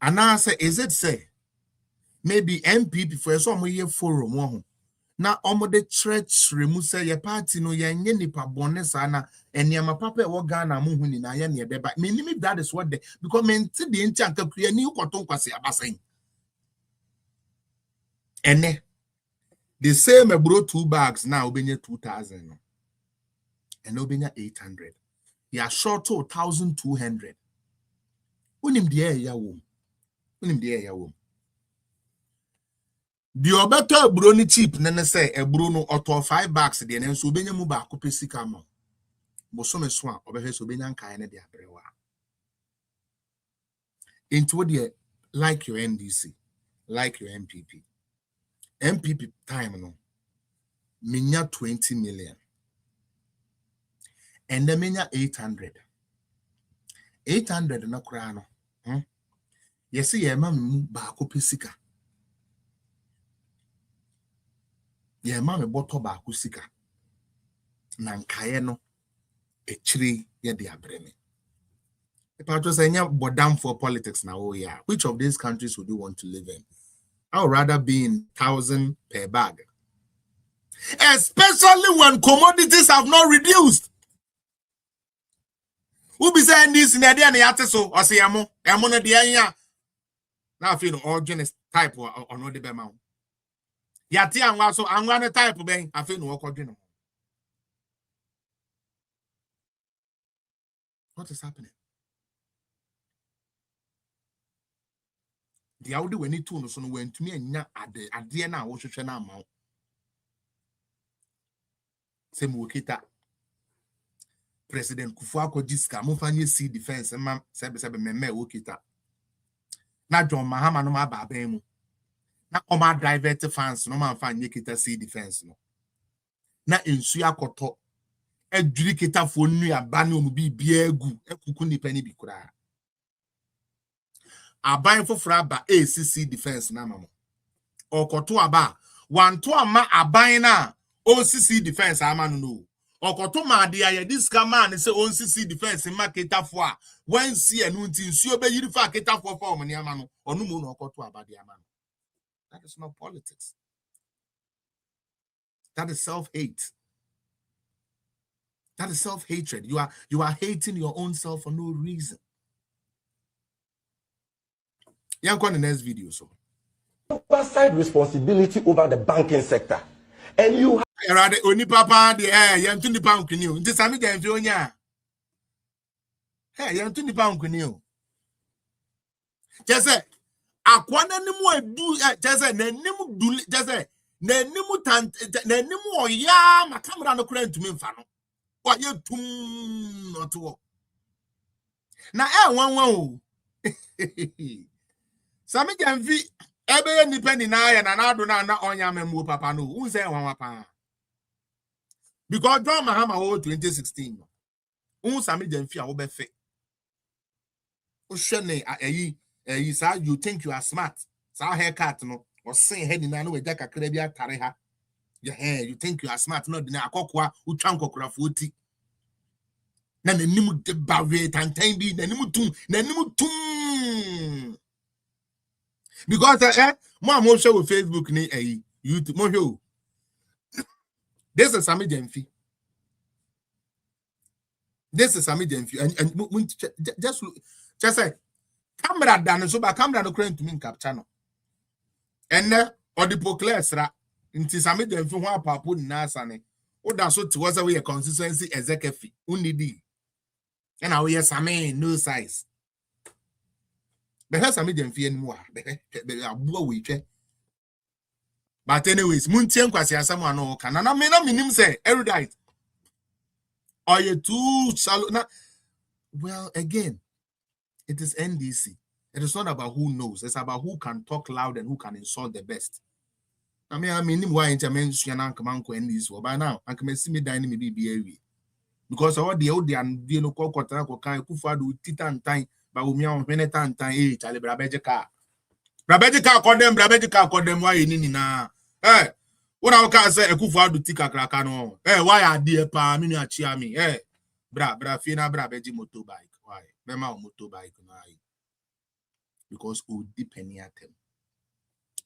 And I say, is it say maybe MPP for some year forum one na omo de church remu say your party no ye nye nipa bonne sana eniama papa wo Ghana mu hu ni na ye ne deba me nimi that is what they because me nti de nti anka kria ni ukoto nkwase abasan ene the same ebro 2 bags now obenya 2000 no and obenya 800 ya short 1200 unim de ya wo the obeto ebro ni cheap nene say ebro no auto 5 bags de ne so obenya mu ba akopɛ sika ma boso so a obehwe so obenya nkae ne de abrewa into the like your NDC like your MPP time no minya 20 million and then minya 800 na kura no yes ye ma mu ba akopɛ sika ye ma me boto ba akusika na nkae no echiri ye de abreme if I just say bodam for politics now. Oh yeah, which of these countries would you want to live in? I would rather be in 1,000 per bag, especially when commodities have not reduced. Who be saying this in the day so or say amo na dia Now I feel the original type or no the bema. Yati and so I'm gonna type bang. I feel no original. What is happening? The audio when it tune so went to me and at the end I was to now mount. Same wokita. President Kufuor Jiska Mufanye see defense and mam sebe meme wokita. Na John Mahama no ma babemu. Na oma divert fans no man fan yekita see defense no. Na ensuya koto eduri kita fo nua ba ne omu bi biegu ekuku nipa ni bi kura. Aban foforo aba ACC defense na mamo. Okoto aba wanto ama aban na OCC defense ama no. Okoto ma de aye this man say OCC defense market fo a when see enu nti nsuo be yiri fa keta fo fo omne ama no onu mu no okoto aba de ama no. That is not politics. That is self-hate. That is self-hatred. You are hating your own self for no reason. Yeah, I'm going to the next video. So, oversight responsibility over the banking sector, and you have only papa the air. You have 20 pound canoe. This Sammy Gyamfi onya. Hey, you have 20 pound canoe. Just say, akwana ni mo edu. Just say, ne ni mo do. Just say, ne ni mo tant. Ne ni mo ya. Ma camera no kura ntumi mfa no. What you tum not to. Na wan. Sammy Gyamfi ebe nipa na ya na ado na onya memu papa no who say wan papa because John Mahama 2016 who Sammy Gyamfi a wo be fe o hwe ne sa you think you are smart sa haircut no o sin head na no we ja kakra bi atare ha you think you are smart no de na akokwa utwa nkokora fo ti na nanim de bawe tantan bi nanim tum because mo show with Facebook ni YouTube mo show. This is Sammy Gyamfi. And just say camera down so ba camera no current to me capture no. And or the poclares ra nti Sammy Gyamfi ho apapo na asane. O da so to was a consistency executive unidi. And now we Sammy no size. But Sammy Gyamfi anymore. But anyways, Muntien kwasi asama no kana na me na minim say erudite. Are you too shallow? Well, again, it is NDC. It is not about who knows. It's about who can talk loud and who can insult the best. I mean, why intermention and come NDC? By now, I can see me dining me be because all the old and the no call can do titan time. But we are many times Charlie Brabejika. Brabejika call them why you na. Hey, what I can say a kufa do tika crackano. Hey, why are dear pa mini chia me? Hey, fina brabeji motorbike. Why? Mema motorbike na. Because we depend at them.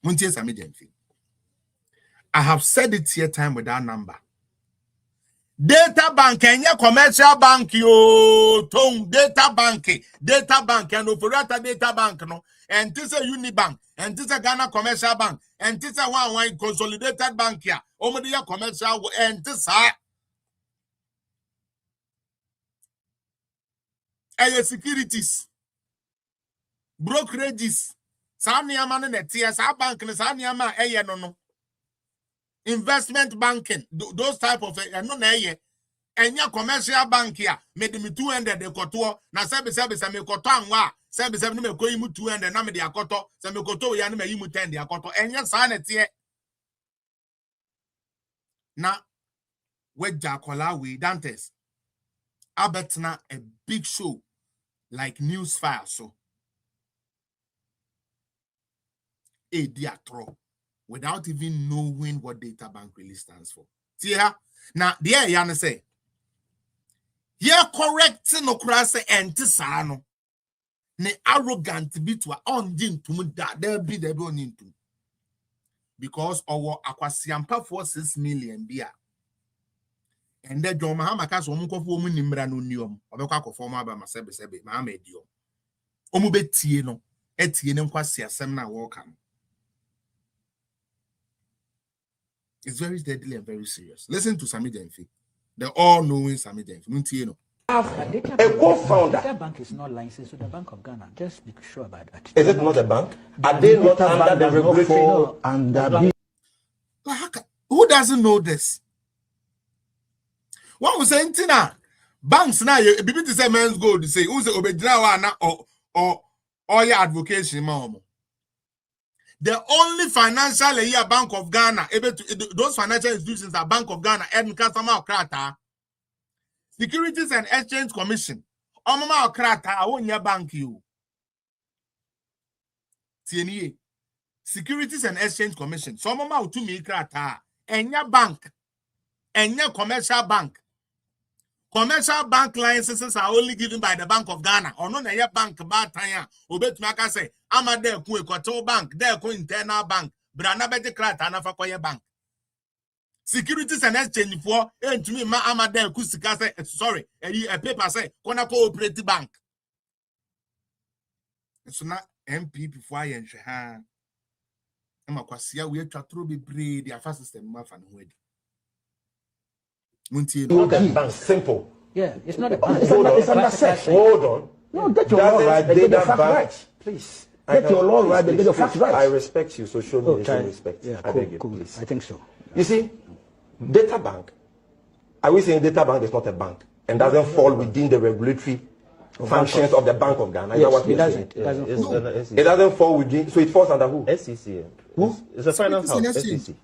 Muntie Sammy Gyamfi. I have said it here time with that number. Data bank and commercial bank yo tong data bank and operator data bank no and this a Unibank and this a Ghana commercial bank and this a one consolidated bank here omodia commercial and this securities brokerages sa niama no netia sa bank ne sa niama no investment banking, those type of no na ye enya commercial bank here made me 200 de koto na sebe me koto anwa sebe no me ko yimu 200 na me de akoto se me koto ya na me yimu 10 de akoto enya sa na tie na weja kola we dantes abetna a big show like news file so e diatro without even knowing what data bank really stands for. See here? Now, there you say, yeah, correct no crase and tisano. Ne arrogant bitwa on din to that there be the on into. Because our aquasiampa for 6 million beer. And then John Mahama cas omuko for nimra no nium, or the former by my sebe, Mahamedio. Omubetieno. It's very deadly and very serious. Listen to Sammy Gyamfi, the all-knowing Sammy Gyamfi. A co-founder. Data bank is not licensed to the Bank of Ghana. Just be sure about that. Is it not a bank? Are they not under the regulatory? Who doesn't know this? What was saying, Tina? Banks now, you be to say men's gold to say, who's the Obedra or your advocation, mom. The only financial year Bank of Ghana, able to those financial institutions are Bank of Ghana and customer krata, Securities and Exchange Commission. Omama krata, I won't your bank you. TNE. Securities and Exchange Commission. So mama to me krata, and your bank, and your commercial bank. Commercial bank licenses are only given by the Bank of Ghana. Or no, your bank bad time. Obet maka say, I'm a there ku equatorial bank, there ku internal bank, brana bete krata na fakoye bank. Securities and Exchange for and to me, I'm a there ku sikase. Sorry, a paper say, kona cooperative bank. So not MP before I and Shahan. I'm a kwasia we try to be brave. The fast system mafan wedi. Bank simple. Yeah, it's not a bank. It's under section. Hold on. No, get your law right. They get the fact right. Please. Get your law right. They get the fact right. I respect you, so show me the same respect. Yeah, I beg you, cool. please. I think so. You see, data bank. Are we saying data bank is not a bank and doesn't fall within the regulatory functions of the Bank of Ghana? Yes, it doesn't. It doesn't fall within. So it falls under who? SEC. Who? It's a finance house. SEC. SEC.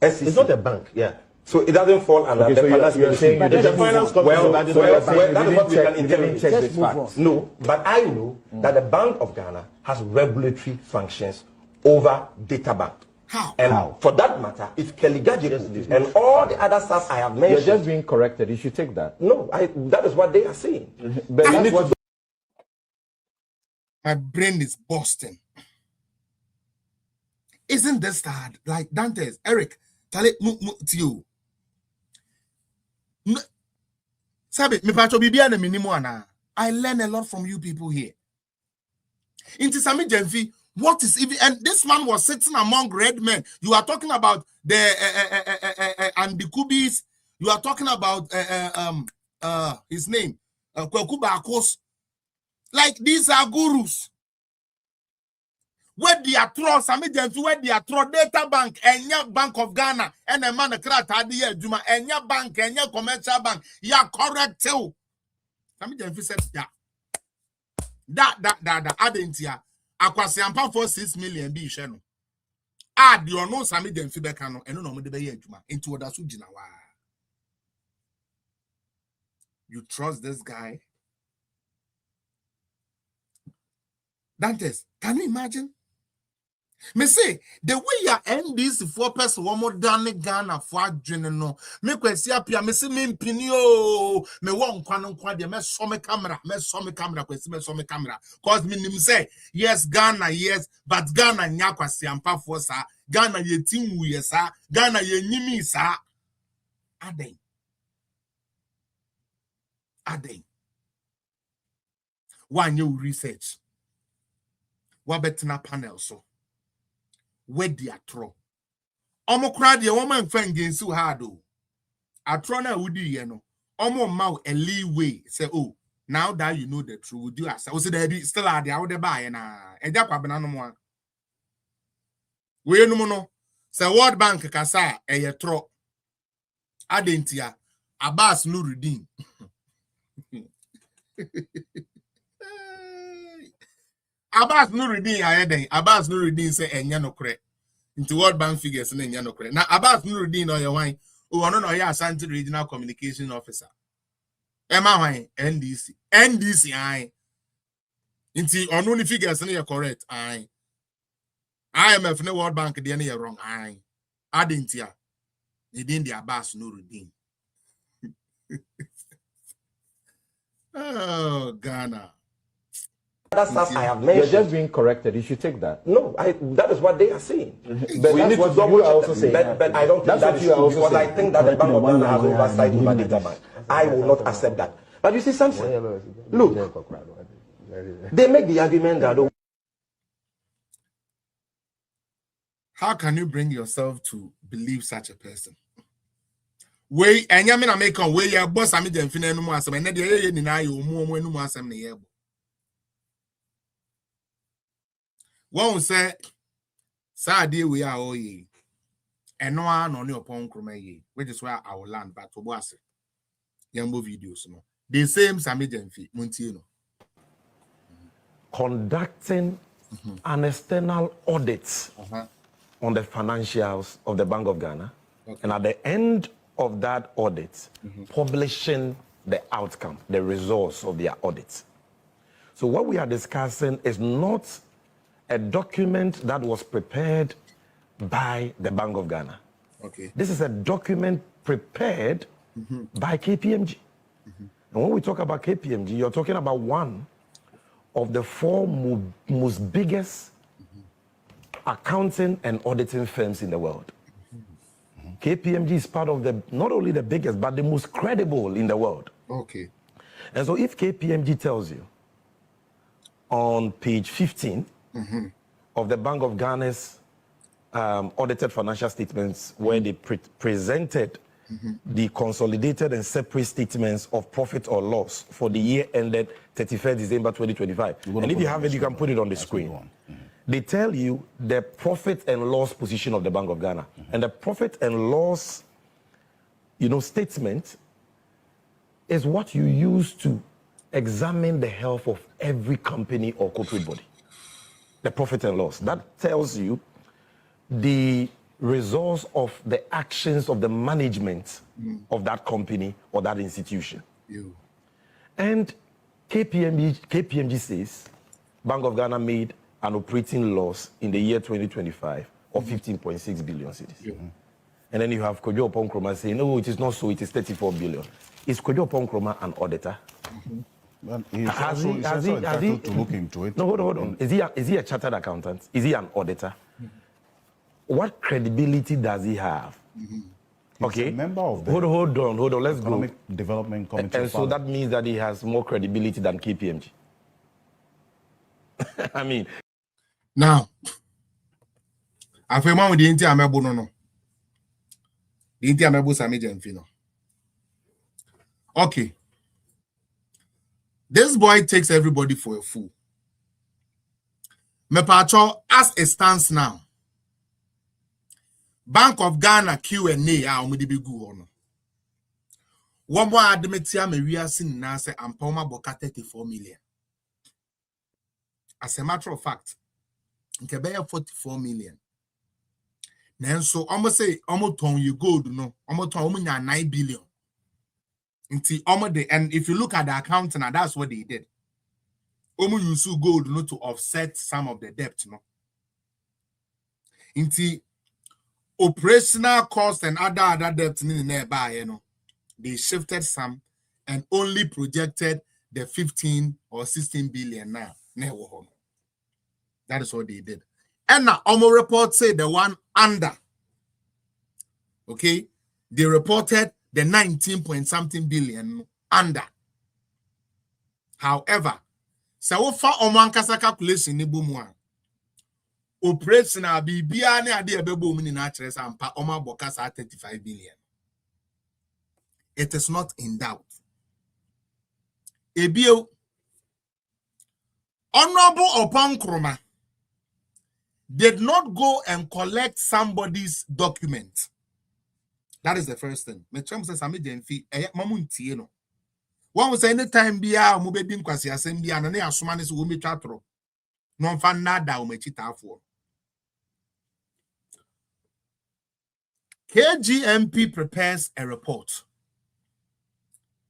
It's not a bank. Yeah. So it doesn't fall under the finance ministry. It's a finance company. Well, that is what we can interpret. Check this fact. No, but I know that the Bank of Ghana has regulatory functions over data bank. How? And for that matter, if Kelly Gadget and all the other stuff I have mentioned, You're just being corrected. You should take that. No, that is what they are saying. But that's what my brain is busting. Isn't this hard? Like Dantes, Eric, tell it to you. Sabi, me pacho bibia na minimum ana. I learn a lot from you people here. Into Sammy Gyamfi, what is even, and this man was sitting among red men. You are talking about the and the Kubis. You are talking about his name, Kwekuba Akos. Like these are gurus. Where they are throw Sammy Gyamfi, where they are throw data bank and your Bank of Ghana and a man krata di Juma and your bank and your commercial bank. You are correct too. Sammy Gyamfi said that adentia akwasiampa for 6 million be sheno. Add you know Sammy Gyamfi bekano and no de be Juma into oda su jina wa. You trust this guy? Dantes, can you imagine? Me say the way you end this 4 person one more than Ghana for no. Me kwesi apia me say me mpini o me won kwa de me so me camera kwesi me so me camera cause me nim say yes Ghana yes but Ghana nya kwasi ampa for sa Ghana ye team wu sa Ghana ye nyimi sa aden one you research what betina panel so where they are throw. Omo crowd ye woman fan against so hard o. Atro na wudi ye no. Omo mau a leeway say oh now that you know the truth would you as I say there still are there out there buy na eja kwabena no mo. We no mo no say World Bank kasa e ye throw. Adentia Abbas Nuruddin. Abbas Nuruddin ayeden Abbas Nuruddin say enya no kre into World Bank figures na enya no kre na Abbas Nuruddin o ye wan o no ye Ashanti Regional Communication Officer ema wan NDC ai into ono ni figures na ye correct ai IMF na World Bank dey na ye wrong ai adentia e dey the Abbas Nuruddin. Oh Ghana. That's stuff I have You're mentioned. just being corrected. You should take that. No, that is what they are saying. But We that's need to what double you are check also that. saying. But I don't think That's that what is you are true also because I saying. think that the Bank of Ghana has oversight over data bank. I will not accept that. But you see something? Look, they make the argument that How can you bring yourself to believe such a person? Way and Yamina make a way your boss Sammy Gyamfi no mu asem and dey ni na yo mu no mu asem na yebo. One say sa dey we are all ye. And no one on your pon kroma ye, which is where I will land but to boss. Yambo videos no. The same Sammy Gyamfi Muntino. Conducting an external audit on the financials of the Bank of Ghana, and at the end of that audit, publishing the outcome, the results of their audit. So what we are discussing is not a document that was prepared by the Bank of Ghana. Okay. This is a document prepared by KPMG. And when we talk about KPMG, you're talking about one of the four most biggest accounting and auditing firms in the world. KPMG is part of the, not only the biggest, but the most credible in the world. Okay. And so if KPMG tells you on page 15 of the Bank of Ghana's audited financial statements, where they presented the consolidated and separate statements of profit or loss for the year ended 31st December 2025. And if you have it, you can put it on the screen. They tell you the profit and loss position of the Bank of Ghana. And the profit and loss, statement is what you use to examine the health of every company or corporate body. The profit and loss. That tells you the results of the actions of the management of that company or that institution. And KPMG says Bank of Ghana made an operating loss in the year 2025 of 15.6 billion cedis. And then you have Kojo Oponkroma saying, no, it is not so, it is 34 billion. Is Kojo Oponkroma an auditor? Has he entitled to look into it? No, hold on. Is he a chartered accountant? Is he an auditor? What credibility does he have? Okay. A member of the hold on. Let's go. Economic Development Committee. And so that means that he has more credibility than KPMG. I mean. Now, I feel man with the India Amebo no. The India Amebo Sammy Gyamfi no. Okay. This boy takes everybody for a fool. Me pacho, as it stands now, Bank of Ghana Q&A omudi be gu ono. One more admitia me reason na say ampoma boka 34 million. As a matter of fact, nke be 44 million. Nanso almost say almost ton you gold no, almost ton omo nya 9 billion. And if you look at the account now, that's what they did. Omo use gold no to offset some of the debt no. Inti operational costs and other debts in the nearby, they shifted some and only projected the 15 or 16 billion now. That is what they did. And now Omo report say the one under. Okay, they reported the 19 point something billion under. However, so far Omo ankasa calculation ni bumwa. Operational bibia ne ade ebebo mu ni na kire sampa Omo boka sa 35 billion. It is not in doubt. Ebio Honorable Oponkroma did not go and collect somebody's document. That is the first thing. Me try say Sammy Gyamfi mamuntie no. One was anytime bia mo be di nkwasi asem bia na asoma ne se wo metwa toro. No mfa nada o machitafo. KGMP prepares a report.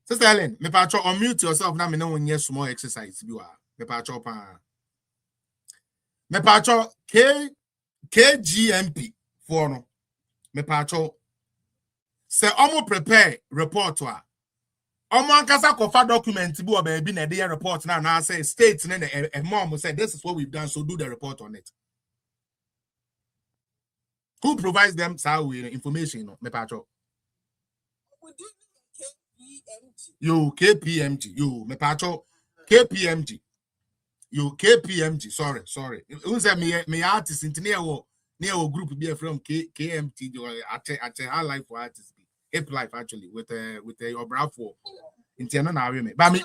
Sister Helen, me pacho unmute yourself na me no wonye small exercise bi wa. Me pacho pa. Me pacho KGMP for no. Me pacho say omo prepare report wa. Omo ankasa kofa document bi o baby na dey report na say state na a mom say this is what we've done, so do the report on it. Who provides them information? Me pacho. You KPMG. You me pacho KPMG. You KPMG. Sorry. Who say me artist engineer wo near a group be from KMT at high life for artists, hip life actually with a bravo. In Tiana na me. But me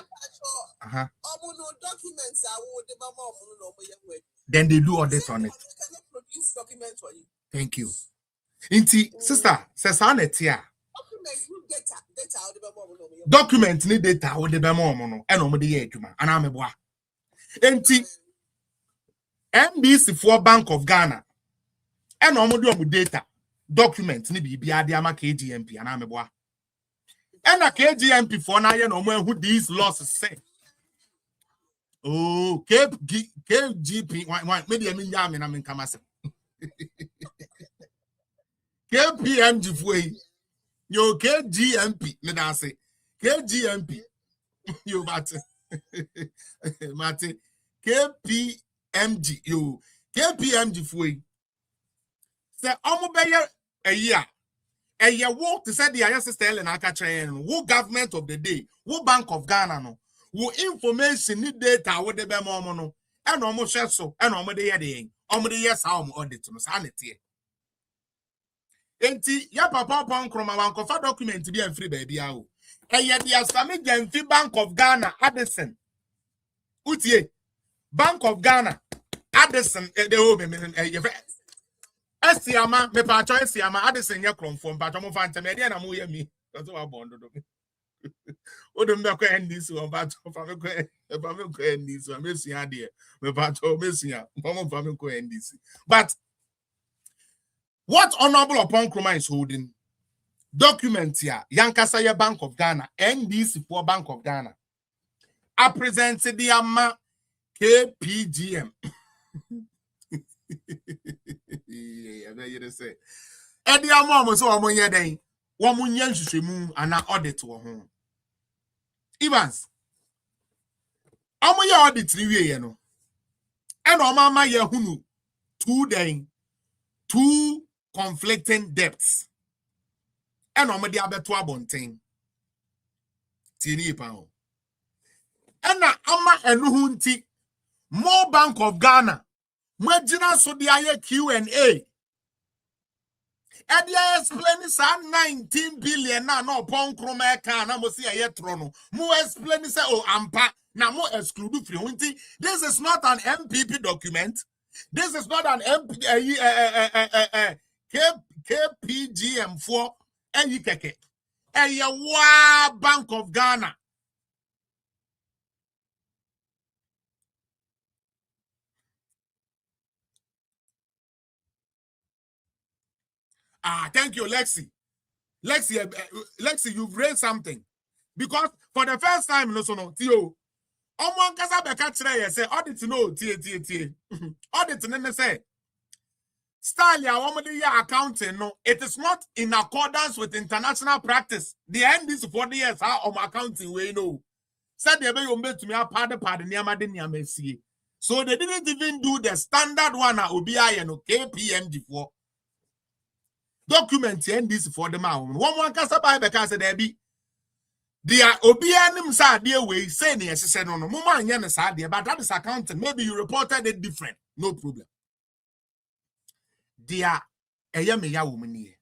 then they do audit on it. Thank you. Inti sister says anetia. Document need data with the bemo mono and omode ye adwuma ana meboa. Inti MBC for Bank of Ghana and omode omu data document ni bibia de ama KGMP ana meboa. And a KGMP for na ye no who these losses say. Oh, KGP one maybe I mean yam and I mean kamase. KPMG for yo KGMP me da say KGMP yo mate mate KPMG yo KPMG for say omo be a year. And you walk to say the sister Ellen Akachayan, who government of the day, who Bank of Ghana, no, who information need data with the Bemono, and almost so, and almost the year, almost the yes, how audit to sanity. Enti, ya papa Pancroma, one cover document to be a free baby. And yet, the Sammy Gyamfi Bank of Ghana, Addison. Utie, Bank of Ghana, Addison, the home, Esiama, me pacho Esiama, Addison ya from but I'm fanta me na mo ye mi. That's what bondo do. O do me ko endi so but fa me ko endi so me sia de. Me pacho me sia. Mama fa me ko endi. But what Honorable Upon Kroma is holding documents here, Yankasa Bank of Ghana, NDC for Bank of Ghana. I presented the ama KPGM. Say, Eddie Amamo so among your day, 1 million shimu and an audit to home. Evans, among your audit 3 years, you know, and on mama yahunu 2 days, 2 conflicting debts, and on the other 2 bonting. Tini pound. And na ama and hunti more Bank of Ghana. Majina so the aye Q&A. And they explain some 19 billion na no pon kroma ka na mo see aye trono. Mo explain say oh ampa na mo exclude free hunti. This is not an MPP document. This is not an KPGM for keke. Bank of Ghana. Thank you, Lexi. Lexi, you've raised something. Because for the first time, no, Tio, Omon Kasa Bekatre say, audit no, T. Audit and say, Stalia, accounting, no, it is not in accordance with international practice. The end is 40 years, how accounting, we know. Said they be to me a part near Madenia Messi. So they didn't even do the standard one at OBI and KPMG for. Document and this for the man. One cast by because there be the OBNM sa dear way saying yes, said no, Mama and Yana Sadia, but that is accounting. Maybe you reported it different. No problem. Dear a yamaya woman here.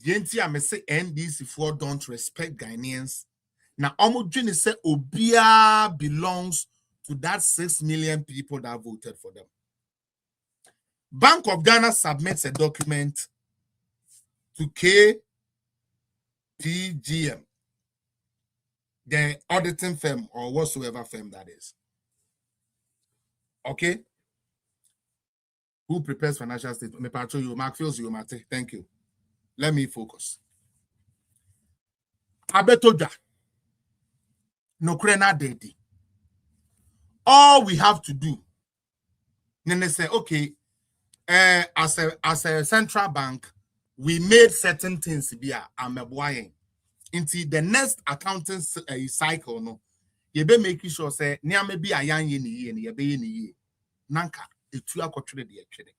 The NT may say NDC for don't respect Ghanaians. Now, Omojini say Obia belongs to that 6 million people that voted for them. Bank of Ghana submits a document to KPGM, the auditing firm or whatsoever firm that is. Okay? Who prepares financial statement? Me patro you, Mark feels you, Mate. Thank you. Let me focus. Abetoja. No krena dedi. All we have to do, then they say, okay, as a central bank, we made certain things be ameboying. Into the next accounting cycle, no, you be making sure say near maybe a young ye and ye be ye. Nanka, it's too actually.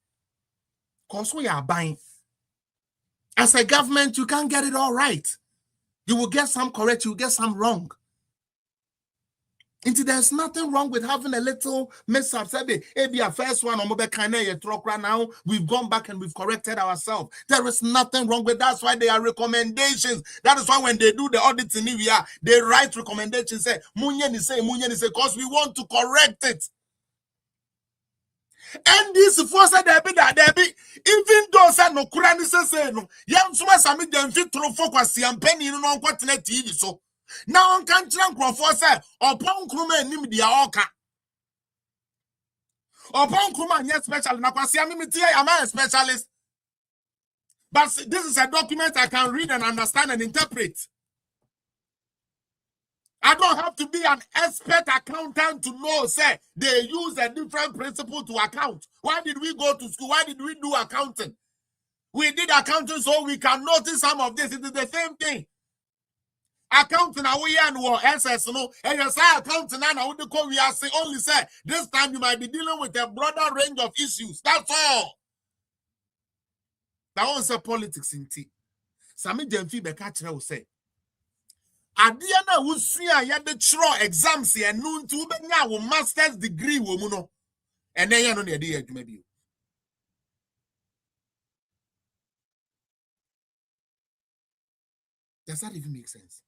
Cause we are buying. As a government, you can't get it all right. You will get some correct, you will get some wrong. There's nothing wrong with having a little mishap. Maybe a first one now we've gone back and we've corrected ourselves. There is nothing wrong with that. That's why there are recommendations. That is why when they do the audit in India, they write recommendations. Say because we want to correct it. And this force there be even though say no Quran say no. Yam suma Sammy Gyamfi through focus yam penny no on continent TV so. Now on country for say upon kruma nim dia oka. Upon kruma yes special na kwasi am a specialist. But this is a document I can read and understand and interpret. I don't have to be an expert accountant to know, say, they use a different principle to account. Why did we go to school? Why did we do accounting? We did accounting so we can notice some of this. It is the same thing. Accounting, we are SS, no, and you say accounting, and I would call we are say only say this time you might be dealing with a broader range of issues. That's all. That was a politics in tea. Sammy Gyamfi Bekachre will say. Adiana Wusia ya the tro exams here noon to be master's degree womuno. And then you know the idea maybe. Does that even make sense?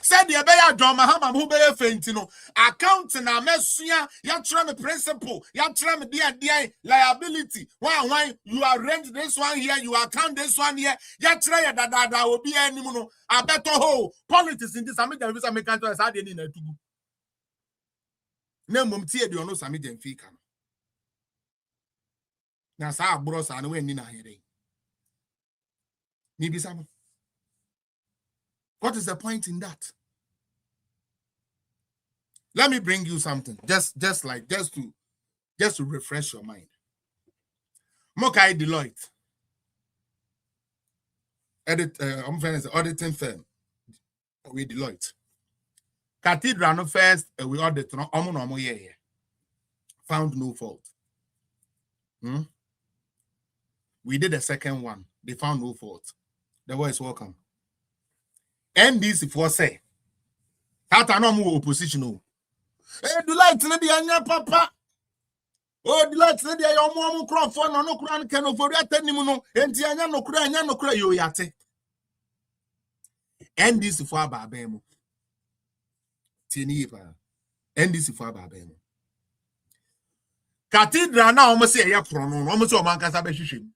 Said the Abaya John Mahama who be faintino. Accounting a messia, ya try me principle, ya try me DI liability. Why you arrange this one here, you account this one here, ya try that will be any mono. I better ho politics in this. I mean, there is a mechanical as I didn't need to go. No mumtia do no Sammy Gyamfi can. Now, Sa bros and when in a hearing. Maybe some. What is the point in that? Let me bring you something. Just to refresh your mind. Mokai Deloitte. Auditing firm. We Deloitte. Cathedral no first we audit no found no fault. We did the second one. They found no fault. The voice welcome. And this for say that no more opposition. Deloitte na dia anya papa. Deloitte na dia yo mo crofo no kura kan ofori atanim no enti anya no kura yo yate. And this for ababemu. Tini pa. And this for ababemu. Cathedral na omo say ya kro no omo say o man kasa be hwehwem.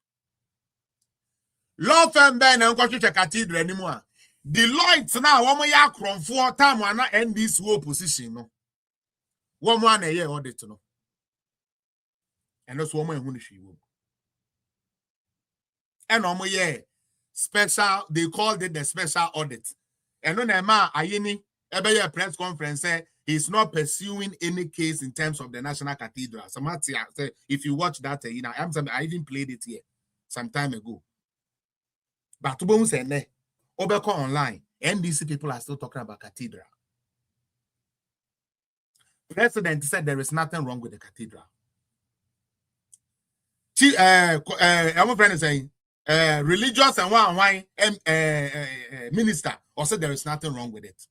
Law firm ben na nko hwehwe cathedral ni mu a Deloitte na womo ya kronfo time ana end this opposition no. Womo ana ye audit no. And so womo ehunu hwi wo. And womo ye special, they called it the special audit. And no na ma ayeni ebe ye press conference say he's not pursuing any case in terms of the National Cathedral. Somebody say if you watch that I even played it here some time ago. But to boom say ne Obeko online, NDC people are still talking about cathedral. President said there is nothing wrong with the cathedral. My friend is saying, religious and why minister also there is nothing wrong with it.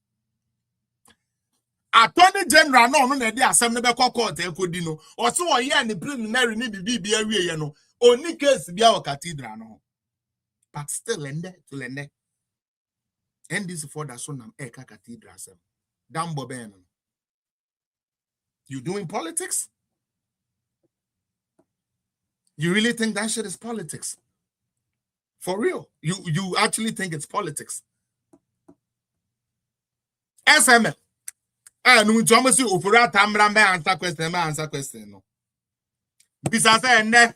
Attorney General no dey assembly be court ekodino. Also o ye ni preliminary ni bibi awie ye no. Oni case bia o cathedral no. But still lende to lende. And this for that son am Eka Cathedral. Dambo Ben. You doing politics? You really think that shit is politics? For real? You actually think it's politics? SML. No Thomas you for that answer question no. Bisa ne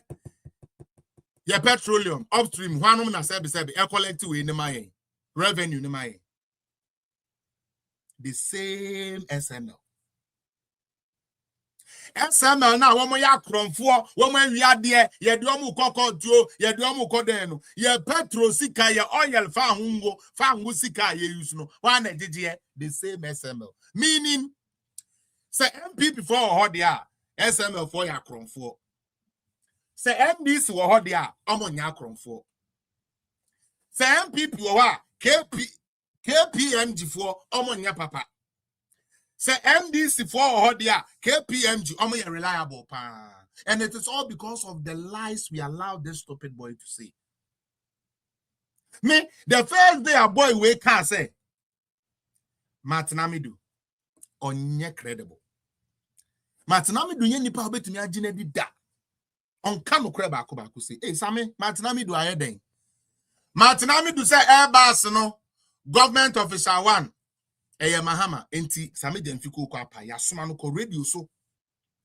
your petroleum upstream one na say e collect we in my revenue in my the same SML. SML na womo ya kronfo womo wi ade ye de omu kokotuo ye de omu koden no ye petrol sika ye oil fa hungo sika ye use no one ejije the same SML, meaning say MP before ho dia SML for ya kronfo, say MDC wo ho dia omo nya kronfo, say MP wo wa KPMG for omo nya papa, Say MDC for Hodia, KPMG, almost reliable. And it is all because of the lies we allow this stupid boy to say. Me, the first day a boy wake up say, Martinamidu, onye credible. Martinamidu ye nipa obet me agine di da. On kanu kreba ko say, hey Sammy, Martinamidu aye den. Martinamidu say Airbus no, government officer one. Eye Mahama enti Sammy Gyamfi ko apa ya soma no ko radio so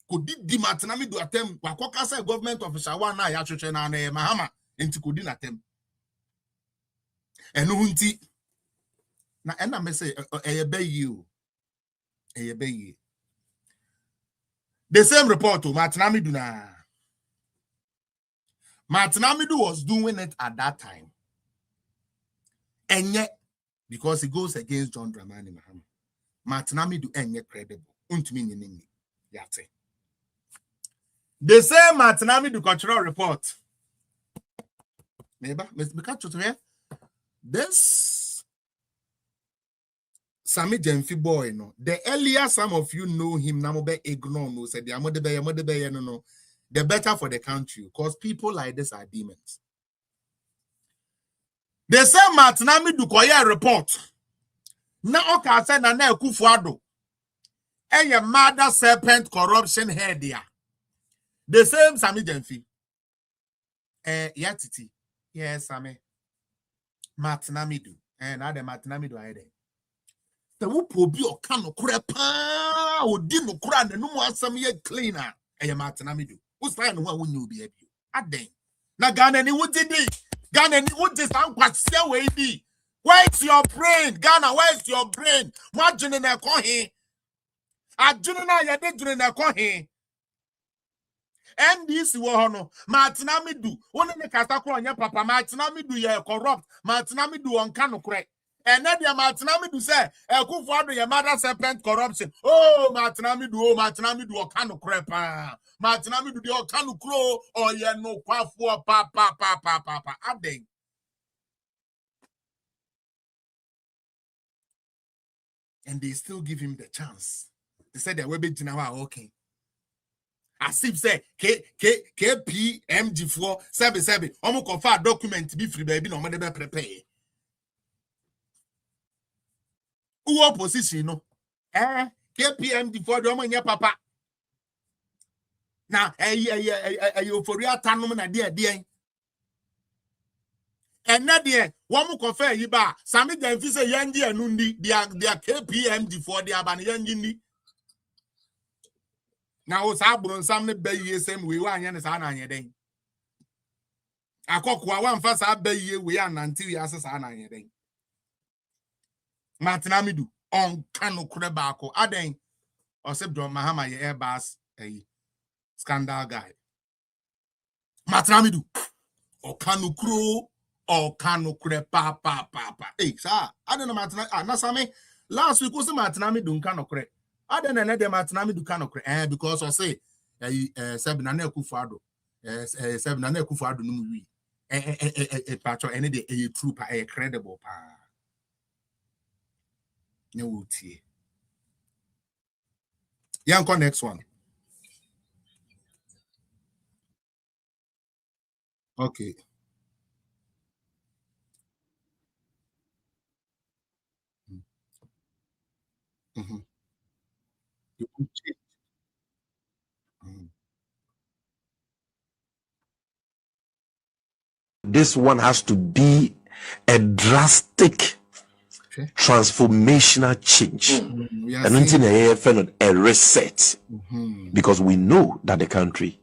ko di Martinamidu atem wakoka say government officer one na ya twetwe na Eye Mahama enti ko di na tem eno hunti na ena me say eye bayi o eye bayi the same report to Martinamidu na Martinamidu was doing it at that time and yet because he goes against John Dramani Mahama. Martinamidu enye credible. Untumi nyinyi. Yate. The same Martinamidu cultural report. Neighbor, Mr. Catch here. This Sammy Gyamfi boy, no. The earlier some of you know him, namobe ignore no, said the amodebe no. The better for the country, because people like this are demons. The same Martinamidu koye report. Na oka say na Kufuado. Eye mother serpent corruption head there. The same Sammy Gyamfi. Yatiti. Yes, Sammy. Martinamidu. Now the Martinamidu aye there. The wupo bi okano krepa odi no kura ne no asam ye cleaner. Eye Martinamidu. Usta no wa wonyu bi abi. Aden. Na Ghana ni wudidi. Ghana, where's your brain? Ghana, where's your brain? What you na kohe? Ajuna ya de juna na kohe. NDC wo hono. Martinamidu. One ne kasa kro nya papa Martinamidu ye corrupt. Martinamidu onka no kre. And then the Martinamidu say, Kufuado ye mother serpent corruption. Oh, Martinamidu onka no kre pa. Martinamidu de onka no kro or ye no kwafo pa. Aden. And they still give him the chance. They said they will be Jinawa okay. As if say KPMG4 7 omo confirm document be free baby no mo de be prepare. Who opposition no? KPMG4 de omo nya papa. Na euphoria tanom na de. And na de one mo confirm yi ba Sammy Gyamfi say yangi anundi dia KPMG4 de aba na yangi ni. Now, Sabron Samne Bay, same we want and Sana den. A cockwa one first bay we are until we ask Sana den. Martinamidu on Kano Krebako, Aden or Sebdron Mahama, Airbus, a scandal guy. Martinamidu or Kanu Crow or Kanu Crepa Papa. Hey, sir, I don't know Martinamidu. Nasame last week was the Martinamidu Kano Cre. I don't know the Martinamidu Kano because I say, 7 Kufuado, 7 Kufuado no we a patron any day a trooper a credible pa. No tea. Yanko next one. Okay. Mm-hmm. This one has to be a drastic transformational change. And a reset. Because we know that the country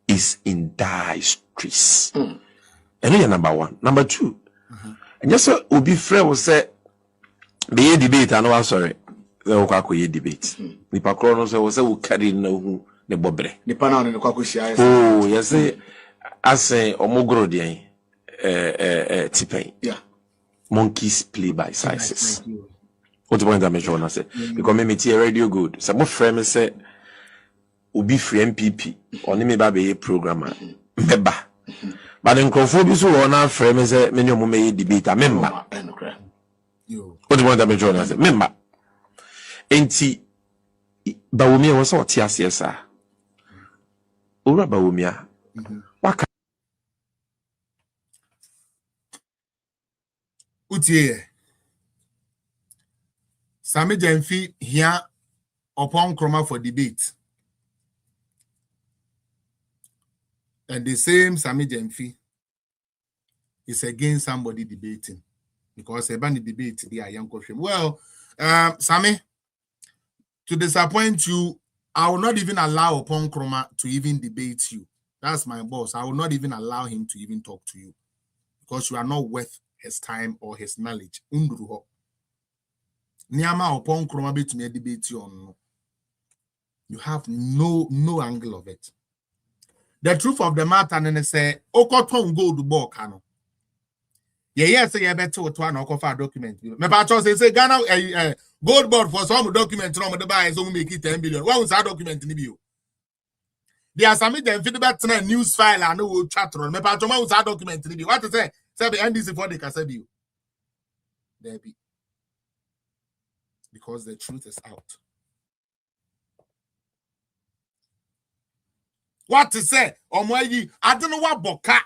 is in dire straits. And then number one. Number two. And just so Obi Frere will say, be a debate, I know I'm sorry. The debate. Nipa Kronos was a carry no the bobre. Oh, yes, I say Omogro Tipen. Yeah. Monkeys play by sizes. What do you want to mention? I say because me tea radio good. Some of friends say Obi free MPP or me baby programmer. Member. But in Crawford, so on our friends say many of me debate a member. What do you want to mention? I say member. Enti Bawumia was what TSSA. Ura Bawumia. Waka. Utie. Sammy Gyamfi here upon Chroma for debate. And the same Sammy Gyamfi is against somebody debating. Because a bunny debate they are young question. Well, Sammy, to disappoint you, I will not even allow upon Chroma to even debate you. That's my boss. I will not even allow him to even talk to you because you are not worth his time or his knowledge. Undruho. Niama upon Chroma be to me debate you on. You have no angle of it. The truth of the matter, and say, Okoton go to Bokano. Yeah, say you better to an Okofa document. My patron say Ghana gold board for some document from the buy so make it 10 billion. What was that document in the view? There are some feedback to a news file and no chat on. My patron was that document in the view. What to say? Say the NDC for the Casadio. There be. Because the truth is out. What to say? Omoyi, I don't know what boka.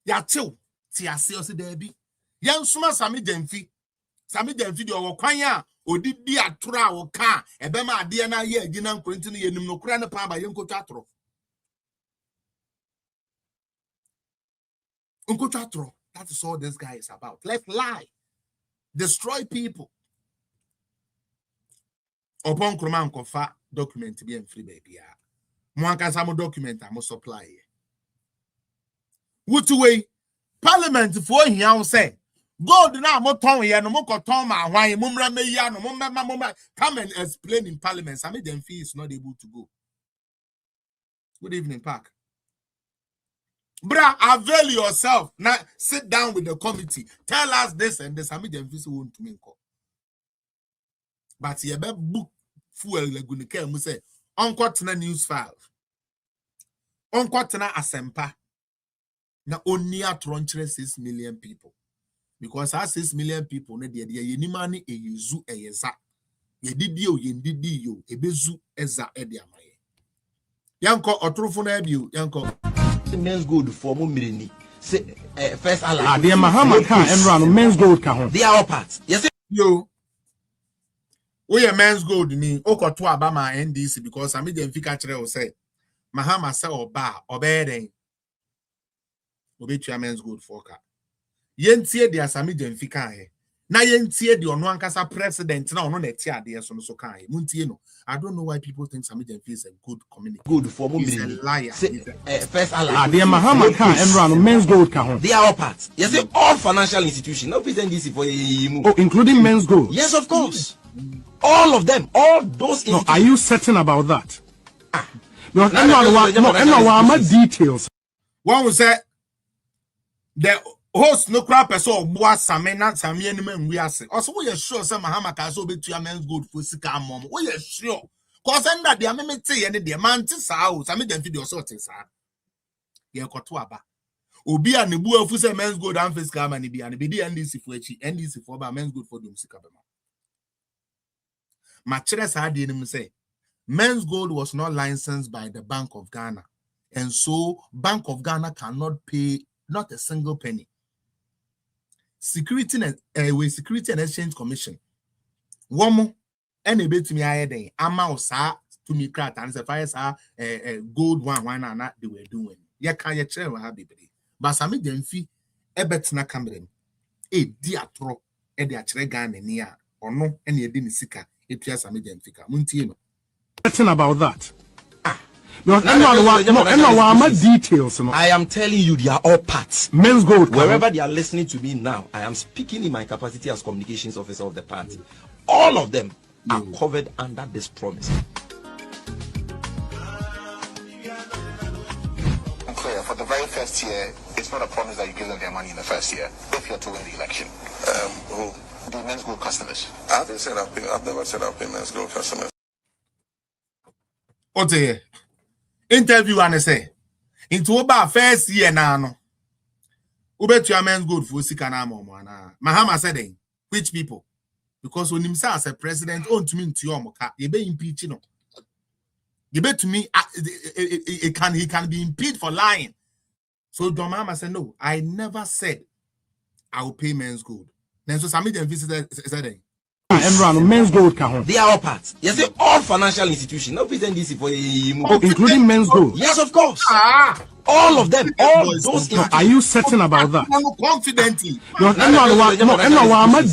Ya chill. Tia seriously there be. Yan suma Sammy Gyamfi. Sammy Gyamfi o kwanya odidi atura o ka ebema ade na ye agina nkorintini ye nim no kura ne pa ba ye nkotu atoro. Nkotu atoro. That is all this guy is about. Let's lie. Destroy people. Upon Kroma nkofa document be free baby. Mwanka samo document amo supply. What way? Parliament for here say gold na mo ton ye no mo koton ma hwan mumra meya no mumma come and explain in Parliament. Sammy Gyamfi is not able to go. Good evening, Park. Bra, avail yourself. Now sit down with the committee. Tell us this and this. Sammy Gyamfi won't to me. But ye be book fuel legunike mu say onko tena news file. Onko tena asempa. Na only at 6 million people. Because our 6 million people, ne dia ye mani e yuzu e yeza. Ye didio ye ndidio e bezu eza e dia maye. Yanko otrofo na ebiu yanko Men's gold for mo mirini. Say first Allah. Ah, dear Mahama can enroll men's gold can. They are all parts. Yes. Yo. We a men's gold ni okoto abama NDC because Sammy Gyamfi ka kire o say Mahama say oba obeden. Obetua men's gold for ka. Yentie de Sammy Gyamfi kan he. Na yentie de ono ankasa president na ono na tie ade so kan he. Muntie no. I don't know why people think Sammy Gyamfi is a good communicator. Good for mo He's a mirini. liar. First Allah. Ah, dear Mahama can enroll men's gold can. They are all parts. Yes, all financial institutions. No present this for Oh, including men's gold. Yes, of course. All of them. All those. No, are you certain about that? No, no, details. One was say the host no crap person boa samena samie ni manwi ase. Also we are sure say Mahama ka so betua men's gold for sika mom. We are sure. Cause under the amemete ye ne de man ti sa o Sammy Gyamfi de so ti sa. Ye koto aba. Obi a ne bu afu say men's gold and face ka mani bia ne be di NDC for echi NDC for ba men's gold for dum sika ba. Ma chere sa de nim say men's gold was not licensed by the Bank of Ghana, and so Bank of Ghana cannot pay not a single penny. Security and Exchange Commission. One more, any bit to me I den amount sa to me crat and the fire sa gold one not they were doing. Ya can ya chair happy. But Sammy Gyamfi e bet na camera. E diatro e dia chere Ghana near or no any edin sika e pia Sammy Gyamfi ka muntie no. Certain about that. No, details. No. I am telling you, they are all parts. Men's gold. Wherever they are listening to me now, I am speaking in my capacity as communications officer of the party. All of them are covered under this promise. Clear, for the very first year, it's not a promise that you give them their money in the first year if you're to win the election. Who? The men's gold customers. I've never said I've been men's gold customers. Ote interview and say into about first year now no ubetua men's gold for sika na momo na Mahama said which people because when him say as a president, on to me into your moka, you be impeached, no. You bet to me, he can be impeached for lying. So John Mama said, no, I never said I will pay men's gold. Then so Sammy Gyamfi said, men's gold can They are all parts. Yes, they all financial institutions. Not present this for including men's gold. Yes, of course. All of them. All those. Are you certain about that? Confidently.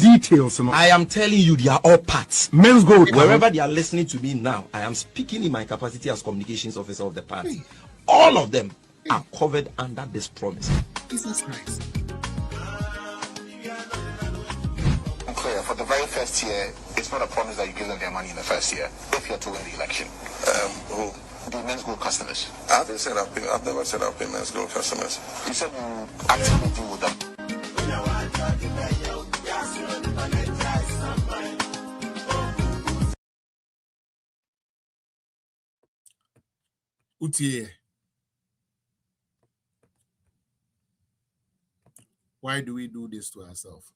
Details. I am telling you, they are all parts. Men's gold. Wherever they are listening to me now, I am speaking in my capacity as communications officer of the party. All of them are covered under this promise. Jesus Christ. Clear, for the very first year, it's not a promise that you give them their money in the first year if you're to win the election. Who? The men's gold customers. I've never said I'll pay men's gold customers. You said you actively deal with them. Utie. Why do we do this to ourselves?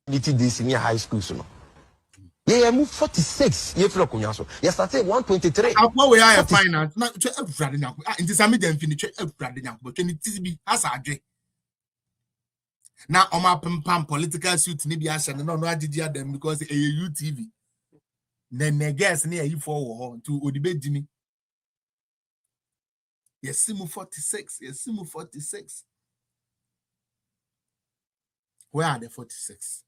This in high school, so no. Yeah, move 46. You feel like so. You started 123. What we are finance? Not everybody now. Into Sammy Gyamfi, everybody now. But can it be as a day? Now, on my pam political suit, maybe I shall not know them because AU TV. Then the guess near you for to Odibe Jimmy. Yes, Simu 46. Yes, Simu 46. Where are the 46?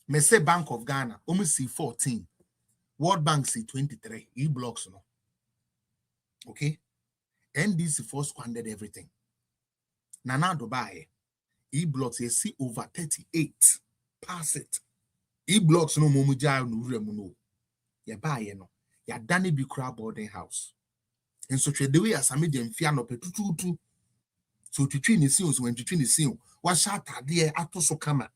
Me say Bank of Ghana, almost see 14. World Bank see 23. E-blocks, no. Okay? NDC first squandered everything. Nana Dubai, E-blocks, you see over 38. Pass it. E-blocks, no momuja no. Ya buy, no. Ya Danny Bikra boarding house. And so the way as Sammy Gyamfi no petutu. So to train the scenes when to train the scene, what shot there at so kama.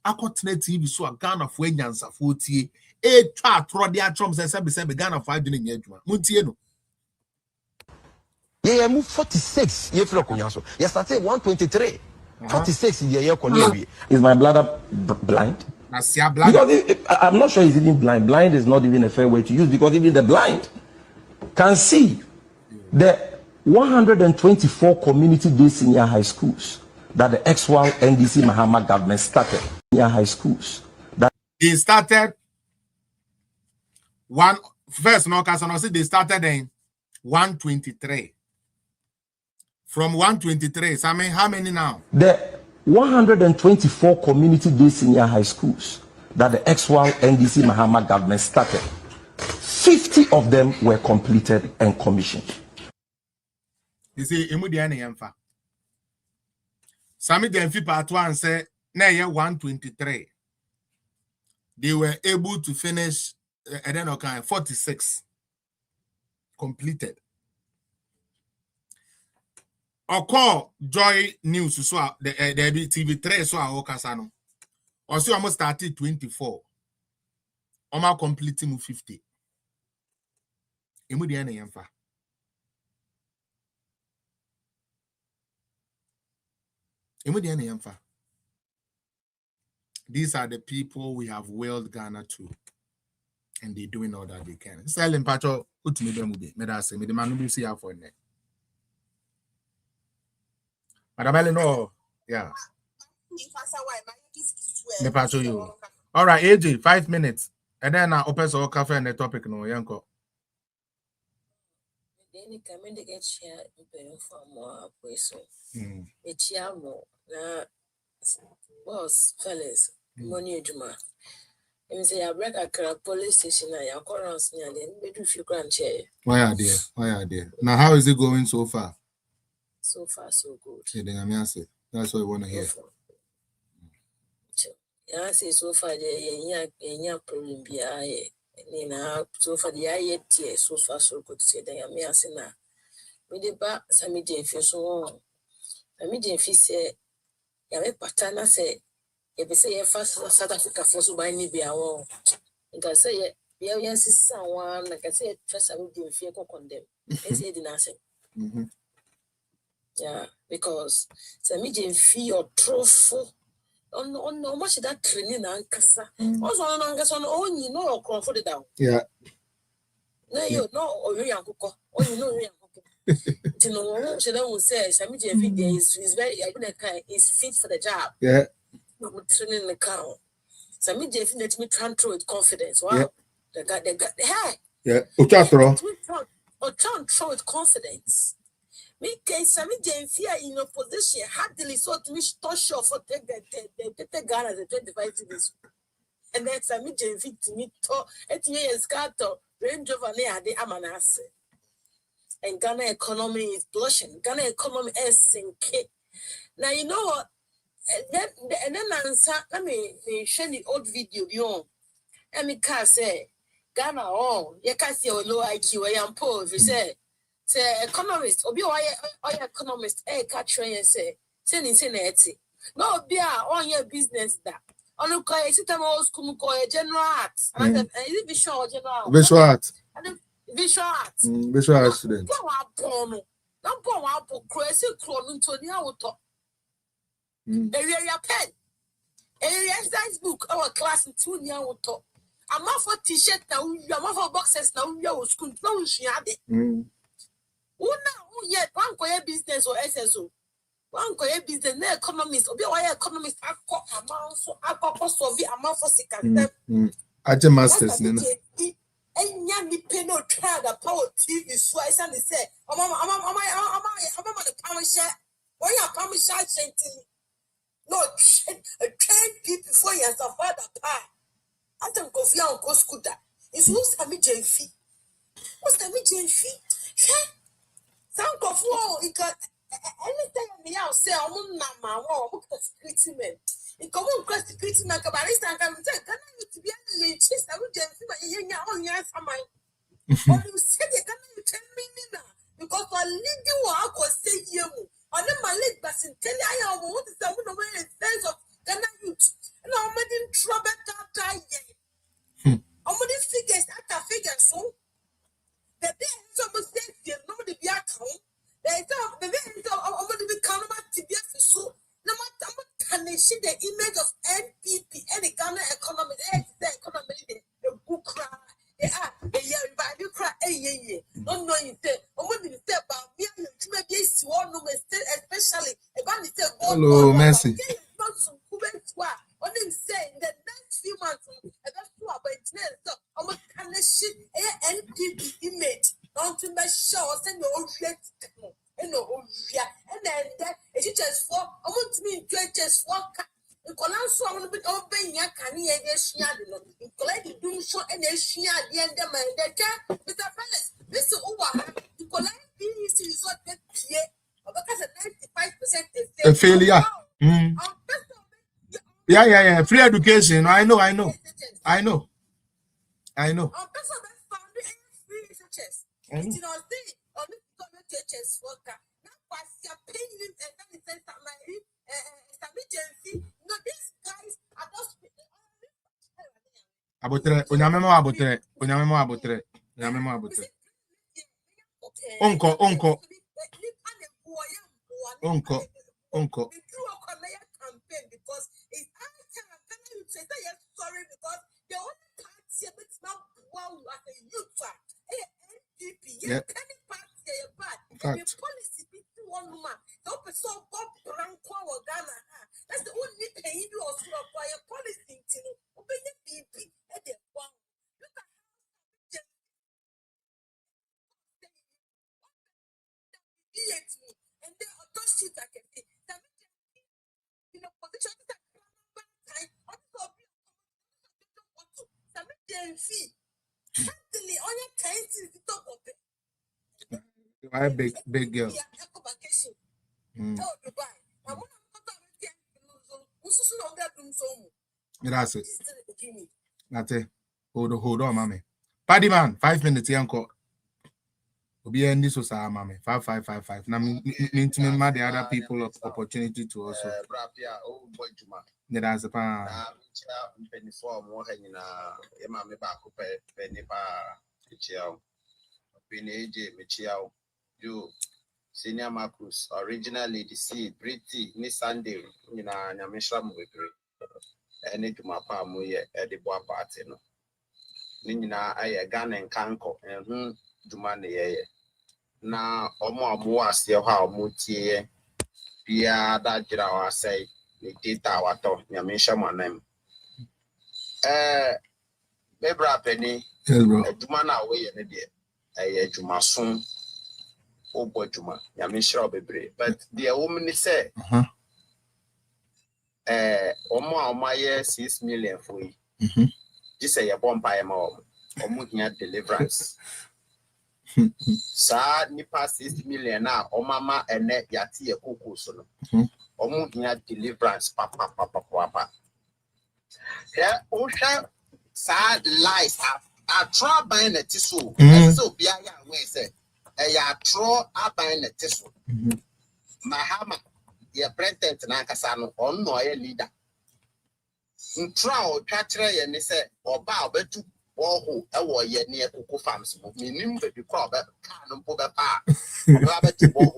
I got TV so a Ghana for Enyansa 40. A try throw their trumps and say Ghana 5 doing Yedma. Muntieno. Yeah, move 46. You feel like so. You started 123. 46 in the year. Is my bladder blind? That's your bladder. Because I'm not sure it's even blind. Blind is not even a fair way to use because even the blind can see the 124 community-based senior high schools that the ex-Wal NDC Mahama government started. Senior high schools. That they started one first, no, they started in 123. From 123, so I mean, how many now? The 124 community-based senior high schools that the ex-Wal NDC Mahama government started, 50 of them were completed and commissioned. You see, Emudiane Yamfa. Sammy Gyamfi part 1 said, na year 123. They were able to finish, and then okay, 46 completed. Oko Joy News so the TV3 so a okasano. Also almost started 24. Oma completing 50. Emudiane Yamfa. These are the people we have willed Ghana to, and they're doing all that they can. Selling patcho, me the man will see how for it. Madam no, yeah. Me patcho you. All right, AJ, 5 minutes, and then I open so cafe and the topic no yanko. Boss, fellas, money juma. If say I break a police station, I occurrence near the do few grand chair. Why are there? Now, how is it going so far? So far, so good. That's what I want to hear. Yeah, I say so far, the problem be I. So far, the I so far, so good. Say that I may say now. With the back, Sammy Gyamfi so on. Sammy Gyamfi say, ya me patana say, you be say you first South Africa for so by ni be awon. Nka say you yan sisa one like I say first Sammy Gyamfi ko condemn. Say di na say. Yeah, because Sammy Gyamfi or truthful on much that training and kasa. Also on kasa on you know comfort down. Yeah. No, you know or you yanko. On you know you yanko. You know, she don't say Sammy Gyamfi is very is fit for the job. Yeah. No training the car. Sammy Gyamfi let me transfer with confidence. Wow. Yeah. They got hey. Yeah. Uchatro. Or transfer with confidence. Me can Sammy Gyamfi in a position hardly so to me to show for take the Ghana the 25 cities. And then Sammy Gyamfi to me to 8 years scatter range over near the Amanas. And Ghana economy is blushing. Ghana economy is sinking. Now you know what? And then answer. Let me share the old video. You and me can say Ghana. Oh, you can see a low IQ. I am poor. If you say economist, obi why economist? Catch you and say no be on your business that. On the call, it's a school call general arts. And is it visual general? Visual art. Visual arts. Visual art student. Don't go out for crazy cloning to the auto. Area pen. Area exercise book, our class in 2 year auto. I'm off for t-shirt now, you're off for boxes now, you're school, no, she had it. Who now, yet, one coy business or SSO. One coy business, no economist, or be why economist, I call amount, so I call so the amount for sick and I just masters, and Yanni Peno tried a power TV slice and they say, I'm the power share. Why are power share chanting? No, train people for you as a father pie. I don't go for your go scooter. It's who's Sammy Gyamfi. What's Sammy Gyamfi? Some go for it got anything me out say, I'm not my wall, security men. In common quest security man, cabarista, and can say, can I to be a late chase? I would just see my own yes, am I? Or you said it, can you tell me now? Because I lead you out or say you. On my leg, but in tell I what is the one away in sense of Ghana youth. And I'm in trouble that time. I'm with these figures, that figures so. The day is almost dead, nobody be at home. There is the day is almost be counted to be a so. No matter what can they see the image of NPP and the Ghana economy, the economy, the book cry, the year value cry, no, you say, I'm going to say about me, maybe it's one no mistake, especially if I say, hello, Messi. Not some Cuban swag. Only say in the next few months, I got to about internet, so I'm going to kind of shit NPP image, not to make sure, send your own shit. And then it's just for I want to be just for the Colanso. I want to be open your can you collect the doom show and then she at the end of my deck. Mr. Palace, this is over. The collect BEC resort that year because a 95% is failure. Yeah. Free education. I know. On person that found free researchers. It's not on the churches worker. Now, pass your paying and then it says that my Sammy Gyamfi. No, these guys are just Abotre, Uncle. Campaign because it's sorry because the only party it's not wow as a youth NPP. Yeah, any party they bad. The policy between one man. Don't be so Bob Branco or Ghana. That's the only thing you also by a policy to obey the PP and the one. Look at me and they are those shit I can see. In a position that Sammy Gyamfi. Certainly, on your time to the top of it. Why big girl? That's it. That's it. Hold on, mommy. Paddy man, 5 minutes, uncle. Obi and this was our mommy. 5. Now, mean to me, the other people of opportunity to also. That's a pan. You Senior Marcus, originally the seed, Pretty, Ni Sunday, Nyamishram with any to my palm, we at the boa party. No, Nina, I gun and canco, and to money. Now, or more still how muti, Pia, that I say, the data, what of Yamisha, my name. Bebra penny, a man away in a day, a Juma soon. Oh, boy, Juma, Yamisha, baby. But the woman say, Omo my 6 million for you. This is a bomb by a mom, or moving at deliverance. Sa nipa 6 million now, or mama and net yati a cuckoo son. Or moving at deliverance, papa. Yeah, Osha sad lies. I try buying a tissue. So be a way say, I try buying a tissue. Mahama, your president Nankasano, or no leader. Trow, Catra, and they say, or bow, but to or who are ye near Coco Farms, meaning that you crop a cannon for the bar. Rabbit to Boho,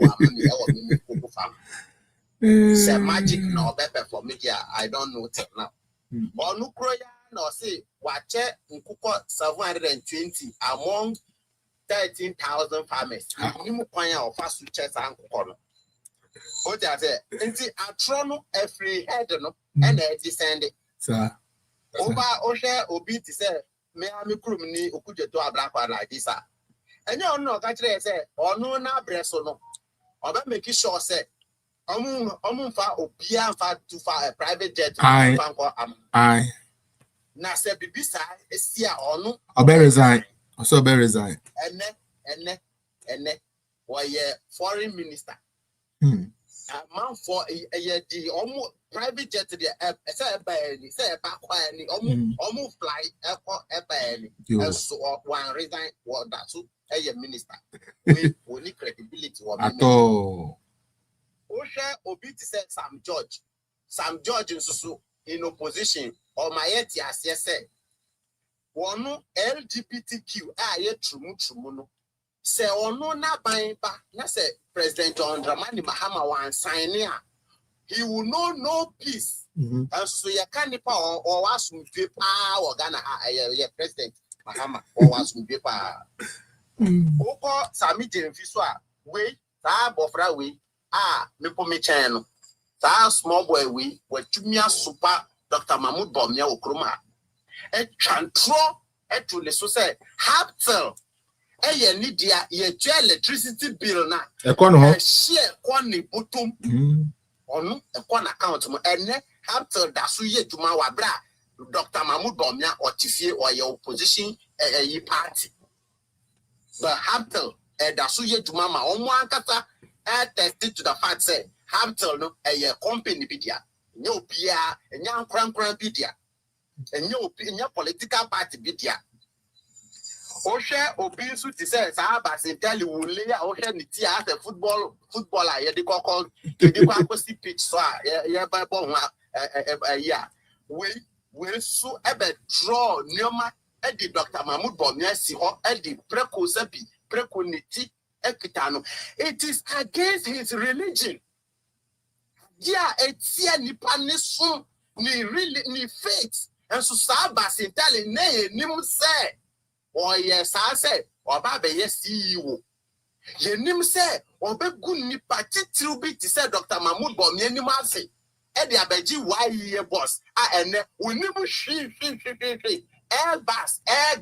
Coco Farm. Say magic no better for media, I don't know till now. Or no croya, no say, watch it, Coco 720 among 13,000 farmers. You point out fast switches and corner. What I say, and see, I trono every head and I descend it. Sir. Oba Osha Obi to say, may I make room ni Okuja to a black one like this. And you know, actually, say, or no, na bresso no. Or make it sure, say, Omun fa Obia fa to far a private jet. Aye. Na say, Bibisa, is here or no. I'll resign. Also, be resign. And why foreign minister. Man for a year, the almost private jet to the say a back almost fly airport and so one resign what that's a minister with only credibility at all. Osha Obi to say Sam George in opposition or my etias yes one LGBTQ true say ono na ban ba na say President John Dramani Mahama wan sign here he will know no peace and so you can nipa or wasum paper or Ghana President Mahama or wasum paper oko Sammy Gyamfi so we ta bofra we me po me chen ta small boy we watumia super Dr. Mahmoud Bomia okroma e chantro e to le so say Haptel Nidia, ye electricity bill na. Share quani bottom. On a quan account, and have to dasu ye to my wabra, Dr. Mahmoud Bomia or Tifi or your opposition a party. But Hampton, dasu ye to mama on one kata, tested to the fact say, Hampton no a company pedia, no Pia, and young cram pedia, and no political party pedia. Osha Obisu to say, Sabas and tell you, Osha Niti as a footballer, you call the pitch, so yeah, by bomb, yeah. Will so ever draw Neoma, Eddie Dr. Mahmoud Bomyasi, or Eddie Preco Sabi, Preco Niti, Ekitano. It is against his religion. Yeah, it's here, Nipanisum, ni faith, and so Sabas and telling, nay, Nimu say. Or yes, I say, or Baba, yes, CEO. Ye nim say, or be good ni particular bit to say Dr. Mahmoud Bomyani Masi. Eddie Abeji, why ye boss? And we never she, air bass, air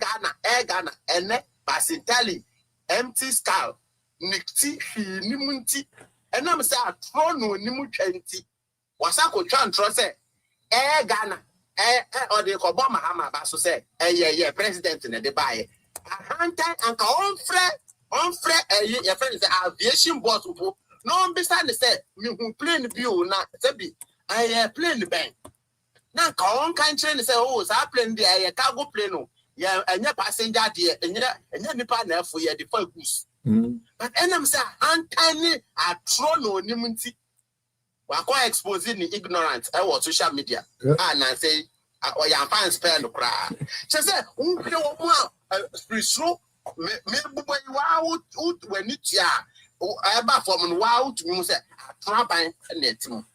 Ghana, and Basitali, empty skull, Nikti, Nimunti, and I'm say, I throw no Nimuchenti. Was I could try and trust it? Air Ghana. Or the Obama Hama Basso said, yeah, president in the buy. A hunter and on friend, your friend is the aviation boss. No, beside the said, me who play the view, not Sebi. I play the bank. Now, on country and say, oh, I play the cargo plane. Yeah, and your passenger, dear, and your partner for your default goose. But I'm saying, untimely, I throw no nimunti. We are quite exposing the ignorance on social media. And I say, or your fans spare the cry. She said, who slow, maybe wow, when it's ya, ever from wow to me, say, I try and let him.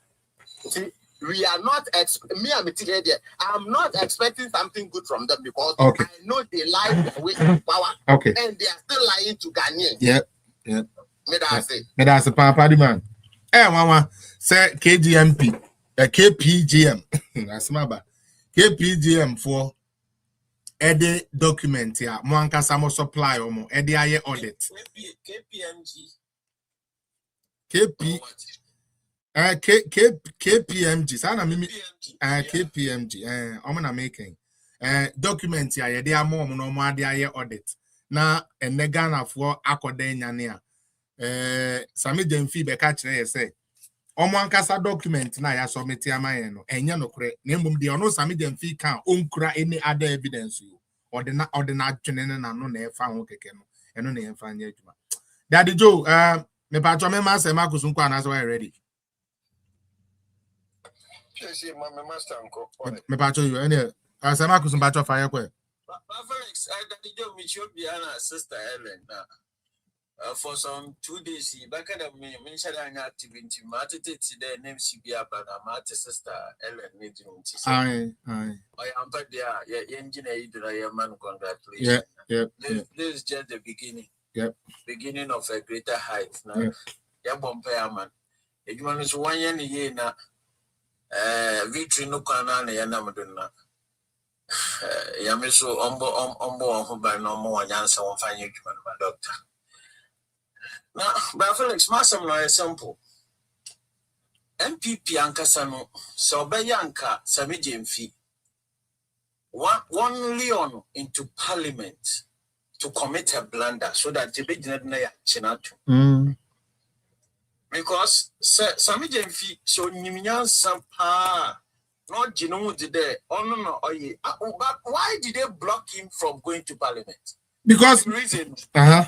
See, we are not I'm not expecting something good from them because okay. I know they lie their way to power. Okay. And they are still lying to Ghanaians. Yep. Yep. Me that's a Papa man. Mama say KGMP, KPGM. That's my bad. KPGM for any document here. Mwanka samo supply or more. Any audit. KPMG. KPMG. Sana mimi. KPMG. I'm making. Document here. They are more no more. They are audit. Na Ghana for akode nyania. Sammy Gyamfi be catch na say. Omo ankasa document na ya submit amaye no enye no kure na mbom de ono Sammy Gyamfi kan onkura any other evidence you or the na twene na no na efa ho keke no eno na efa anya adwuma Daddy Joe me pa to me ma say Marcus nkwa na so ready yes my master uncle me pa to you any say Marcus mpa to fire kwa Felix Daddy Joe me should be an sister Ellen for some 2 days, back at me, mentioned an activity, Martin, their name Sibia, but my sister Ellen Nidin. Aye. I am but there, engineer, man, congratulations. This is just the beginning. Yep. Beginning of a greater height. Now, man. It was 1 year now. Victory no canana, Yanamaduna. Yamiso, Ombo, by no more answer on fine human, my doctor. Now, but Felix, Massam no simple. MPP Ankasano, so Bayanka, Sammy Gyamfi, one leon into parliament to commit a blunder so that the big chinatu. Because Sammy Gyamfi, so Nimian Sampa, not Gino today. Oh no, but why did they block him from going to parliament? Because reason. Yeah.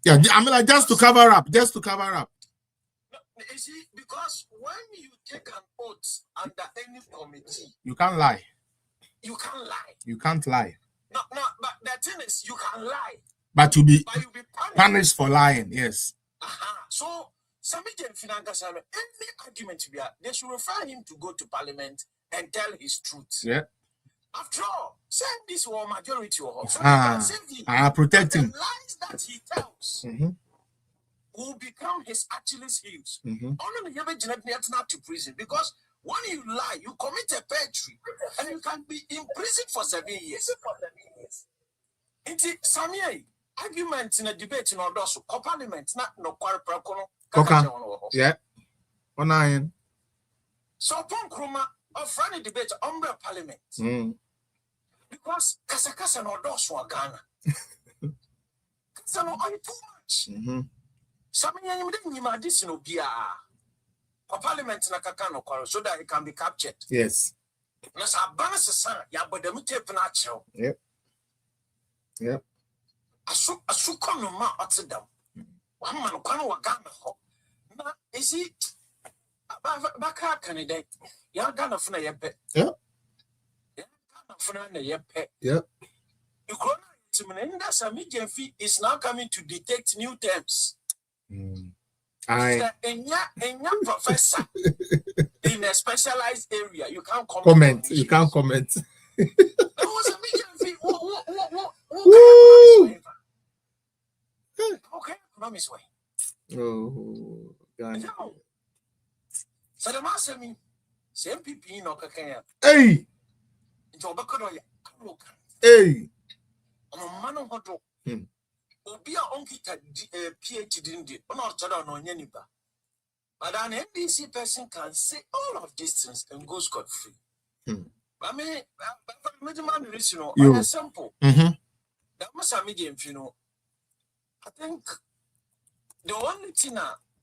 Yeah, I mean, like, just to cover up. No, you see, because when you take an oath under any committee, you can't lie. You can't lie. You can't lie. No, but the thing is, you can lie. But you'll be punished for lying, yes. So, Sammy Gyamfi, any argument we are, they should refer him to go to parliament and tell his truth. Yeah. After all, send this war majority or so can save him. Protect him. The lies that he tells will become his Achilles heels. Only not to prison because when you lie, you commit a perjury and you can be imprisoned for 7 years. Inti Sammy argument in a debate in Odosu, parliament not no quarter. Yeah. Onayen. So upon Kruma of running debate umbrella parliament. Because Kasa no Odosu wa Ghana. Kasa no are too much. Sammy Gyamfi this no bia. Parliament na kakano kwaro so that it can be captured. Yes. Na sa balance san ya bodemu tape na achew. Yep. Asu kono ma otedam. Wa man kwano wa Ghana ho. Na isi baka kanide. Ya Ghana funa yepe. Yep. Ya Ghana funa na yepe. Yep. Ikona timinenda Sammy Gyamfi is now coming to detect new terms. And you're professor in a specialized area. You can't comment. You can't comment. That was a Gyamfi. Okay, promise way. Oh, God. So the master me, same people no kakaya. Hey. Hey. Man of what? Obi a onkita PhD in the honor no nyaniba. But an NDC person can say all of these things and go scot-free. I mean, it's simple. That must have medium, you know. I think the only thing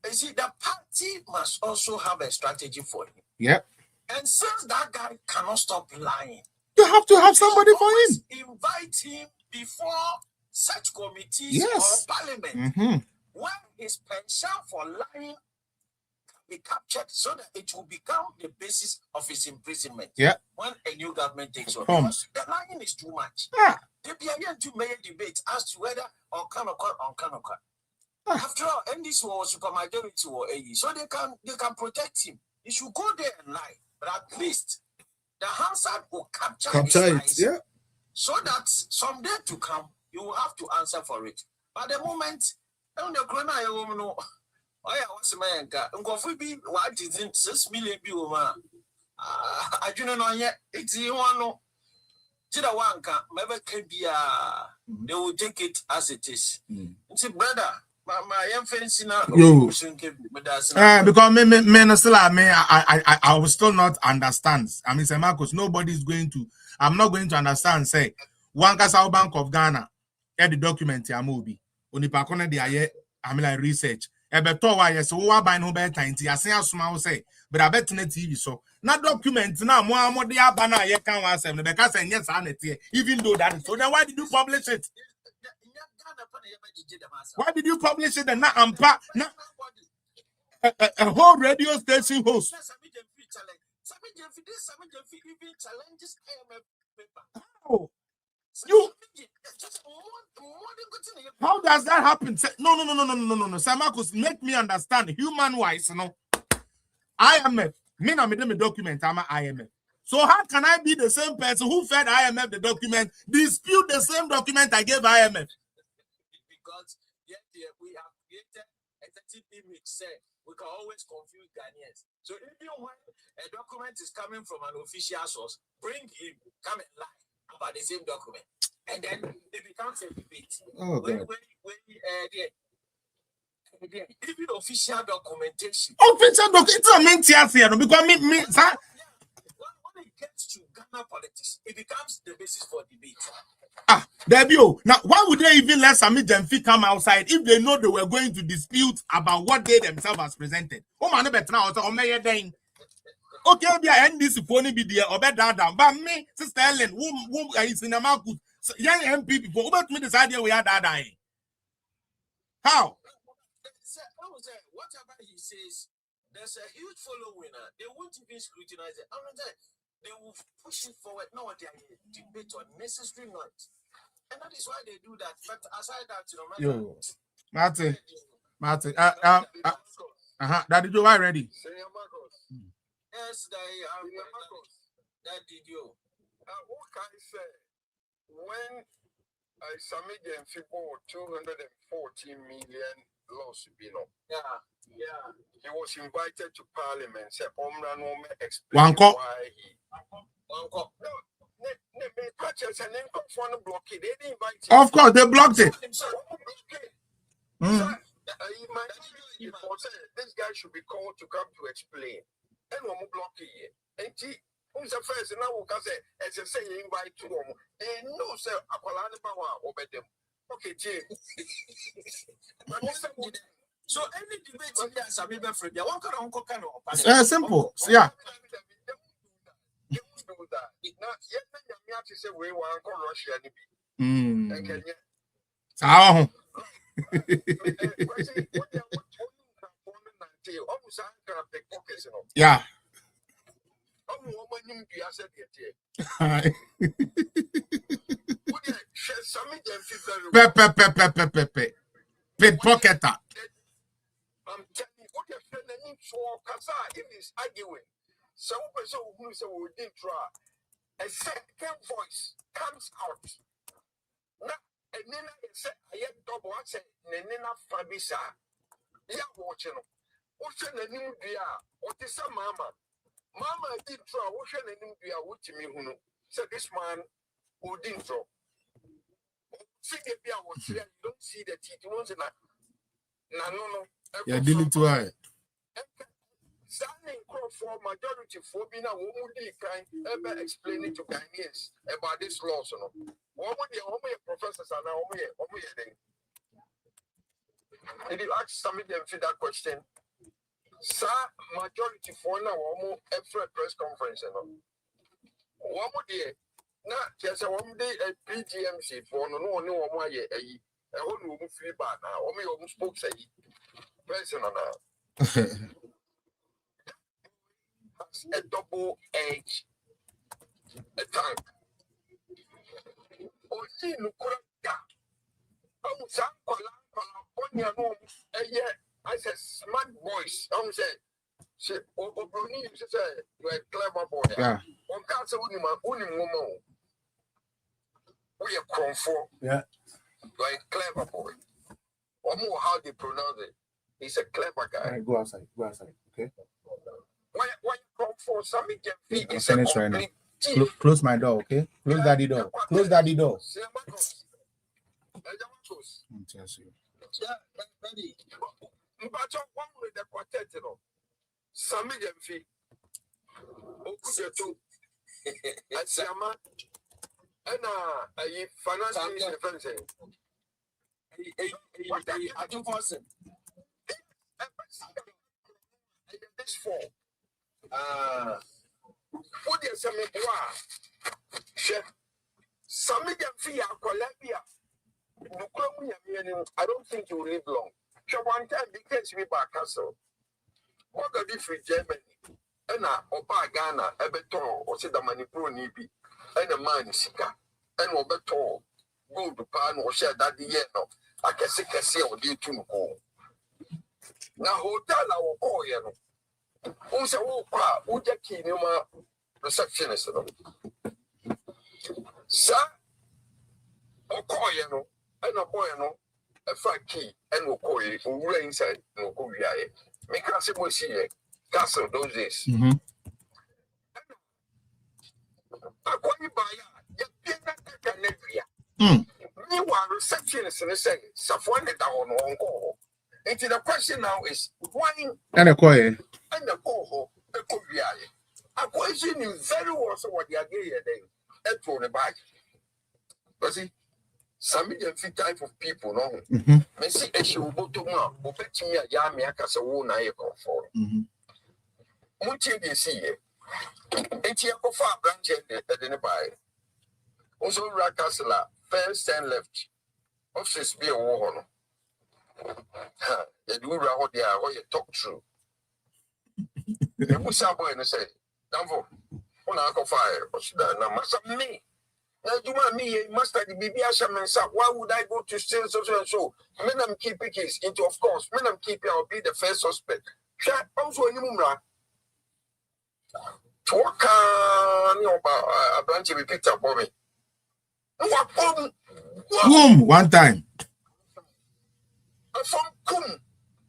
is the party must also have a strategy for him. Yep. And since that guy cannot stop lying, you have to have somebody for him. Invite him before such committees or parliament. When his pension for lying can be captured so that it will become the basis of his imprisonment. Yeah. When a new government takes over. Because the lying is too much. They be again to make a debate as to whether on can After all, and this was supermajority or AE, so they can protect him. You should go there and lie, but at least the Hansard will capture it, lies, yeah. So that someday to come, you will have to answer for it. But the moment, on the corner, you will know. Oh yeah, what's the man? Go for be what is in 6 million people, man. I do not know yet. It's you know. Tida wanka, maybe can be they will take it as it is. See, brother. My fancy now. Because me still I will still not understand. I mean, say Marcus, nobody's going to. I'm not going to understand. Say one South Bank of Ghana, the document ya movie. Oni pa kona de aye. I mean, like research. Beto wa yes. Wa buy no better time. I say asuma say, but I bet na TV so. Na document na mo de abana aye kan wa say. Because say yes anete. Even though that is so, then why did you publish it? Why did you publish it and not a whole radio station host? Oh, you. How does that happen? No. Samarcus, make me understand. Human wise, no. IMF. Me na me document. I'm IMF. So how can I be the same person who fed IMF the document, dispute the same document I gave IMF? Because we have created a certain image, say we can always confuse Ghanaians. So even when a document is coming from an official source, bring him, come and lie about the same document. And then it becomes a debate. Oh, when even official documentation. Official documentation, because me, when it gets to Ghana politics, it becomes the basis for debate. Debio. Now, why would they even let Sammy Gyamfi come outside if they know they were going to dispute about what they themselves has presented? Oh, man, better now. Okay, be end this phone be there or better down. But me, Sister Ellen, who is in a market, young MP before, about me this idea we had that. How? Whatever he says, there's a huge following. They won't even scrutinize it. They will push it forward. No, they debate on necessary noise. And that is why they do that. But aside that, you know, Martin. That did you already? Yes, that did you. What can I say? When Sammy Gyamfi bought 214 million loss, you know. Yeah. He was invited to Parliament. Said, explain why he. Of course, they blocked it. This guy should be called to come to explain. And one block it. And who's the first? And now, as I say, invite to them. They know, sir, Apollo power over them. Okay, Jay. So any debate in there, Sammy Gyamfi, they want to uncle kind of simple, yeah. Yeah. Pickpocketer. I'm telling you, what you're saying, if he's arguing, some person who say we didn't try, a second voice comes out. Now, and then I say, I have double, I say, Nena Fabisa, yeah, watching them. Ocean and India, what is a mama? Mama did try, Ocean and India, watching me who said this man who didn't throw. See the beer was here, you don't see the teeth, once in a no. Yeah, delete to I. Standing for majority for being a woman, kind ever explain it to Ghanaians about this law. So, what would the professors are now? Did you ask Sammy Gyamfi that question? Sir, majority for now, every press conference. What would they? Now, there's a 1 day a PGMC for no one why a whole room free bar now, or me almost spoke say. Personal a double edge a tank. Or see, look at I said, smart voice. Say, say, Obroni, you say, you are a clever boy. Yeah. On can't say, woman. We are comfort. Yeah. You are a clever boy. Or more how they pronounce it. He's a clever guy. All right, go outside. Okay. Why come for Sammy Gyamfi is I'm a finished right now. complete Close my door, okay? Close daddy door. Close daddy door. Daddy. But one with the quartet, you know. Sammy Gyamfi. Okusetu. Asiama. And a financial defense. I do person. This for what is a chef Sammy Gyamfi Colombia. I don't think you will live long. So one time because we back castle. What got different Germany? And Opa Ghana, Ebeton, or say the Manipur Nibi, and a man sika, and Obeton, go to pan or share that the year. I can see or do to go. Now, hotel, I will call you. Who say, oh, who just came receptionist? Sir, or call you, and a boy, a fat key, and will call you, who were inside, no go here. Make us a see castle those days. I call you by you are receptionist and say, Safwan down on call. And the question now is, why And a quiet. and the call a Korea? I question you very well so what you are getting then. And throw the bag. But see, some Gyamfi type of people, no. Messi, and she will go to one, who bet me a Yamiaka as a woman I come for. Much you see it. It's your far branch at the nearby. Also, Rakasla, first and left. Office be a war. You do what they are, what you talk through. The Musaboy and say, Dambo, on Uncle Fire, what's that? Now, Master me. Now, you want me, Master the baby Ashaman, why would I go to steal so and so? Men, I'm keeping case into, of course, men, I'm keeping, I'll be the first suspect. Shut also in Mumra. Talk a branch we picked up for me. Boom! One time. From Kum,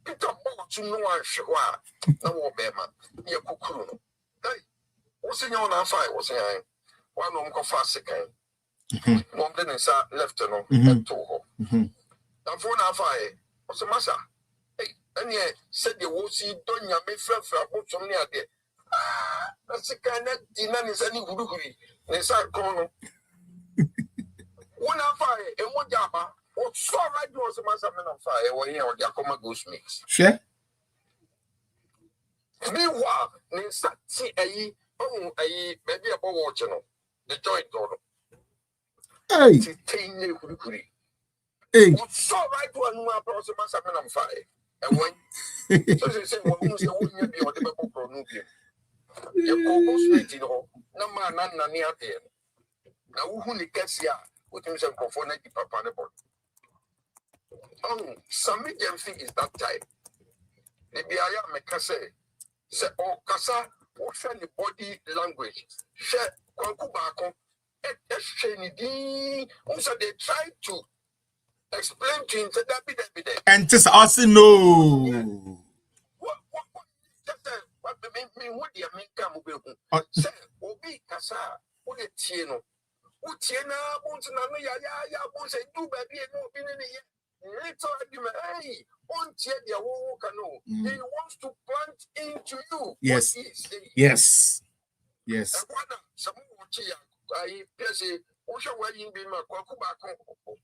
picked up to no one Shawa, no Bema, near Kukuru. Hey, what's in your fire? Was I one uncle fast again? One then is left and Toho. And for now, fire, what's the matter? Hey, and yet said you will see Donya may fell for a boat from near there. That's the kind of dinner is any good. They say, Corner. One fire, and one jabba. What so right was a master man on fire when you or Yakoma Ghost mix. Sure. Meanwhile, see a maybe about watching the joint door. Hey, hey, what so right one more person master man on fire. And when so they say, well, who's the one you be or the people pronunciation? You call Ghost mix, no man, none near there. Now, who gets here with himself conforming to Papa. Sammy Gyamfi is that type. The Biaya Mekase say, oh, Kasa, what's the body language? Share Kwankubako, also they try to explain to him that be there. And just also no. What what the mean come say, Obi Kasa, what a Tieno. Utiena, Buntanano, ya, Bunsa, do baby, no opinion. Little argument, hey, on the canoe. He wants to plant into you. Yes. Yes. Yes. Some I guess Osha wedding be my Kwakuba or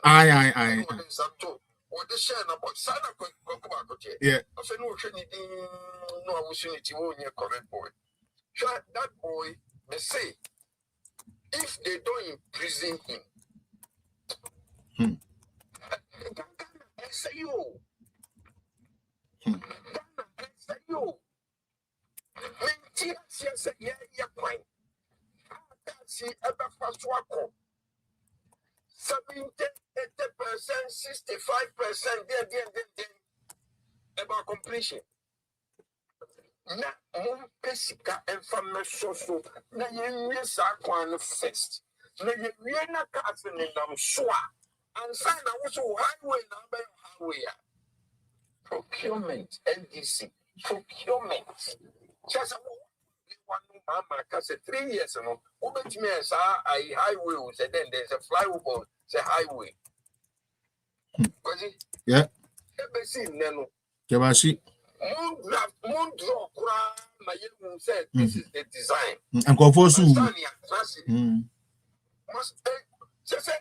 Aye. Or the share about Sana Kwakuba. Yeah. I said, no, I was in it, you correct boy. That boy, they say, if they don't imprison him, say you. See ever fast work. 70, 80%, 65% there about completion. na pesika information so na yenye sa kwan first na yenye na ka ne nam so a ansa na wo so highway na be highway a procurement NDC procurement just one mama cause 3 years no ubet me as I highway say then there's a flyover say highway yeah ebesi neno kebashi moon draw kura na you said this is the design and confosu must say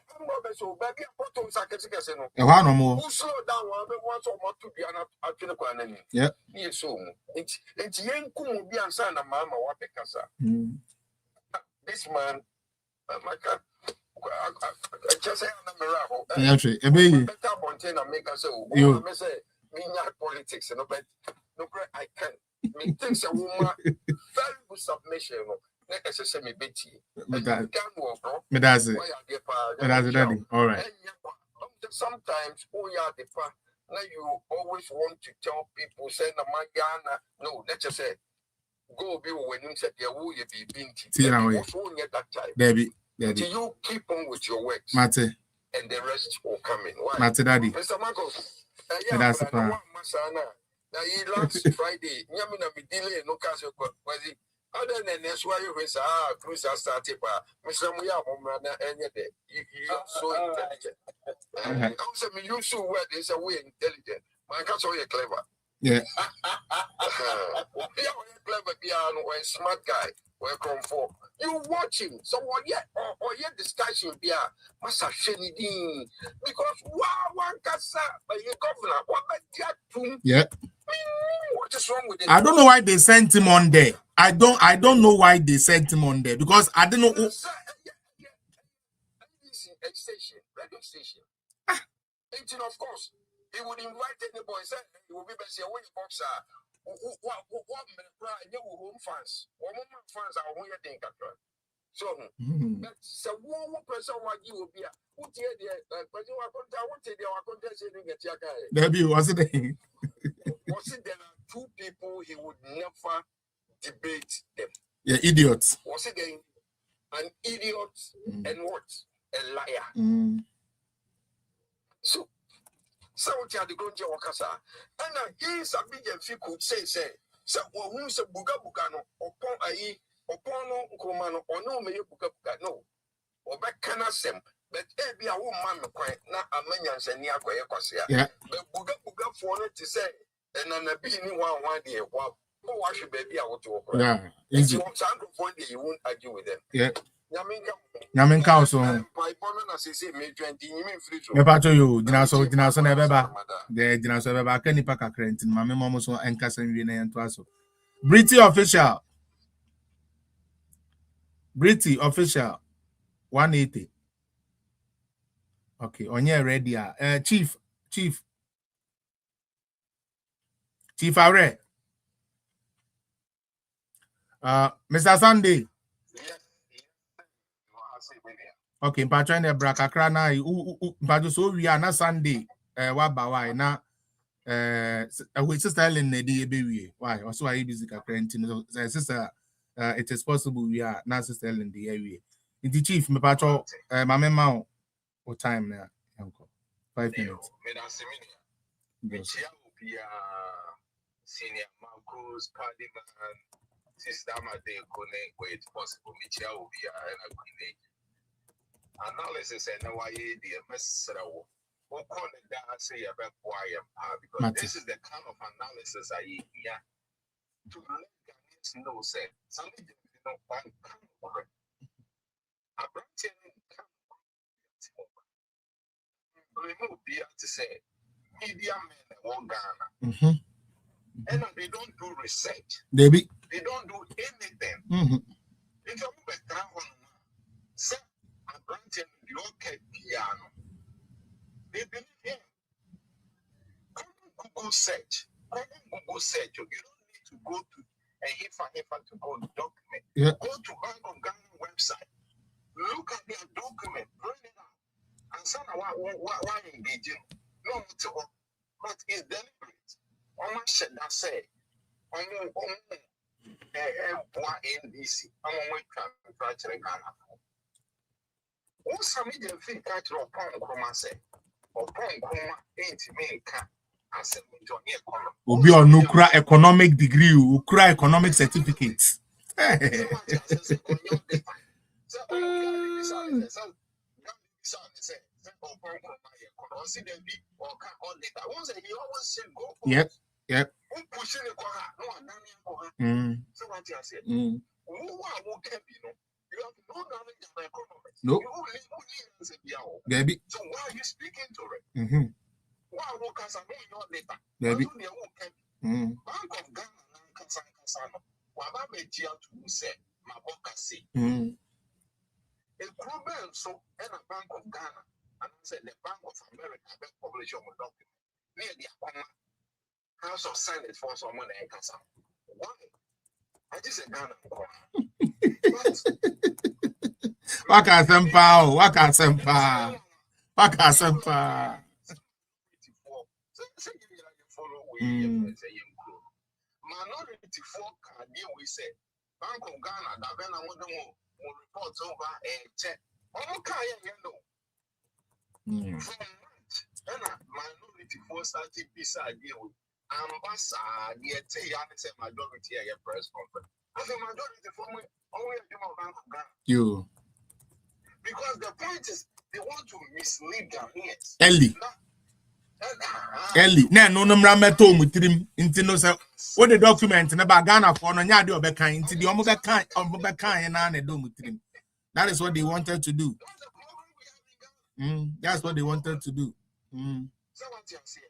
so baby photo sakese no e wa no mo slow down one once or more to be an atwene kwa nani yeah yes so it's yenku bi ansa na mama wa pekasa this man maka just say na miracle better bonten na make us so me say me nya politics no but no I can me think a woman very good submission no let us say me beti me that's it daddy all right sometimes now you always want to tell people say na magana no let's just say go be when you said there will be binti that time baby you keep on with your works Mate and the rest will come in why Mate daddy Mr. Marcos that's the now last Friday nyamina me delay no cash kwezi other than that's why you say cruise started pa Mr. Muya momana any day you so intelligent also me you so well they say we intelligent man can so you clever yeah clever piano or smart guy where come for you watch him so what yet or yet discussion be must have because one kasa by your governor what yeah what is wrong with it? I don't know why they sent him on there. I don't know why they sent him on there because I don't know. Radio station. And of course, he would invite anybody. Say he will be best here when you boxer. What home fans? What fans are when you think so. So one person what you will be who tear the but you are going to want to their contest in get your guy. Debbie was it? Was it there are two people he would never debate them? Yeah, idiots. Was it an idiot and what? A liar. So what you are the going to Wakasa? And he's a big and could say, so who's a buga no upon a upon Komano or no may buga no or back can ask them. But every a woman not a man and near Koyakosia. But buga for it to say. And then be one day, wash baby out to open. Yeah, easy. One day you won't argue with them. Yeah. Yamin Council. My partner says, May 20 free to me pacho you, Dinaso na beba. The Dinaso beba, Kenny Paka Crent, Mamma Momoso and Cassan Vina and Twaso. Britty official 180. Okay, on your ready. Chief Are. Mr. Sunday. Okay, Patron de Bracacra na Padu so we are na Sunday. Wabawai na we sister Ellen Nedi Baby. Why? Also I busy quarantine. Sister it is possible we are na sister Ellen the area. The chief me patro mama ma o time na uncle 5 minutes. Yes. Senior Marcos, Parliament, Sister Made Connect, where it's possible, Michia will be an analysis and why the message or call it that say about why because this is the kind of analysis I hear to let Ghanaians know, say, something you know, one kind of work. I'm telling remove beer to say, media men won't Ghana. And they don't do research. They don't do anything. If you move a town, say, I'm granting the okay piano. They believe him. Google search. Google search. You don't need to go to a HIFA to go document. Yeah. Go to Bank of Ghana website. Look at their document. Bring it out. And some why engaging. No, but it's deliberate. Almost said that say NDC. I'm on fracturing Ghana. Who Sammy Gyamfi catch or Pong Cromase or Pong Croma ain't me as a Johnny economy. Obi on no cry economic degree, who cry economic certificates. Yep. Yep. So what you say? You have no knowledge of economics. Nope. Baby. So why are you speaking to it? Why workers are not data? Baby. Bank of Ghana, Waba Media to say, my worker say. A problem so and a Bank of Ghana, and I said the Bank of America, the publisher of a document near the House of Senate for someone in Kasa. Why? I just said Ghana. Waka sempa. Minority folk deal we say Bank of Ghana that when I want to report over a check. Okay, from that, minority folk started beside deal. Ambassador, the majority at your press conference. As a majority for me, only a Bank of Ghana. You. Because the point is, they want to mislead Ghanaians. Ellie, no rameto mutrim into no say what the document about Ghana for no nyade obeka into the omobeka and do mutrim. That is what they wanted to do. That's what they wanted to do. So what you say?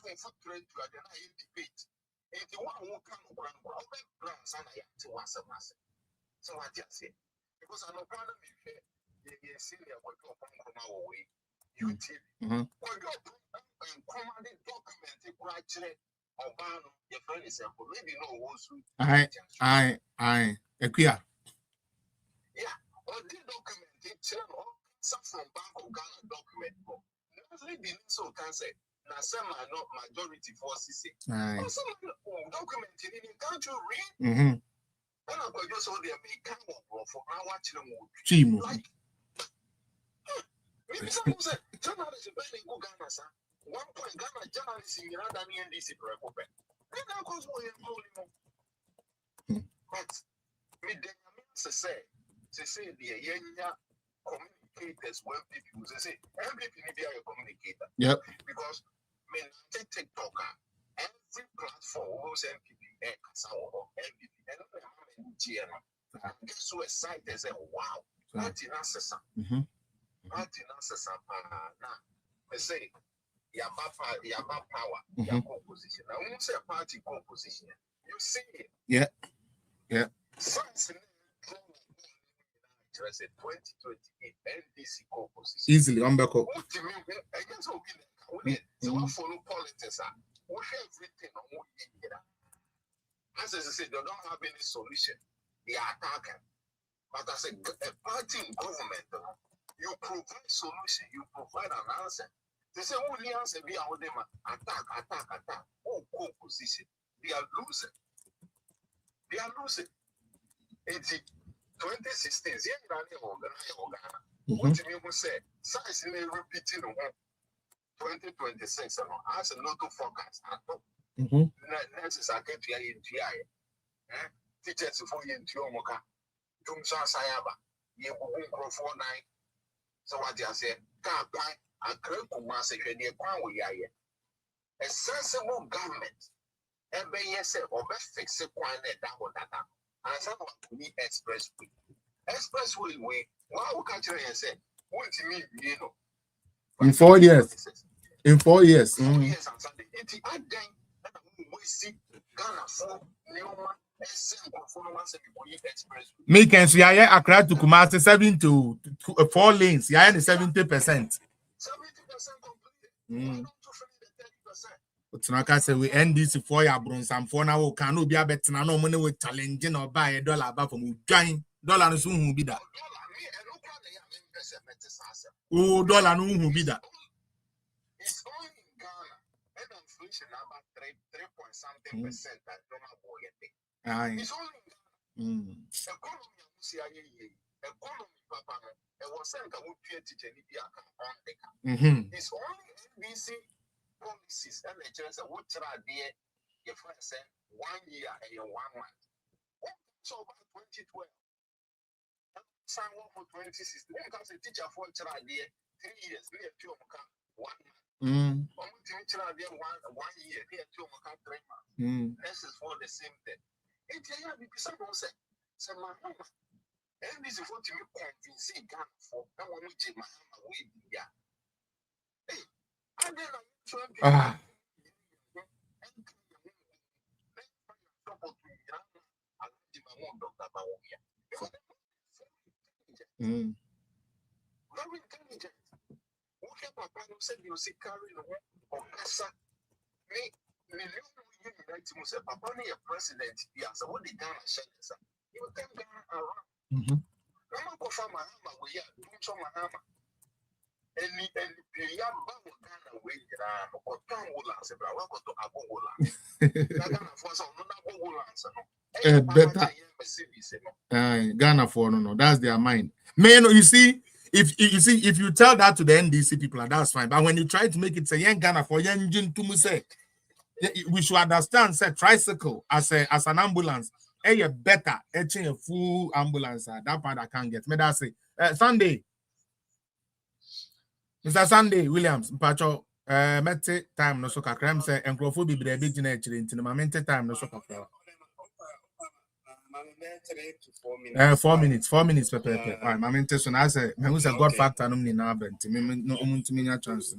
Footprint to a debate. If you want to come around, so what you say? Because I know part of me, you see, I will go from our way. You tell me, when you commanded documented graduate or ban your friend is a maybe no also. I, Equia. Yeah, or the documented channel, some from Bank of Ghana document. Mostly the so can say. Now, some are not majority forces. Some documented in the country read. And I could just hold them a kind of for our children. Like, maybe someone said, journalists are very good Ghana, sir. One point Ghana journalists in Iran and NDC for a couple. Then I goes more and more. But, with the say the young communicators when people say, every people need a communicator. Yep. Because TikTok, every platform was MPP, MPP, and guess who excited say, wow, that's in answer. That's in answer. Now, they say, Yaba power, composition. I won't say party composition. You see it. Yeah. Yeah. Science in 2028 NDC composition. Easily, I'm back up. So we follow politics. We have everything on what you get. As I said, they don't have any solution. They are attacking. But as a party in government, you provide solution, you provide an answer. They say, oh, the answer be our them attack. Oh, co-position. They are losing. It's 2016. What do you say? Science in repeating 2026 as a lot of forecast. Next is a get to teachers for you into your mocha. Tumsa Sayaba, you will for 9. So what you say, can't buy a great master near Kwanway. A sensible government, every yes, or best fix a quiet that or that. And someone to me expressway. Expressway way, why would catch you and say, what to me, you know? In 4 years. In 4 years. 4 years on Sunday. It's a day we see Ghana for me can see I Accra to Kumasi 7 to 4 lanes. Yeah, 70%. 70% completed. But now I say we end this 4 year bronze and 4 now can be a better no money with challenging or buy $1 back from join dollar no soon be that. Oh, dollar no who be that. It's only in Ghana and inflation about 3 point something percent that normal boy. It's only economy economy papa and was sent a would create it on the it's only NBC policies and the chance that would try there your friend said 1 year and 1 month. So about 2012 sign one for 2016 because a teacher for try there 3 years we have 1 month. Teacher there 1 year they have 3 months. This is for the same thing. It's a year because I don't say my mama. And this is what you convince Ghana for. I want to take my hand away. Yeah. Hey, and then I'm trying to. Very intelligent. Okay, Papa, you said you see carrying or Kasa. Me, million United States, Papa, a president. Yeah, so what the Ghana said, you can go around. I'm not going to my hammer. We are doing some hammer. And the young man Ghana way or Tongulas, if I want to Agogola. Ghana for some Agogola. Ghana for no, that's their mind. Man, you see, if you tell that to the NDC people, that's fine. But when you try to make it say young Ghana for young Jin to say, we should understand say tricycle as an ambulance. Hey, better a full ambulance. That part I can't get. Me that say Sunday. Mr. Sunday Williams, Mpacho, mete time no so kakra say enkrofo bi bre bi gina chire ntino ma mente time no so kakra. 4 minutes pepe. Why ma mente so na say me who say God factor no ni na abenti me no omuntimi nya chance.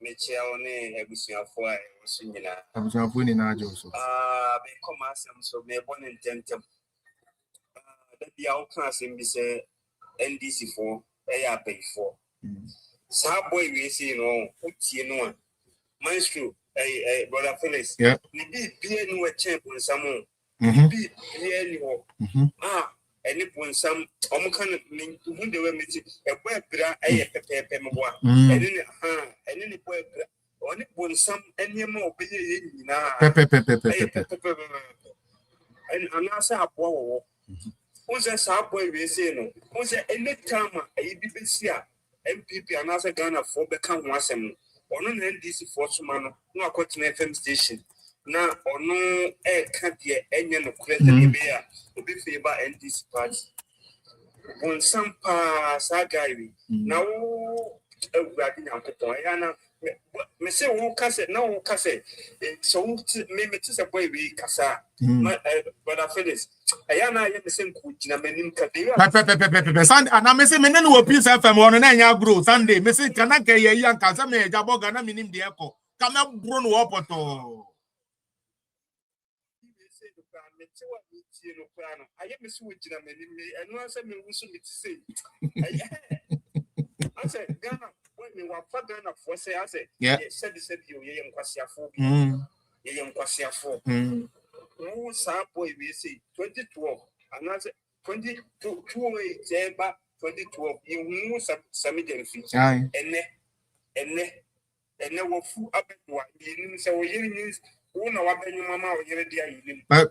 Mechia one ebusuafo a so nyina. Ebusuafo ni na ajo so. Be come asem so me born in tentem. Da bia o kan asem bi say NDC for eya pay for. Sa boy we say no, utie no a. Maestro brother Phyllis. Yeah. Ni bi no a champion samo. Bi ni ho. Any point some omukan who they were meeting a boy bra a pepe moa. And any boy only point some any more be pepe. And answer a boy. Who's a boy we say no? Who's any time a BBC MPP and answer Ghana for become wasem. Or no NDC for some no cotton FM station. Now or no air can't be any no credit bear. Be favor NDC party. When some sagari now, me say who cassette no cassette. So maybe it's a boy we cassa. But I feel this. Ayana the same coach in a menin Pepe. Sunday, and I'm missing men who appears FM on an annual growth. Sunday, missing Kanaka, young Casame, Jabogana, minim the echo. Come up, Bruno Wapoto. I am a switch in a minute, and once I mean, we should say. I said, Ghana, when you were for Ghana for say, I said, said you, young Quasia 4. Who saw boy, we say 2012, and I said 2012, 2012, you know, Sammy Gyamfi, and there were full up at one, so we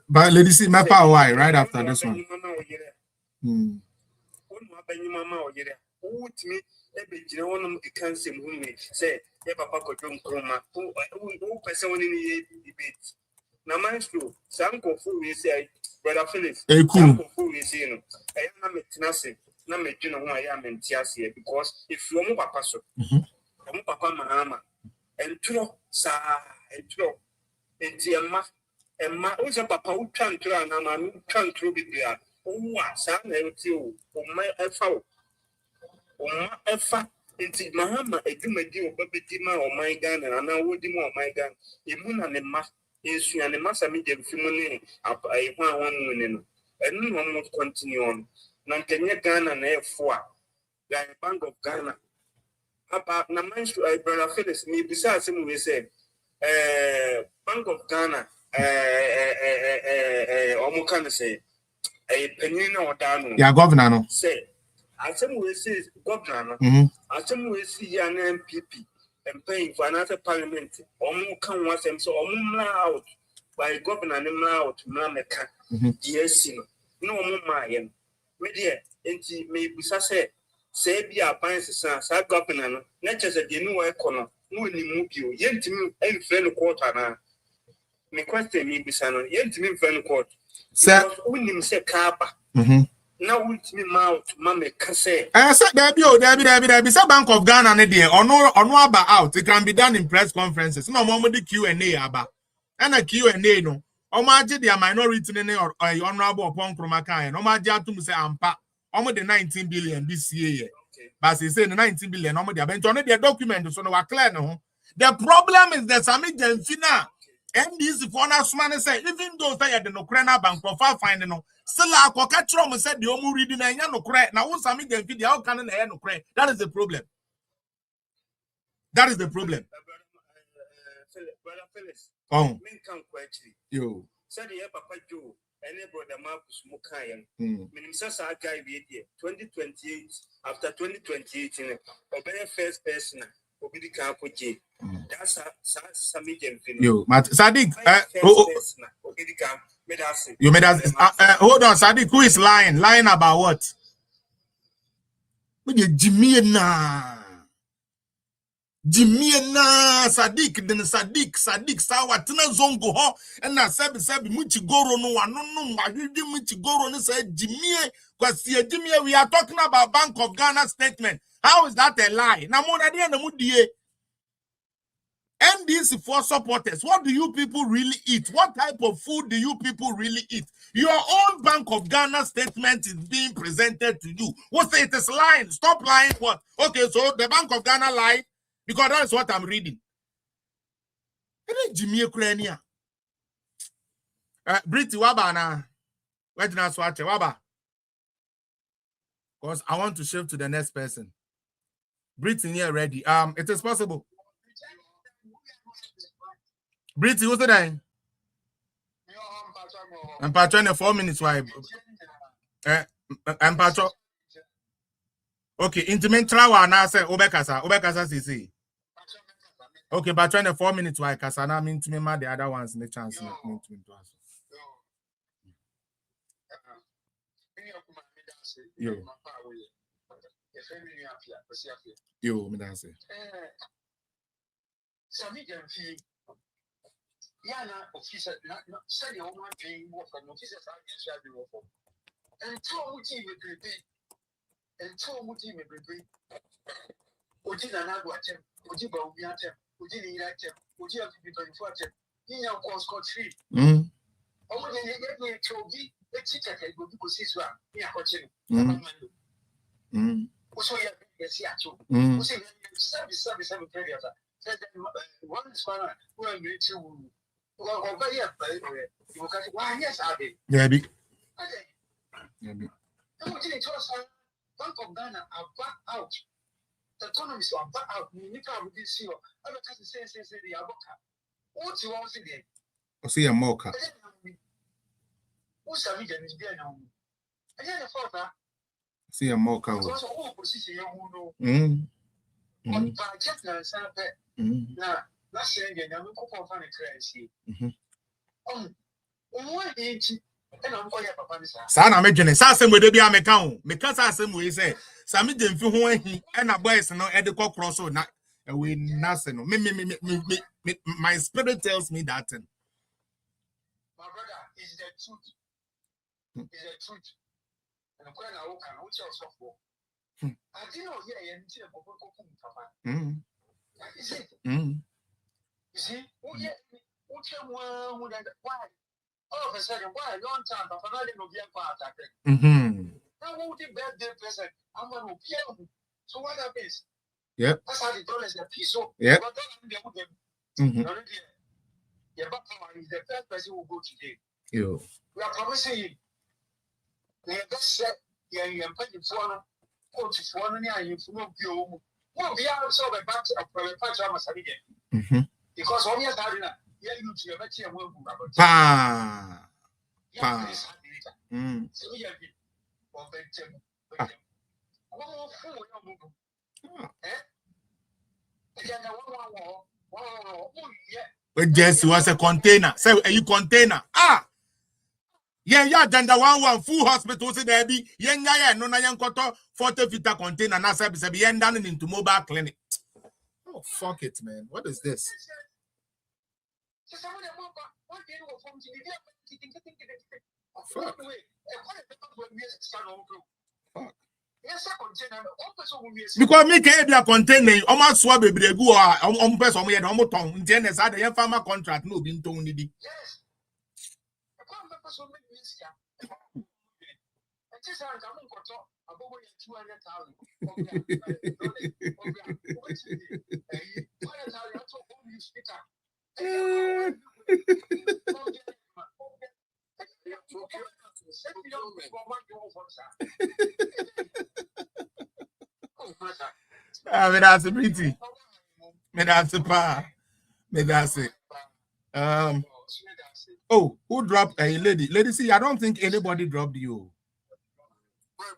but ladies, my power why right after this one. Now, Maestro, some go full we say, Brother Phyllis, cool. I am a tenacity, not making who I am in Tiasia, because if you are Papa, so Papa Mahama, and Tro, Sa, and Tro. And my own papa who can't try and I'm trying to be there. Oh, son, and you, my FO. Oh, my FA, it's Mahama, a do my deal, Babitima or my gun, and I would do more my gun. Imun and the mass is and the massa medium feminine up a 1 winning. And no one will continue on. Nantanya Ghana and F4. The Bank of Ghana. About Naman's brother Phyllis, me besides him, we say. Bank of Ghana, Omukan say, a penina or down. Yeah, governor. Say, I some will say governor. I some will see an MPP. and paying for another parliament, or more can once and so out by governor and out, Mameka, yes, no more my media, and maybe say be a pines, sir, governor, not just a new corner, no any move you, yet to me, and friend quarter now. Me question me bisano yent me fan court sir unim se kaba na wit me mouth mama kase sir there be say Bank of Ghana ne there ono aba out. It can be done in press conferences no mo the Q&A aba and a Q&A no omo age their minority ne or honorable upon kromaka no ma age atum say ampa omo the 19 billion this year but say the 19 billion omo their bench on their document so no wa clear no. The problem is that Sammy Gyamfi na and this for us man say even though say the Ukraine bank profile finding no still a kokatrom said the omu reading na nya no kre na won Sammy Gyamfi the how can na no kre. That is the problem. That is the problem. Brother Phyllis, Oh, yo said the papa Joe and brother Marcus Mukayan minister guy we 2028 after 2028 obey first person obi di kan poje. That's Sammy Gyamfi. Yo, Sadiq, you made us. Hold on, Sadiq. Who is lying? Lying about what? Jimmy Sadiq. Then Sadiq. Sawa tina zongo ho. And na sebi muchi goro no wano muchi goro no say Jimmy. Because Jimmy, we are talking about Bank of Ghana statement. How is that a lie? Na mo na dia na mudie. And these for supporters, what do you people really eat? What type of food do you people really eat? Your own Bank of Ghana statement is being presented to you. What say it is lying? Stop lying. What? Okay, so the Bank of Ghana lied because that is what I'm reading. Jimmy Ukraine. Britty Waba na. Where did I swatch Waba? Because I want to shift to the next person. Britty here ready. It is possible. Britty, what's the name? I'm patron 4 minutes. Why? I'm patron. Okay, intimate trawa na say obekasa CC. Okay, patron 4 minutes. Why? Kasana mean to me ma the other ones in the chance. Yo, me dance. Sammy Gyamfi. Yana officer say your woman being work for officers are be work for. And two muti me bebe. And two muti me bebe. Oji na na go atem. Oji ba obi atem. Oji ni ira atem. Oji a be 24 atem. Yin yan cause country. Omo de ye chogi e chikeke go bi ko sisu a ni akoche no. Oso ya be si acho. Oso service previous. Said one is one who are going to over here. You can why yes, I did. Yeah, be. Bank of Ghana are back out. The economists are back out. You can't really see your other cousin say the Aboka. What's you want to see there? See a mocha. Who's a medium is being known? I had a father. See a mocha. Because all position you know. On budget and sample. Now, last year, you know, couple of funny currency. One inch, and I'm going to Papa. Sana imagine, Sassam with the Biamecao, because Sassam we say, Sammy Gyamfi when he and a boys no edible cross or not, and we nothing. My spirit tells me that. My brother is the truth. Is the truth. And I'm going to walk and which else for. I didn't know here until Papa. Is it? You see, why? All of a sudden, why a long time, but I didn't know the part. Now, who did birthday present? I'm going to be. So, what happens? Yep. That's how the dollars are piece. So, yeah. But then, your back is the first person who will go today. You. We are promising you. We are just set. Yeah, you are paying for coach for any and you will be home. Well, we are also a batch of Sammy Gyamfi. Because when you are doing that, you are using your batch and will go about. Sammy Gyamfi or Benjamin. Jesse was a container. Say a container. Ah. Yeah, agenda 1 full hospitals in there be yeah, no na yankoto 40-feet container na sabi yen down into mobile clinic. Oh fuck it, man. What is this? Fuck. Because me can be a container, almost swab a bregu or person we had almost tongue. Jenny said the farmer contract no being told. Yes. Me that's pretty. Me that's a pa. Me that's it. Oh, who dropped a lady? Lady, see, I don't think anybody dropped you. There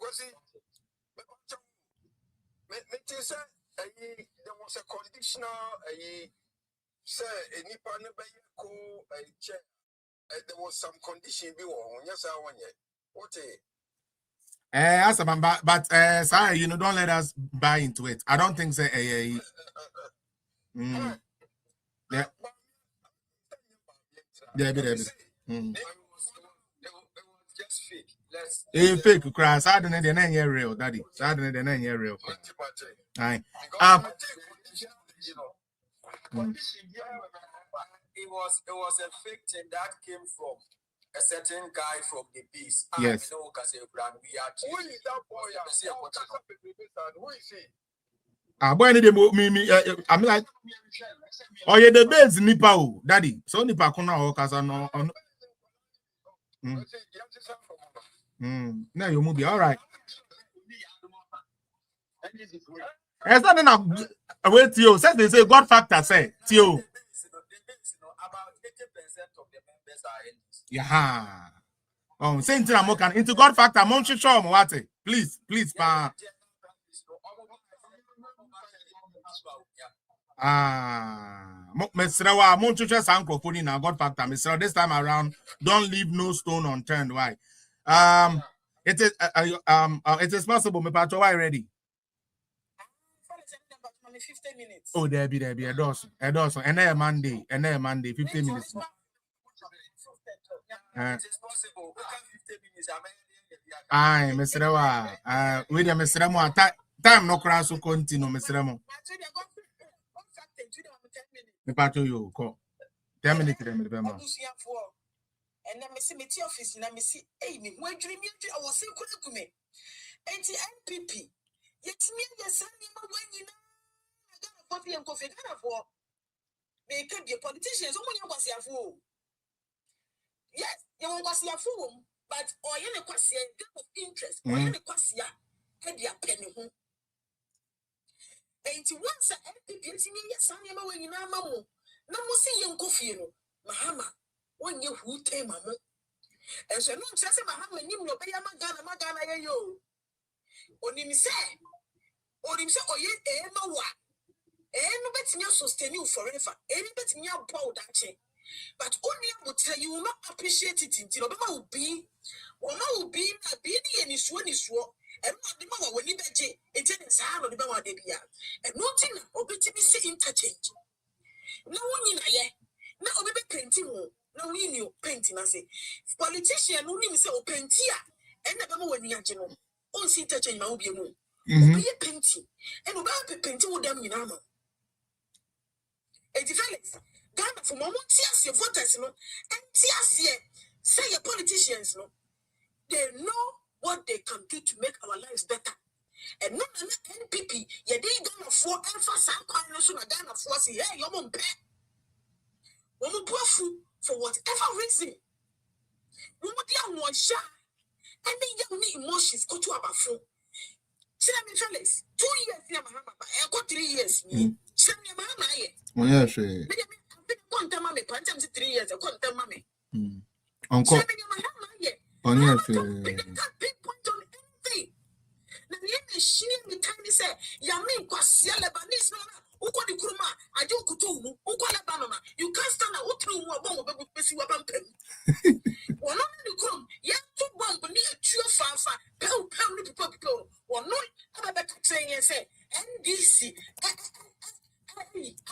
was a conditional say any partner by a check. There was some condition be on. Yes, I want you. What but sorry, don't let us buy into it. I don't think so. Fake cry. Suddenly the 9 year real, daddy. Suddenly the 9 year real. Aye. It was a fake thing that came from a certain guy from the beast. Yes. Who is that boy? Who is he? I'm like, oh yeah, the base nipa, daddy. So nipa kuna o kasa no. Now you move. All right. It's not enough. Wait, Tio. Since they say God factor, say Tio. About 80% of the members are in this. Yeah. Oh, same thing I'm working into God factor. Monchi show me what? Please, pa. Mr. Monchi show sankrofoni na God factor. Mr. This time around, don't leave no stone unturned. Why? It is possible. Me pato, why ready? 15 minutes. Oh, there be a dozen. And then Monday, 15 minutes. It is possible. 15 minutes. Aye, Mr. With Mr. Mo, time no cross to continue, Mr. Mo. Me pato you call 10 minutes. And then I see me office and I see, hey, me, where dream you? I was saying, couldn't me. And the NPP, yet me, the son, when you know. Coffee and coffee for they can be politicians. Someone was your fool. Yes, you was your fool, but or you know, of interest, or you know, had your penny. And once a NPP, yes, I never when you know, no more see young coffee, Mahama, when you who came, Mamma. And so, no, just Mahama, you know, Magana, yo. Only me say, or him say, oh, yeah, no, what? No better you sustain you forever. Any better you bow that chain. But only I would tell you will not appreciate it until Obama will be not be any swan is war. And not the mama when you bet it is hard on the Bama debia. And nothing obey interchange. No one in a year. No obey painting. No we knew painting. I say politician only say paintia. And the Bama when you are general. On see interchange now be a moon. Obey painting. And obey painting with them in armor. And fellas, Ghana for moment tears your voters, and tears say your politicians, they know what they can do to make our lives better. And not an NPP, they Ghana for alpha some coronation Ghana for say, hey, you're on pay. Woman for whatever reason. Woman dear one shot, and then young emotions go to our phone. See me fellas, 2 years near Mahama, I got 3 years. See me Mahama. Oh, yeah, sure. I can't tell mommy, 3 years, I can't tell mommy. Uncle. Oh, yeah, sure. Pinpoint on anything. Now, let me share me time. Say, Yamin, Kwasia, Lebanese, who got the You can't stand a through one bomb of Bessie Wampem. One on the chrome, yet two bomb near two fanfa, pound people, or no other saying and say, NDC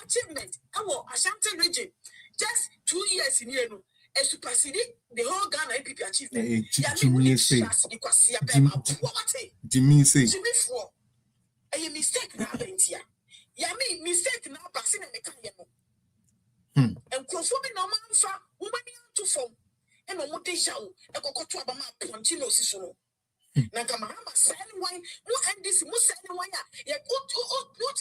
achievement, our Ashanti region, just 2 years in Yenu, and superseded the whole Ghana APP achievement. Jimmy say, a mistake now, Bentia. Yami mistake now, passing a mechanical. And conforming no man, woman to form, and a motation, a cocoa to a continuo season. Nakamahama send wine, no and this must send wine. Yet what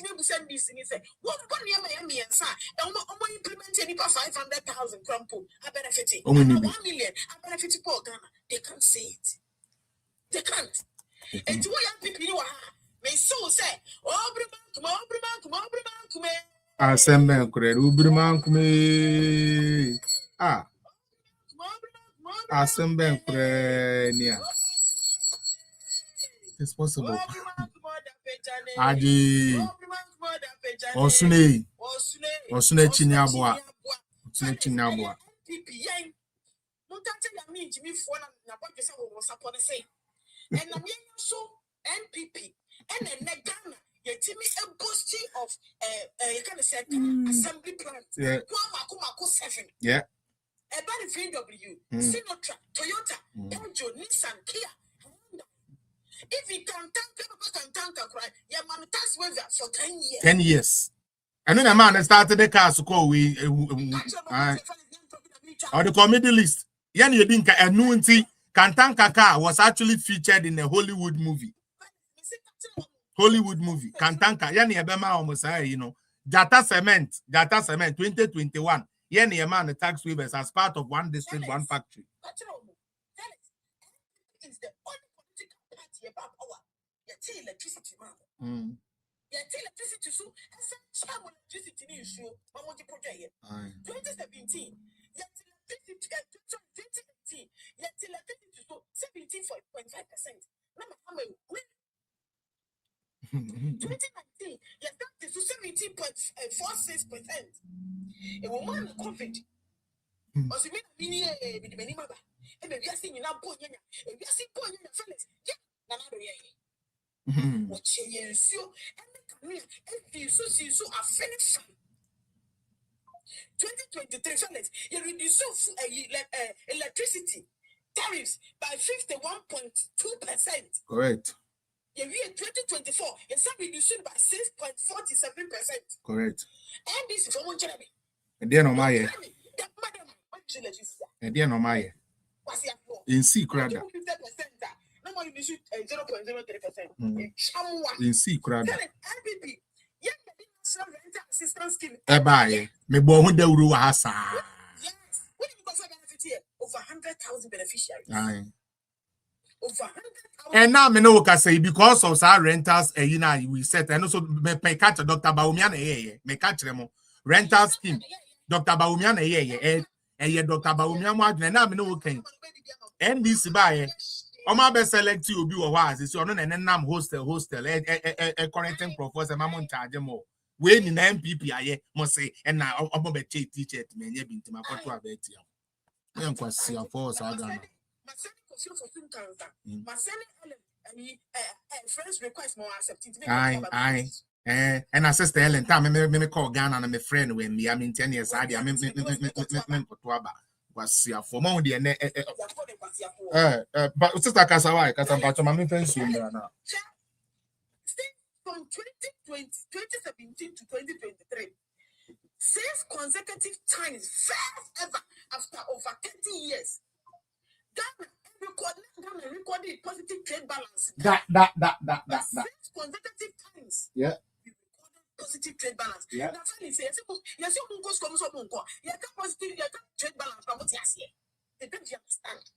name send this in? He said, what Miami and Sa, and what implement any 500,000 crumple, a benefiting 1 million, a benefit poor Ghana. They can't say it. They can't. And to young people you are, may so say, oh, come. Assemble, Ubriman, come. Ah, Assemble, it's possible. Adi Osune Chinyabwa. Osune Chinyabwa. And I'm so NPP and then Ghana, you tell me a boasting of you can say assembly plant. Yeah. 7. Yeah. A bad VW, Sinotra, Toyota, Peugeot, Nissan, Kia. If you can tank a cry, your man tax waiver for 10 years. 10 years. And then a man started the car to call we or the comedy list. Yan you think a annuity Kantanka car was actually featured in a Hollywood movie. Kantanka, Yani Abema almost you know. Jata Cement 2021. Yani a man the tax waivers as part of one district, one factory. Is the only political party about our electricity, man. Electricity, so electricity issue, project 2017, electricity, 17.5%. 2019, to 17.46%. A woman COVID. Was it me? And we are seeing now, we are seeing fellas. What you so are finished. 2023 fellas, you reduce electricity tariffs by 51.2%. Correct. The year 2024, it's reduced by 6.47%. Correct. And this is one Jeremy. And then on my and then on my in secret. In secret. Me born the Uru Hasa. Yes. What do you consider benefit here? Over 100,000 beneficiaries. Aye. Over 100,000. And now me know what I say because of our renters, you know, we set and also me catch Dr. Baumian, me catch them rental scheme. Dr. Baumian, and Dr. Baumian, and now me know okay. And this by my best select you be wise is your and nam hostel, a correcting professor, Mamon charge more. When in MPP, I must say, and now I'm a teacher to me, been to my photo about you. I am quite see a force. I don't friends request more accepting. Aye. And I sister Ellen, time me call Ghana and my friend when me, I mean 10 years I was see for more than but sister Kasawai, because I'm part of my friends now. From 2017 to 2023, 6 consecutive times, first ever after over 30 years, Ghana recorded positive trade balance. That. 6 consecutive times. Yeah. Positive trade balance. Yeah. Now, finally, say, yes, you go come so you can positive, you can trade balance. But what you say? They don't understand.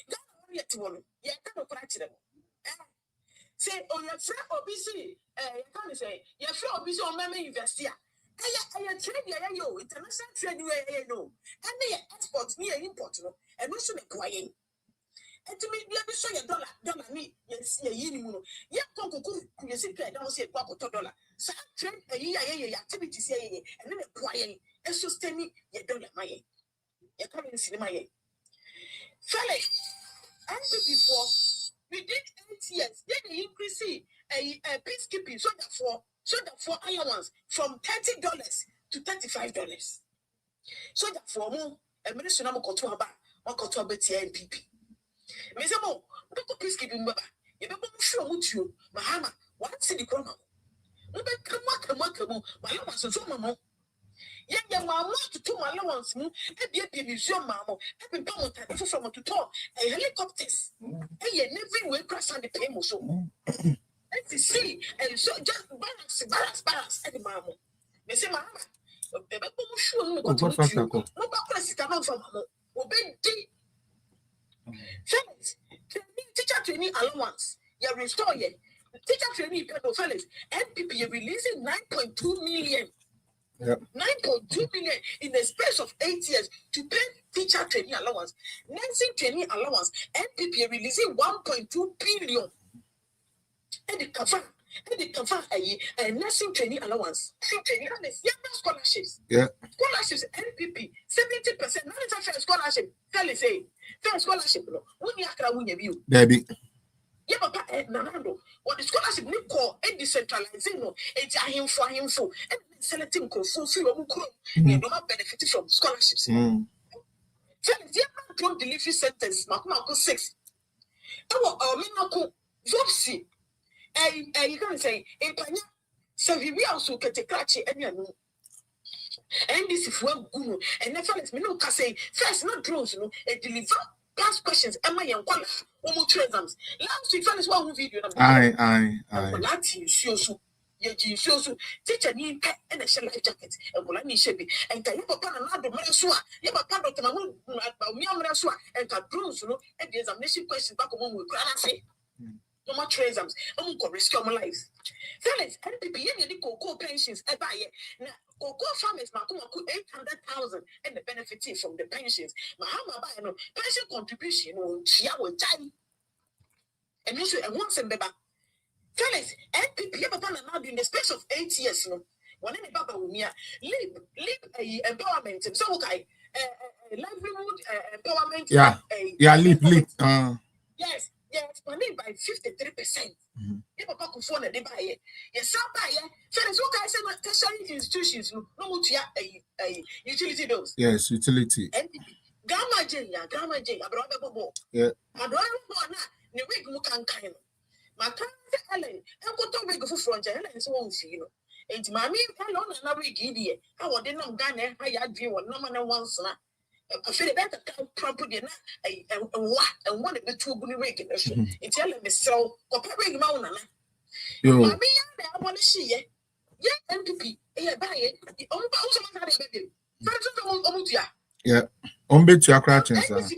Ghana only at one. You can't correct them. Say, oh, your friend obviously, you can't say, your friend obviously on me invest here. I trade yo, international trade you know. And they export near import, and we should make quiet. And to me, you show your dollar me, yes, you know. You can't go, you say, I don't say $1. train activities here, and then a quiet, and sustaining your dollar, my your currency, my fellas. And before we did 8 years, then they increase a peacekeeping so that for allowance from $30 to $35. So that for more, a minister number control about one control NPP. Mr. Mo, look peacekeeping, Baba. You don't show what you, Mahama, one city chrono. Come on, my allowance is on my young mamma to 2 allowance, and be a museum mamma, and be from to talk, a helicopters, and you never will crash on the payment. So, let's see, and so just balance, and the mamma. Mr. Mahama, sure, no, teacher training allowance, you restore ye. Teacher training fellas, NPP releasing 9.2 million. Yep. 9.2 million in the space of 8 years to pay teacher training allowance. Nursing training allowance, NPP releasing 1.2 billion. And the cover a nursing training allowance. Scholarships. Yeah. Scholarships, NPP, 70%. Not a scholarship. Tell us, say, scholarship. When you are going to view. Debbie. Yeah, but Nanando, what the scholarship need call a decentralizing, it's a him for, and selecting full you don't have benefit from scholarships. So, the drug delivery sentence, Marco 6. Our Minako, Vopsi, you can say, in Panya, so we also get a catchy and this is well good, and never let me know, say, first, not drones, a deliver. Past questions, am I young? Almost exams. Last week, first one video. Aye. Latin shows you shows teacher need and a shell life jacket, and Bolani Shebi, and can you put another Marasua? You have a part of the Marasua, and can drones, and the examination question back home with say. No more exams. I'm going to risk my life. Fellas, NPP, any cocoa pensions, I buy it. Now, cocoa farmers, Makumako 800,000 and the benefit from the pensions. Mahama buy no pension contribution, Chia will die. And you should, and once and baby. Fellas, NPP, now in the space of 8 years, one any Baba Umia, leap empowerment. So, okay, livelihood empowerment. Yeah, leap. Yes. Expanded by 53%. You papa could phone a debate. Yes, somebody. So there's what I said tertiary institutions no a utility bills. Yes, utility. Gamma J, Abraham Bobo. Yeah. Abraham Bona, the wig Mukan kind. Makan Ellen, and go to wig for front and so on. And mammy, hello, and I will give you. I want to know Ghana, I had you one no man once. I feel better property and one of the 2 good waking. It's telling me so. Comparing Mauna. I want to see ye. Yeah, NPP. Yeah, buy it. Yeah, on bet your crutches. Telling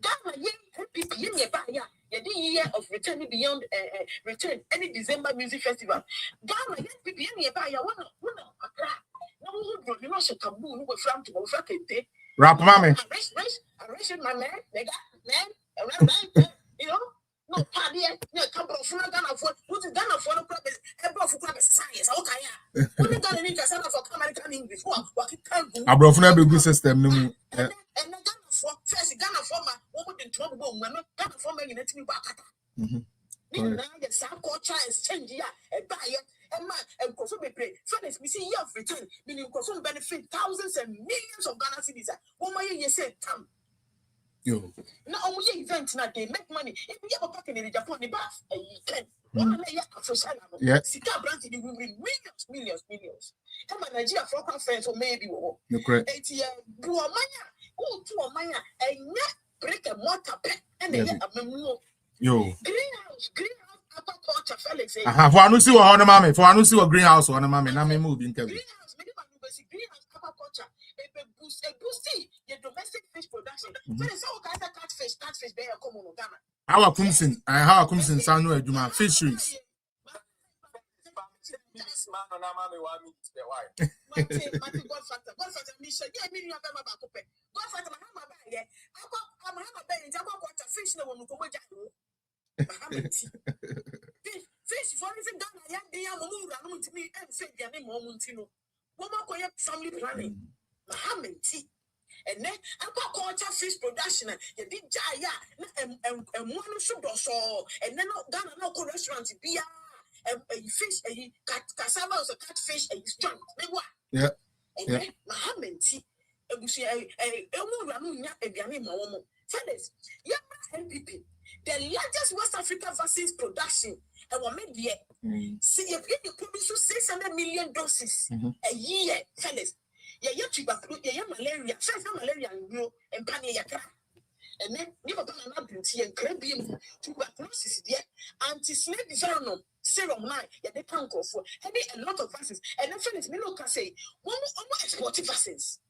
Ghana, NPP, buy the year of return beyond return any December music festival. Ghana, NPP, buy one. No, you know, so taboo, no, from to Frakete. Rap, mammy. Arrest my man, you know, no, party, come from Ghana for what is Ghana for the purpose, ever for purpose science. Okay, when you got an interest for coming before, what it can do. I brought from a good system, no, and Ghana for first Ghana for my woman in trouble, when Ghana for me in a team back. Now, the South culture is changing, and buy it. And consume a pray. Friends, we see year of return, meaning consume benefit thousands and millions of Ghana cedis. Oh my, you said, come. Yo. Now, only events now they make money. If we have a packet in Japan, the bath, and you can. One layer of social. Yeah. Sika branch, we will win millions. Come on, Nigeria for conference or maybe. No correct. 8 years, Buamaya, oh, to a maya, and not break a mortar pet, and they get a memo. Yo. Greenhouse. For I don't see what on the mommy. For I don't see what greenhouse on the mommy. Now me move in Kevin. Greenhouse, greenhouse aquaculture. A boosty the domestic fish production. So there's all kinds of catfish. They are common in Ghana. How I come in San Noe do my fisheries. Man on a mommy want me to be white. Mati God factor. Me say yeah, me you have my back up. God factor my hammer bag. I'm hammer bag. Jabo quarter fish no one come Fish for anything done, I am the young to me and say, Yanni Momuntino. Woman, family planning. Mohammed tea. And then I got culture fish production. You did Jaya and one should also, and then Ghana local restaurants be a fish, a cassava was a catfish, and strong. Yeah. And then Mohammed tea. And we say, a woman, a Yanni Momo. Fellas, MPP, the largest West African vaccines production, and we're made yet. See, if you produce 600 million doses a year, fellas. Yeah, malaria, malaria, and panic. And then, never done an absence and crabby tuberculosis, yeah, anti-snake venom, serum 9, yeah, they can't go for a lot of vaccines. And then, fellas, me look say, one exporting vaccines.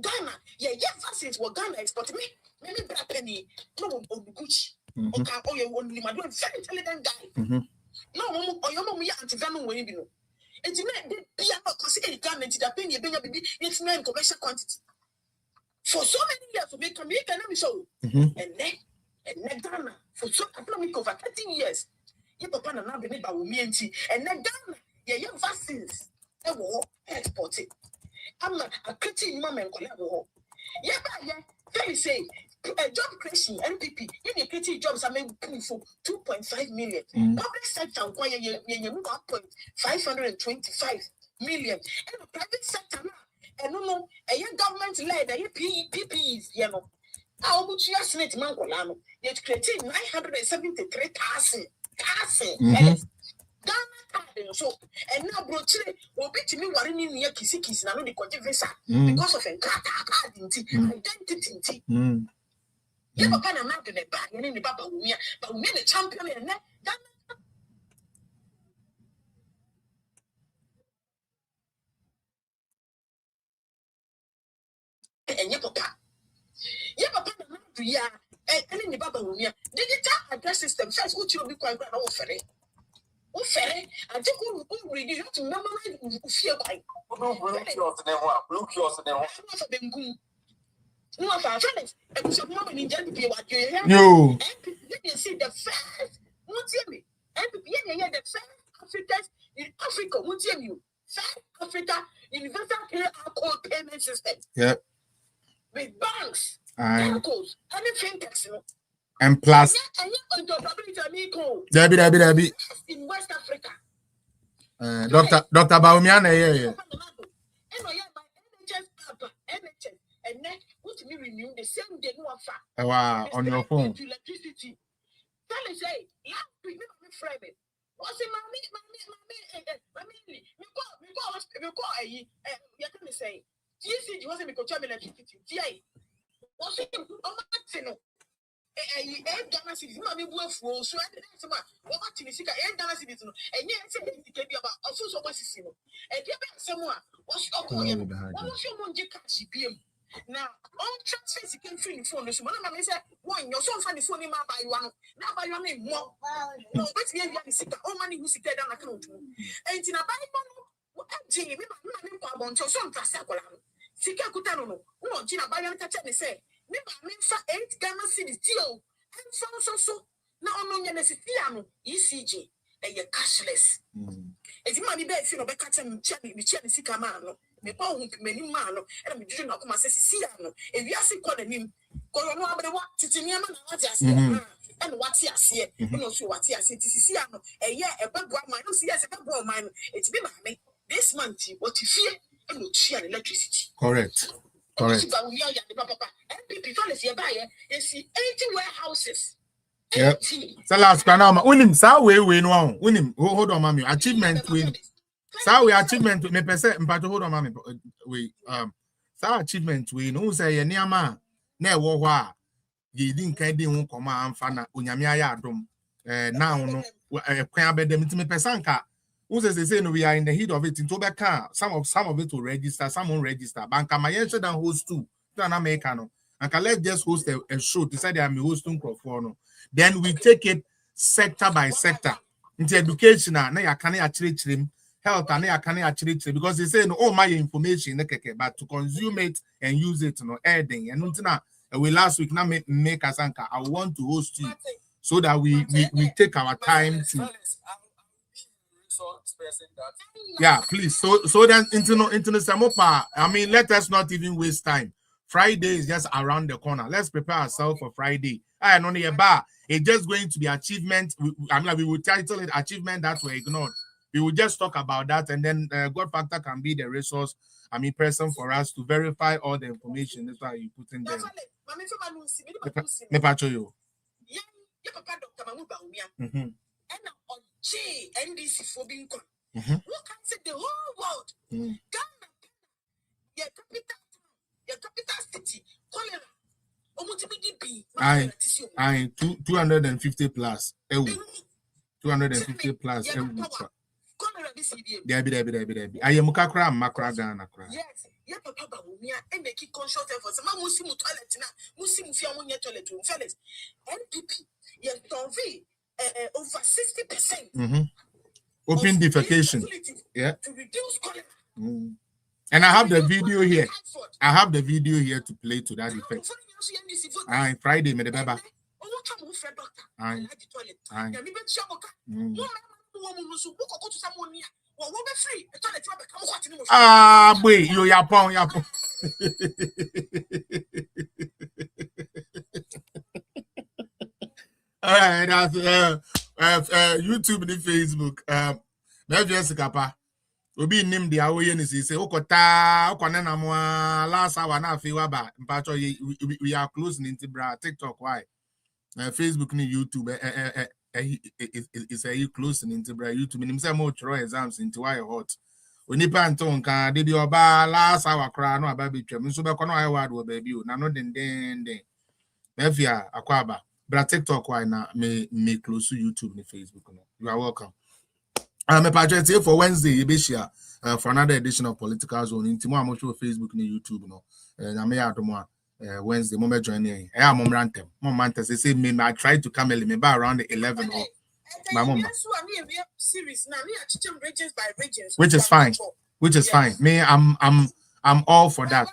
Ghana, yeah, vaccines were Ghana export me. Maybe black penny, no on Gucci. Okay, oh, you only my very intelligent guy. No, or your mom, anti-venom will be no. And you know, they are not considered government that penny, it's not in commercial quantity. For so many years, to make American show. And then Ghana, for so economic over 13 years, you papa na now be about me and then Ghana, yeah, vaccines, they will export it. I'm not a critic mom and collab. Yeah, they say a job creation, MPP, you creating jobs are made for 2.5 million. Public sector, 525 million. And the private sector, and no, a young government led, a PPEs, you know. How much you estimate Mangolano? Yet creating 973,000. So, and now, bro, will be to me worrying near Kisikis and only visa because of identity. You have a kind of map in the back and in the Baba, but we made a champion and that. And your papa, and in the Baba, digital address system says what you'll be quite offering. I think we need to memorize fear by blue kiosk and then no, of our friends, and some woman in January, what you hear? No. You see the first, won't you me? And the first Africans in Africa, won't you? First Africa Universal Code Payment System. Yep. With banks, telcos, anything tax. And plus, Debbie. In West Africa. Dr. Baumiana, yeah. NHS, and then what me renew the same day no offer. Wow, on your phone. Electricity. Tell us, say, last week, me friend. What's it, mommy? Me go, you can say, GCG wasn't because I'm electricity. What's it? Ghana cities, no, me go for so I didn't say, what in the Ghana cities, and yet say it can be about also so much, and you bet someone what's your going? What was your money catch PM? Now, all transfers you can free phone. So, one of my said, one, your son funny phone him by one. Now, by your name, more. No, but we have all money who sit down account. And in a Bible, what Jimmy, my name, your son, Tasakola. Sika Kutano, no, Gina Bayan Catch and say, Never 8 Ghana cities, deal. And so. Now, no, Yanesiano, ECG, and you're cashless. As you might be better, you know, Becca and Cherry, Sikamano. Me pa many man and me didn't know come say siano if you ask calling him go no abere what titiniam na what you say and what you say no so what you say siano e ye e babo man no see yes e babo man it be me this month what you fear and no share electricity correct MPP fellas here buy you see 80 warehouses. Yep. So last panama unim sa we no unim hold on mami achievement win. So we achievement me person mpato hold on mami we so achievement we no say ye niama na e wo ho a ye di nkan di ho koma amfa na onyame aya adom now no kwan abedem ti me person ka who say no we are in the heat of it into be can some of it to register some won't register banka my yen dan host too na America no and can let's just host a show decide I'm hosting for no then we take it sector by sector into education na ya can actually health and I can actually because they say no all my information but to consume it and use it no adding and we last week now make asanka I want to host you so that we take our time to person that. Yeah, please. So then into the Samopa. I mean, let us not even waste time. Friday is just around the corner. Let's prepare ourselves for Friday. I know the bar. It's just going to be achievement. I mean, we will title it achievement that were ignored. We will just talk about that, and then God Factor can be the resource. I mean, person for us to verify all the information. That's why you put in there. Me pacho you. NDC for being gone. What can say the whole world? Ghana, your capital city, cholera. I 250 plus. 250 plus. Debi. I am Mukakra Makra Ghana. Yes, yeah, Papa Bawumia, and they keep conscious efforts. Some Muslim toilet now, Muslim Fiamunia toilet to fellas. NPP, yes, over 60%. Open defecation. Yeah. To reduce cholera. And I have the video here. I have the video here to play to that effect. Friday, me the baba. Boy, you yapon. All right, that's YouTube and Facebook. Jessica, Obi nim the away and say okota okwana mo last hour na fe waba mpacho we are closing into bra TikTok why Facebook ni YouTube is a closing into bra YouTube nim say mo throw exams into why hot onipa nton kan de bi oba last hour kra no aba betwam nso be kono I word wo ba bi o na no den mafia akwaba bra TikTok why na me close to YouTube ni Facebook no. You are welcome. I'm a patriot here for Wednesday, Yebeshia, for another edition of Political Zone. In Timo, I'm sure Facebook and YouTube, no. And I may add more Wednesday, Mama joining. I am Momrantem. Momentus, they say, me, I tried to come early, maybe around 11 or my mom. Which is fine. Which is fine. Me, I'm all for that.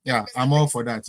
Yeah, I'm all for that.